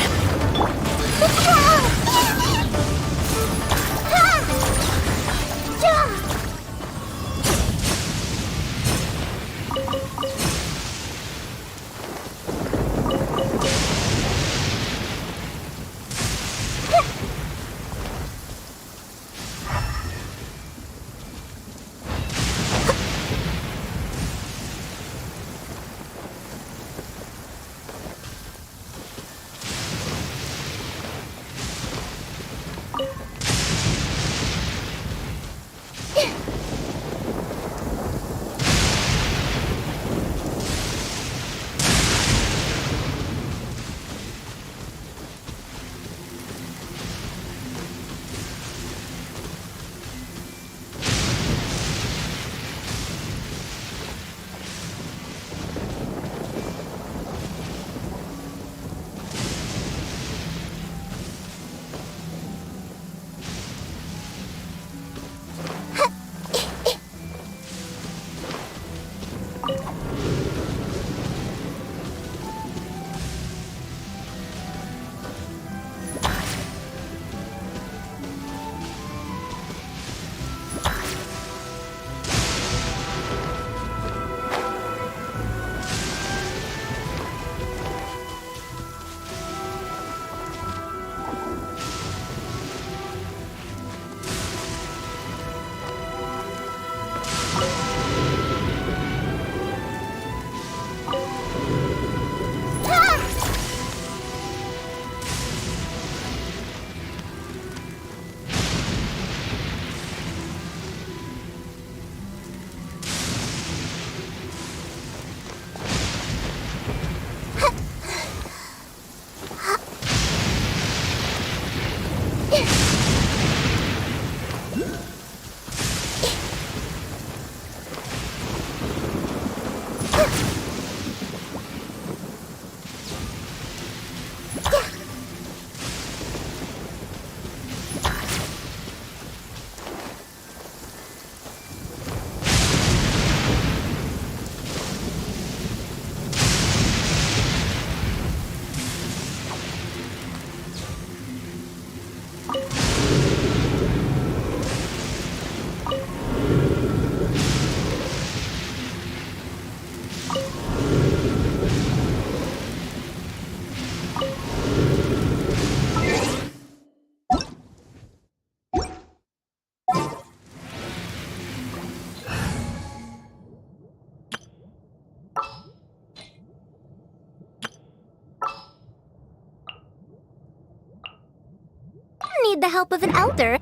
Need the help of an elder.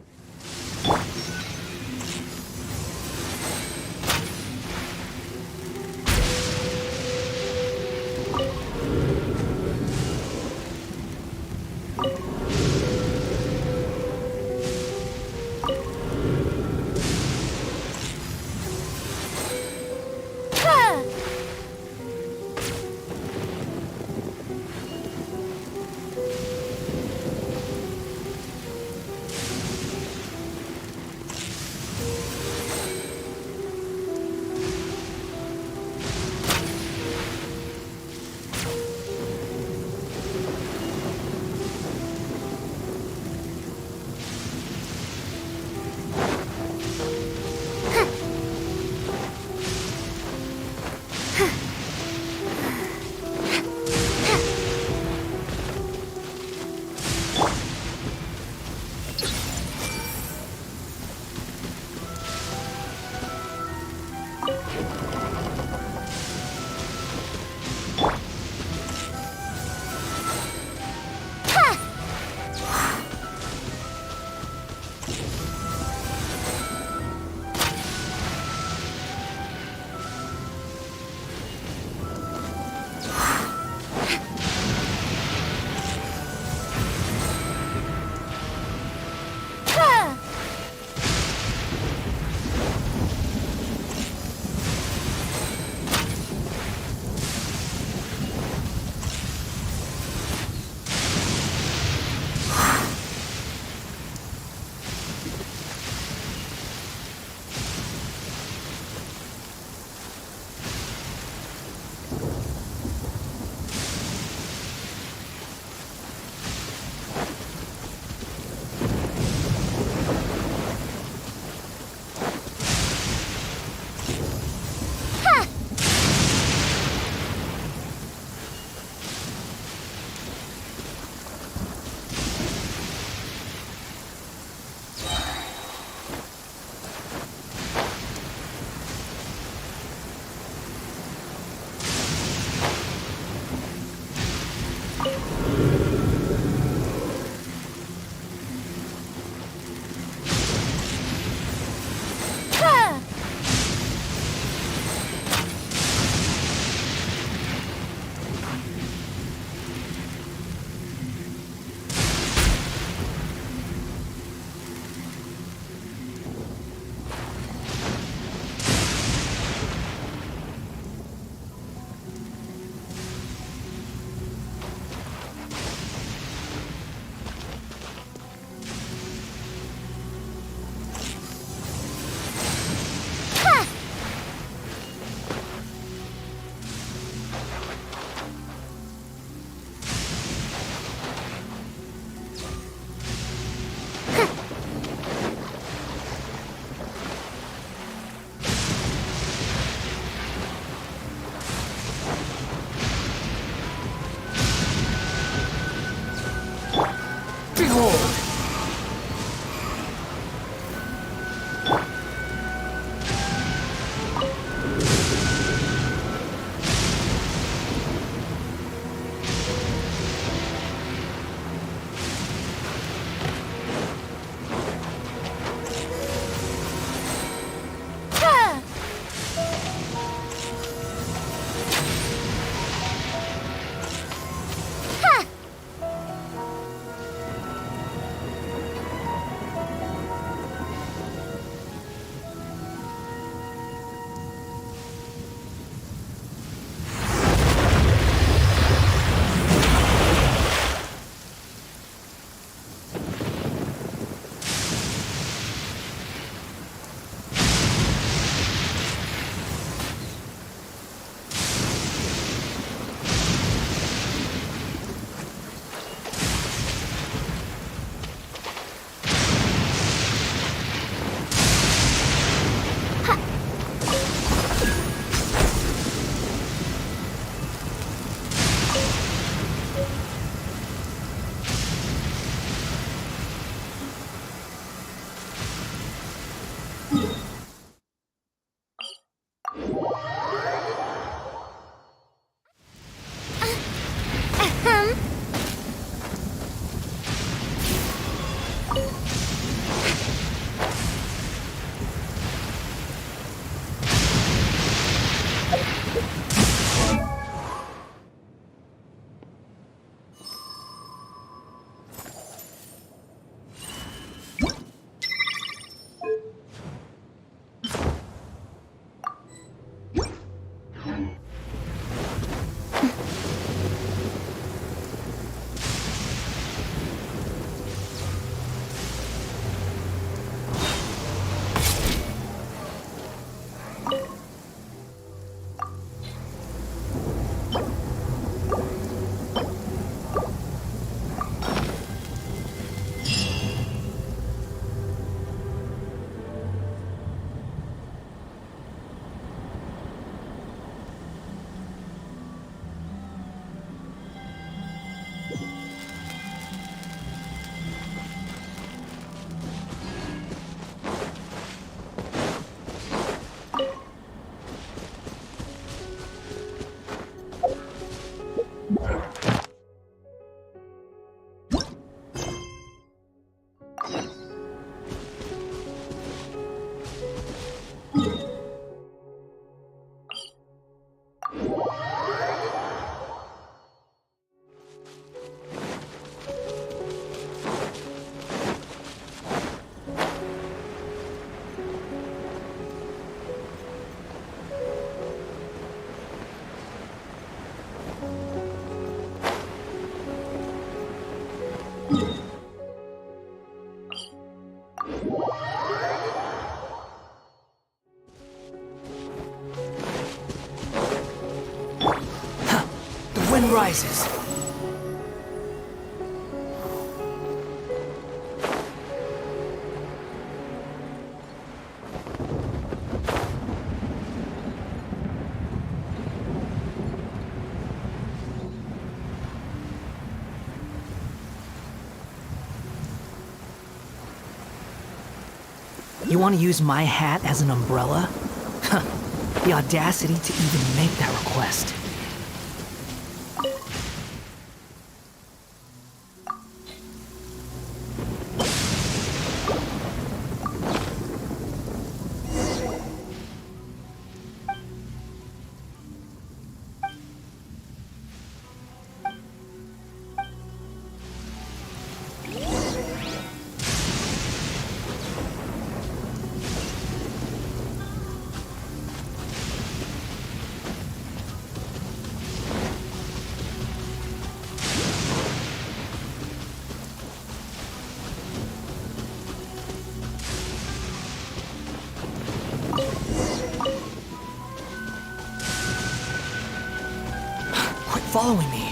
Behold! wind rises. You want to use my hat as an umbrella? Huh. The audacity to even make that request. Following me.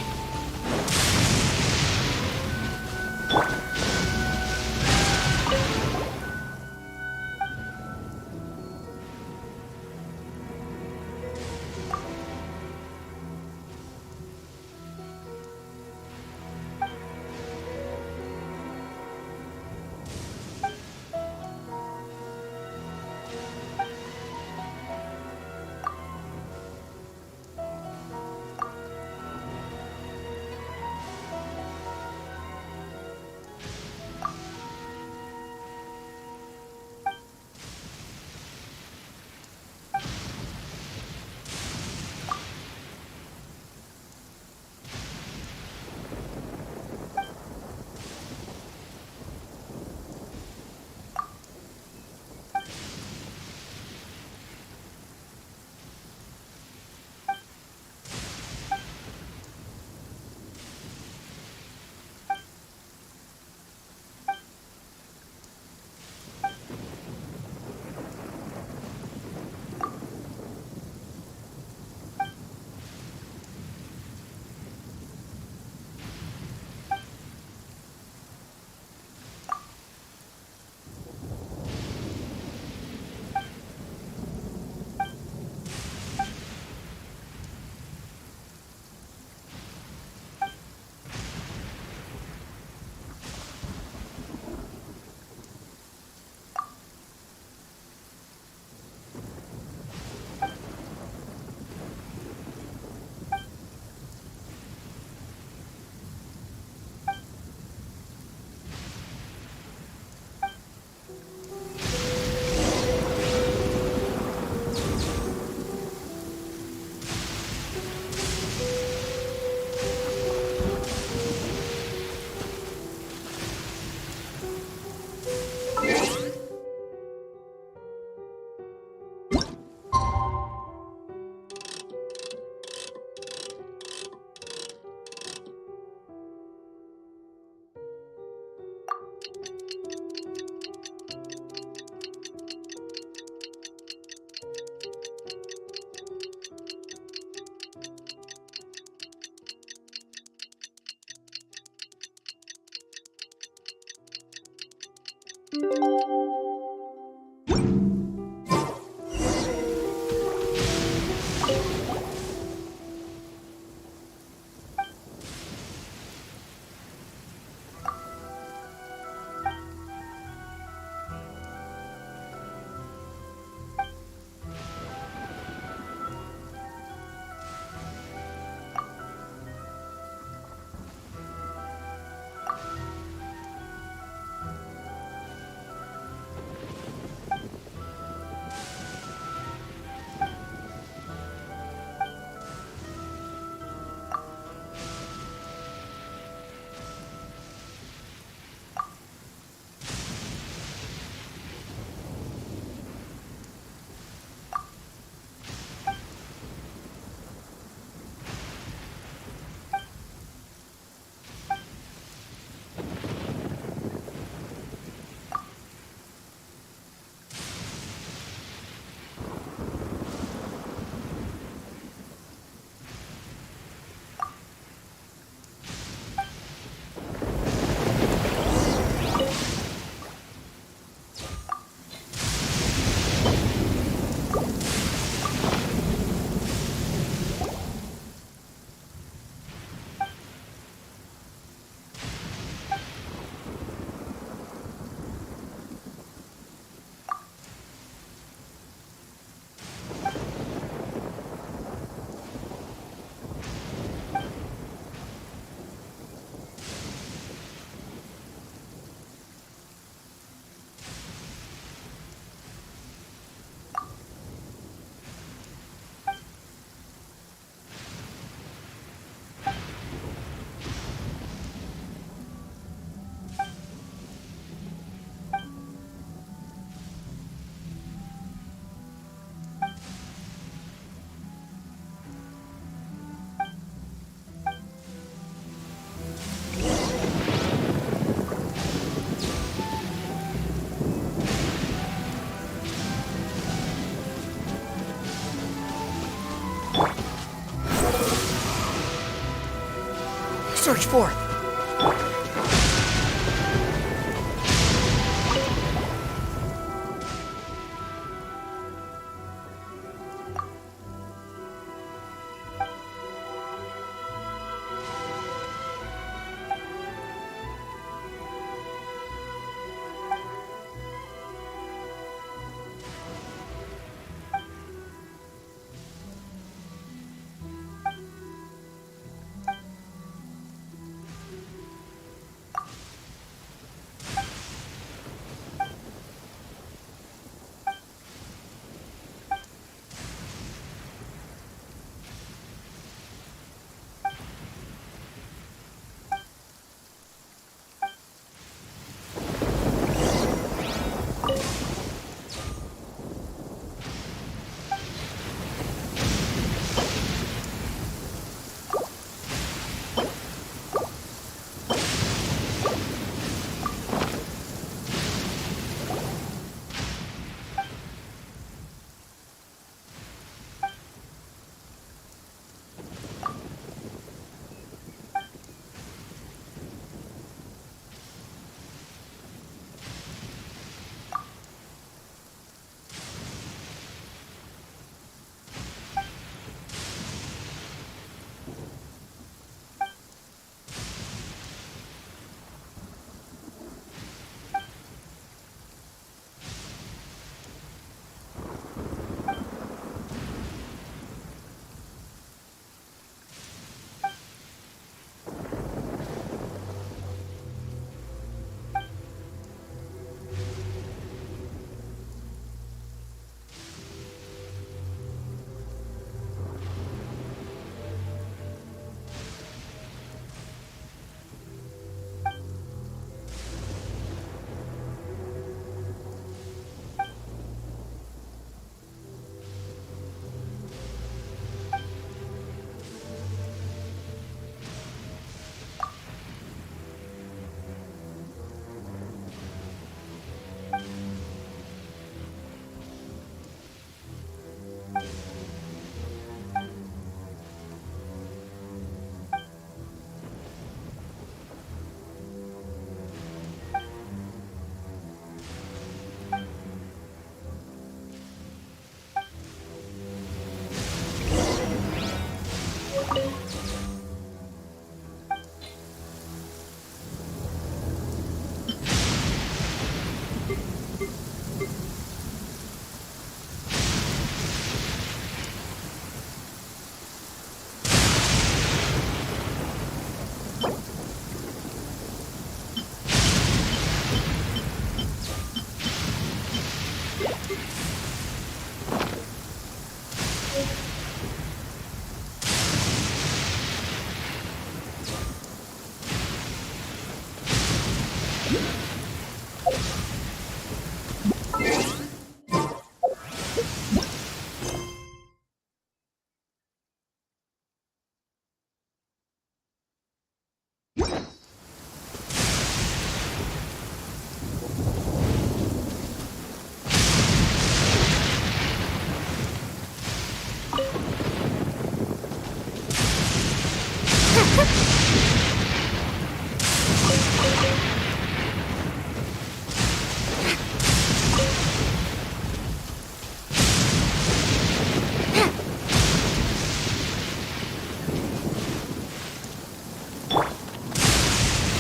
March forth.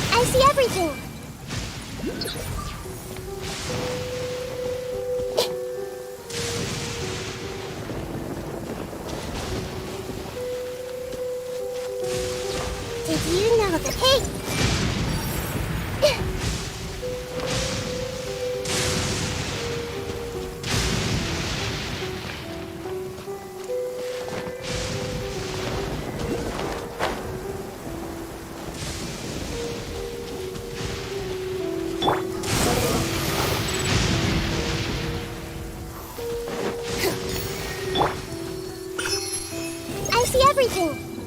I see everything!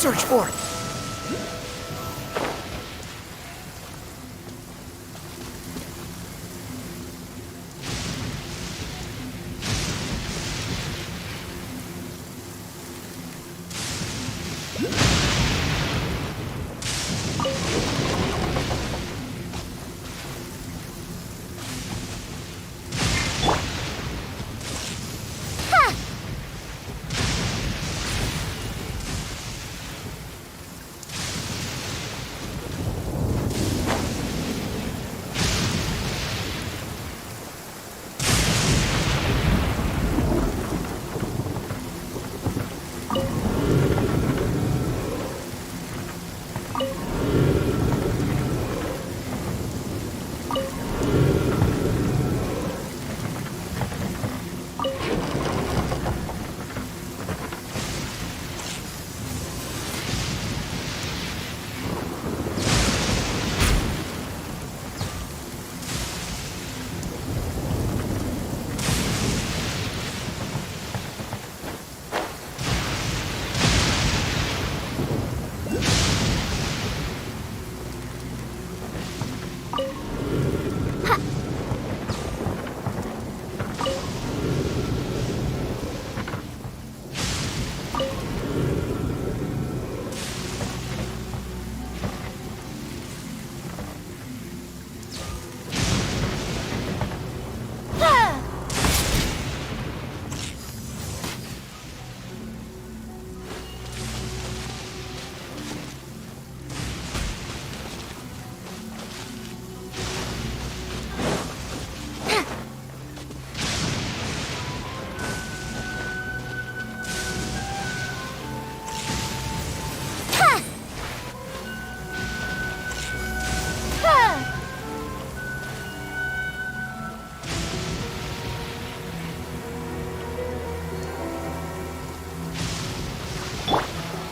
search for it.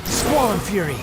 Squall Fury.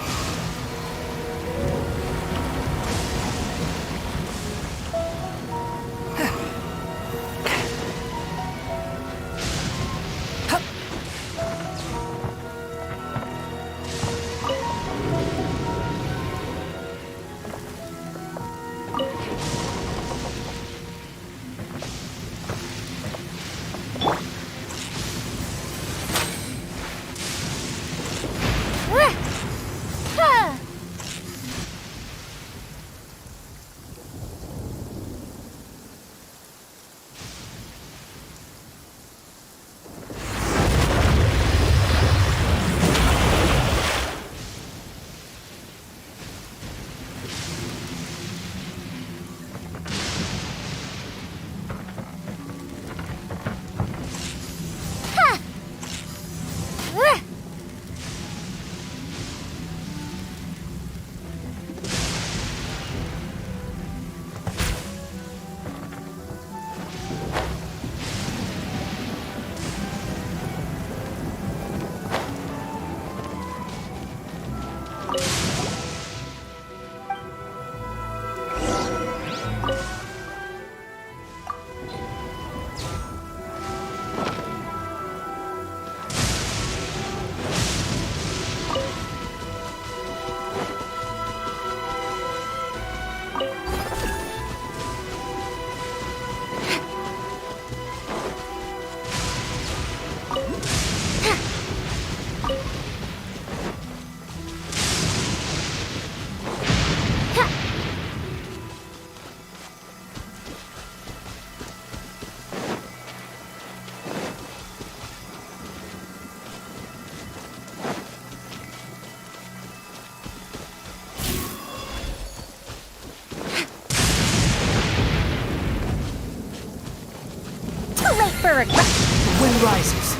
The wind rises.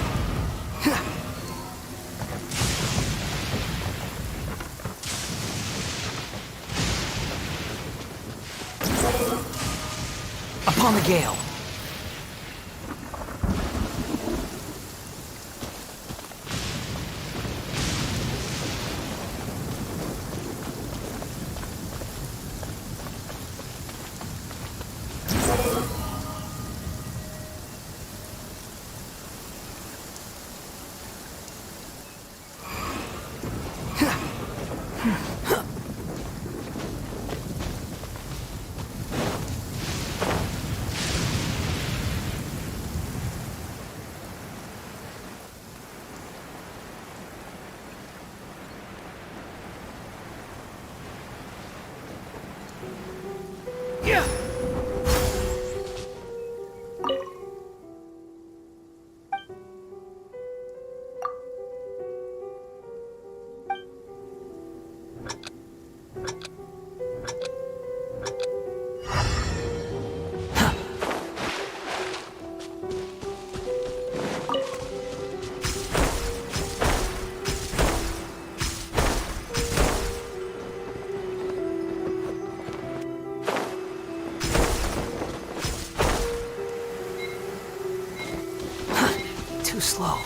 Upon the gale. Too slow.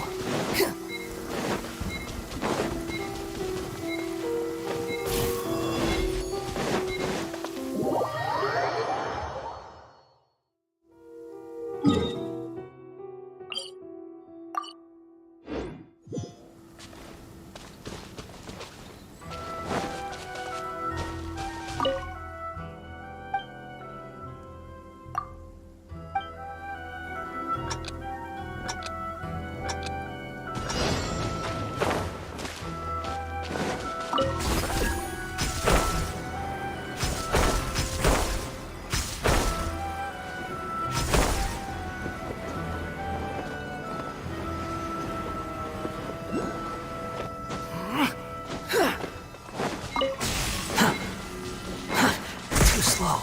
Too slow.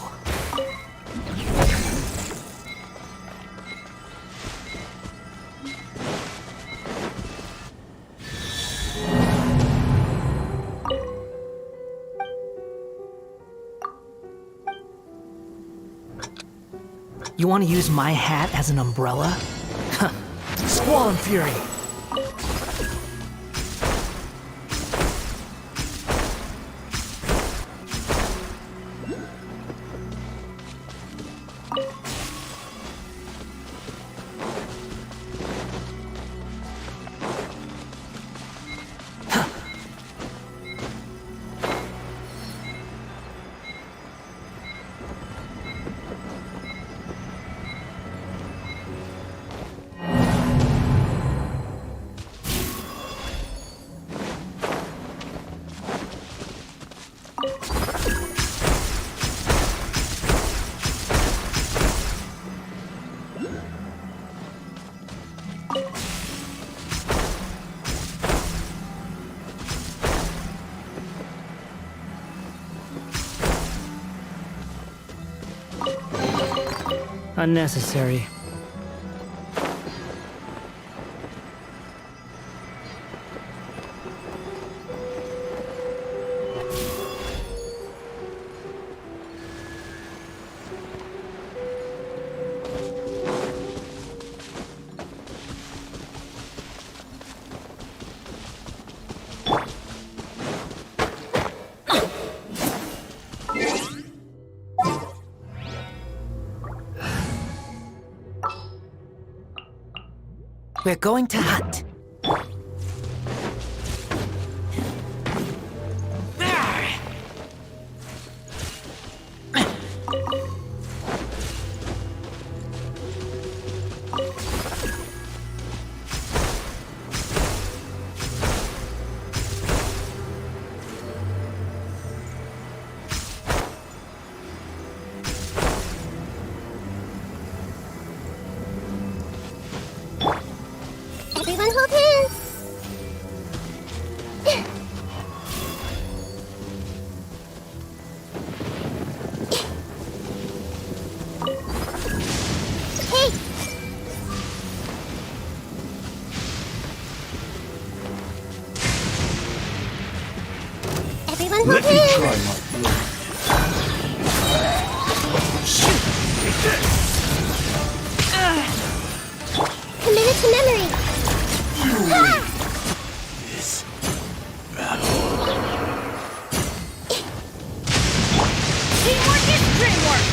You want to use my hat as an umbrella? Squall and fury. Unnecessary. We're going to hunt. Everyone hold hands! Hey! Everyone hold hands! Committed to memory! This Teamwork is dreamwork!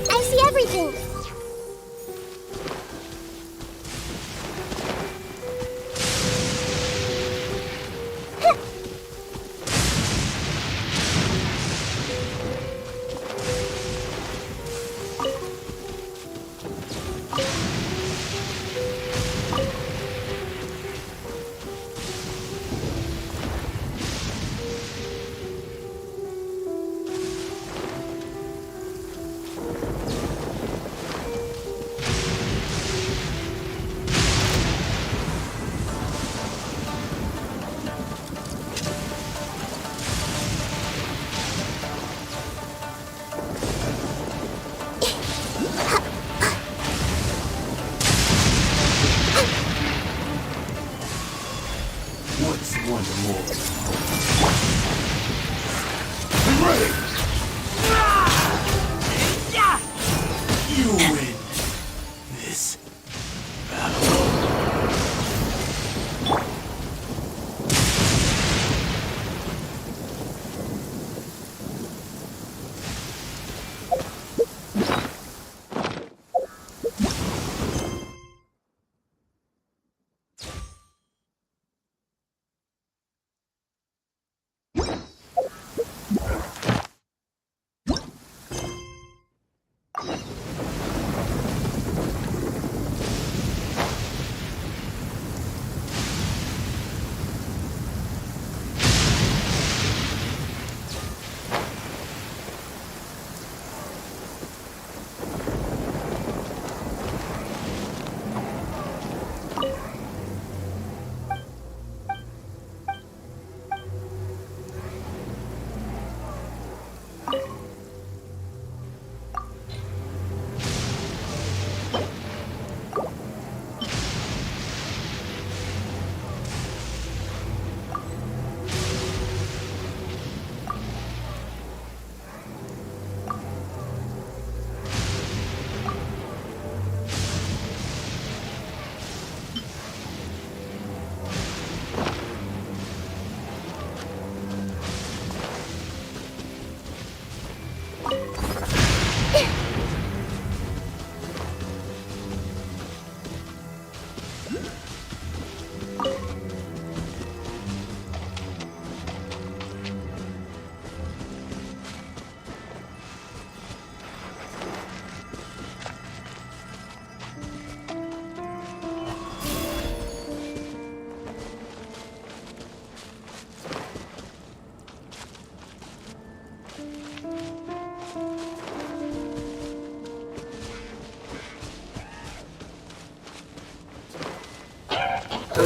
I see everything!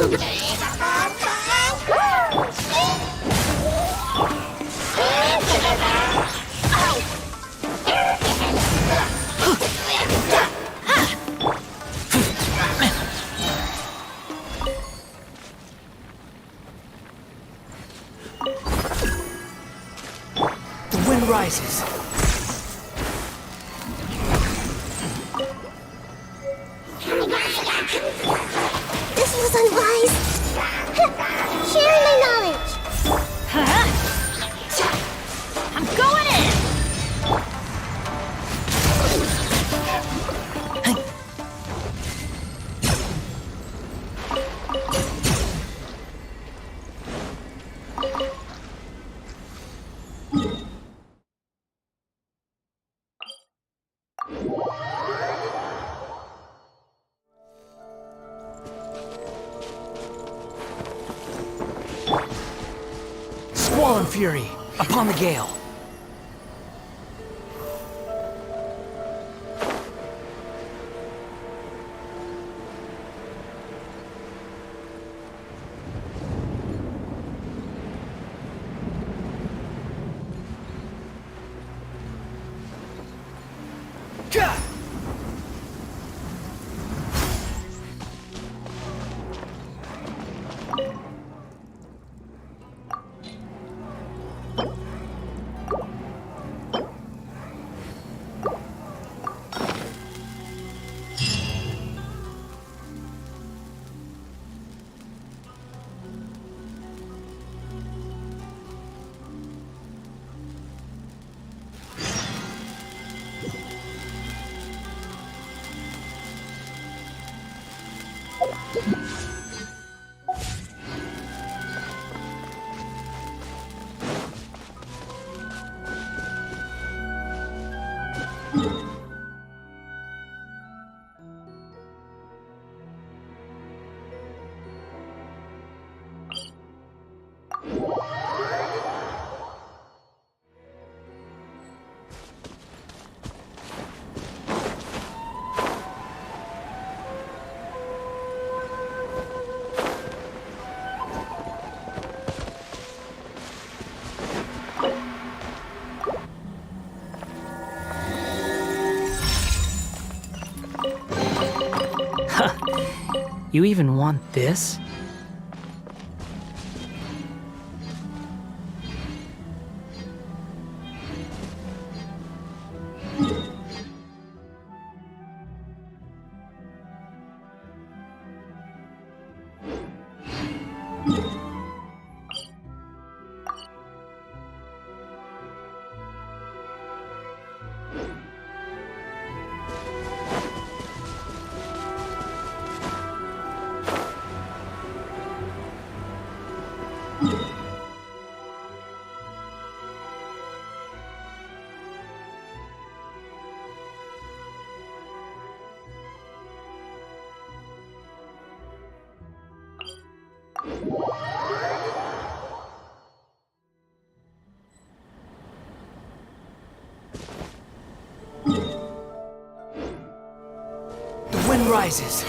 The wind rises. This was unwise. Sharing my knowledge. I'm going in! Squall and fury, upon the gale. You even want this? The wind rises.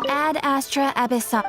Ad Astra Abyssal.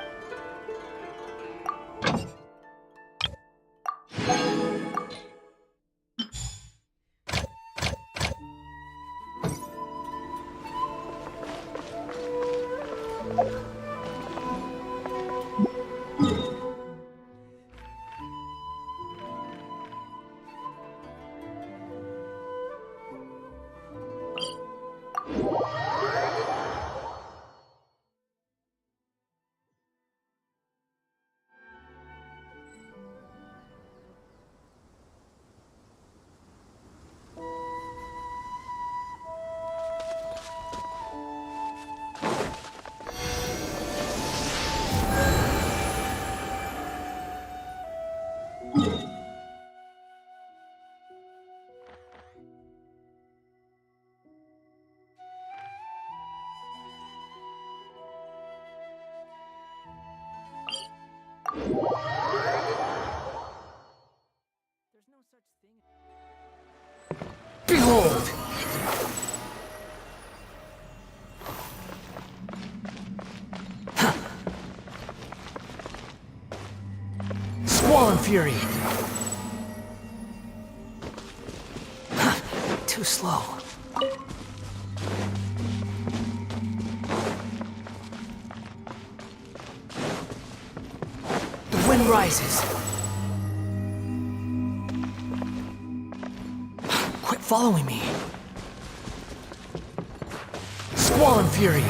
Behold! Squall Fury! Too slow. The wind rises. Quit following me. Squall and Fury.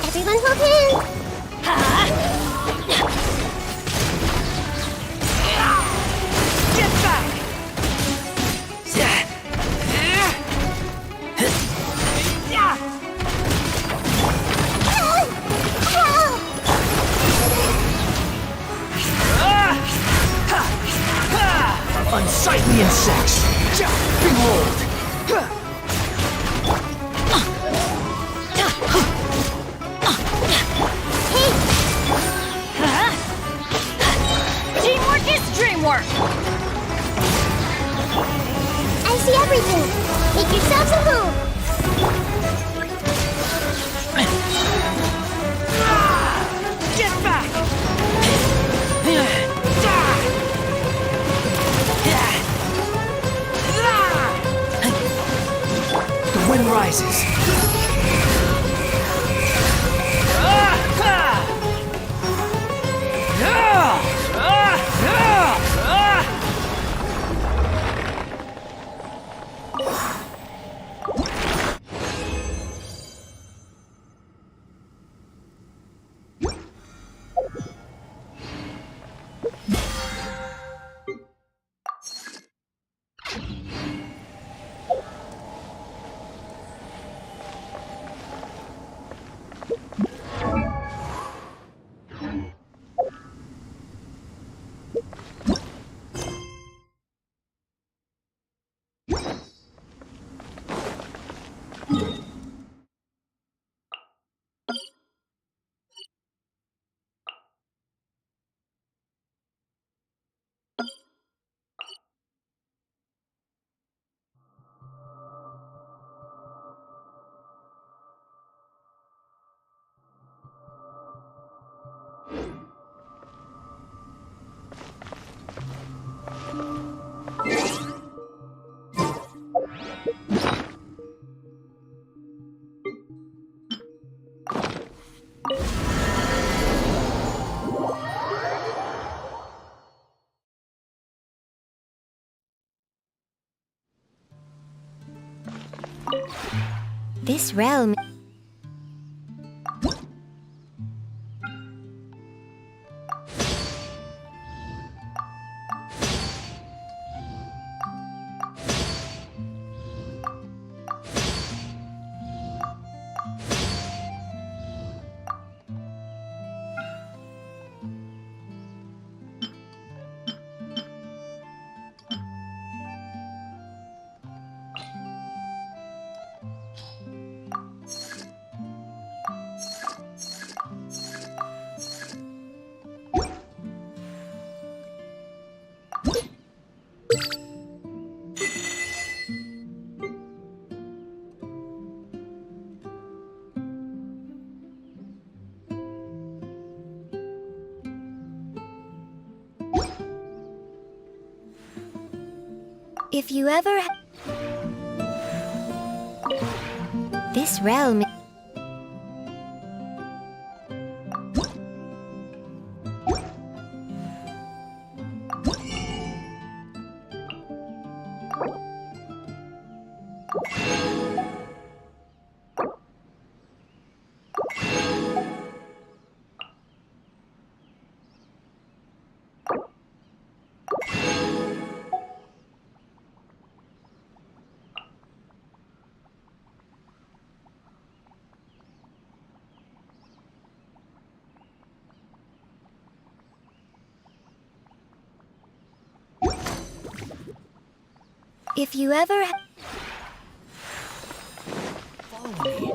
Everyone hold hands! Get back! Unsightly insects! Behold! Teamwork is dreamwork! I see everything! Make yourselves at home! Get back! The wind rises. This realm... If you ever... This realm... If you ever... Follow me.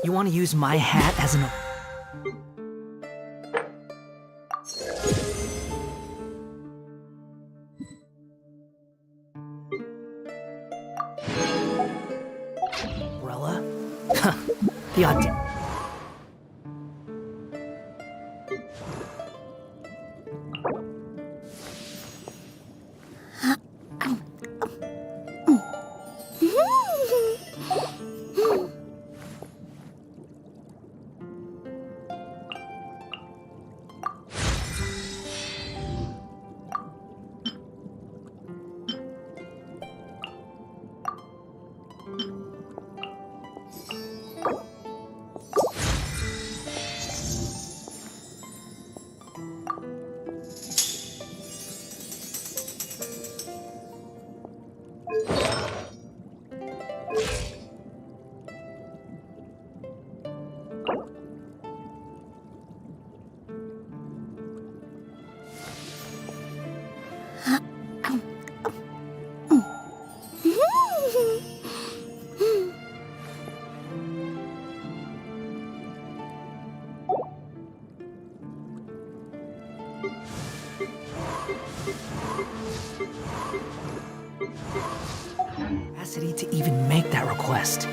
You want to use my hat as an... umbrella? The audacity. to even make that request.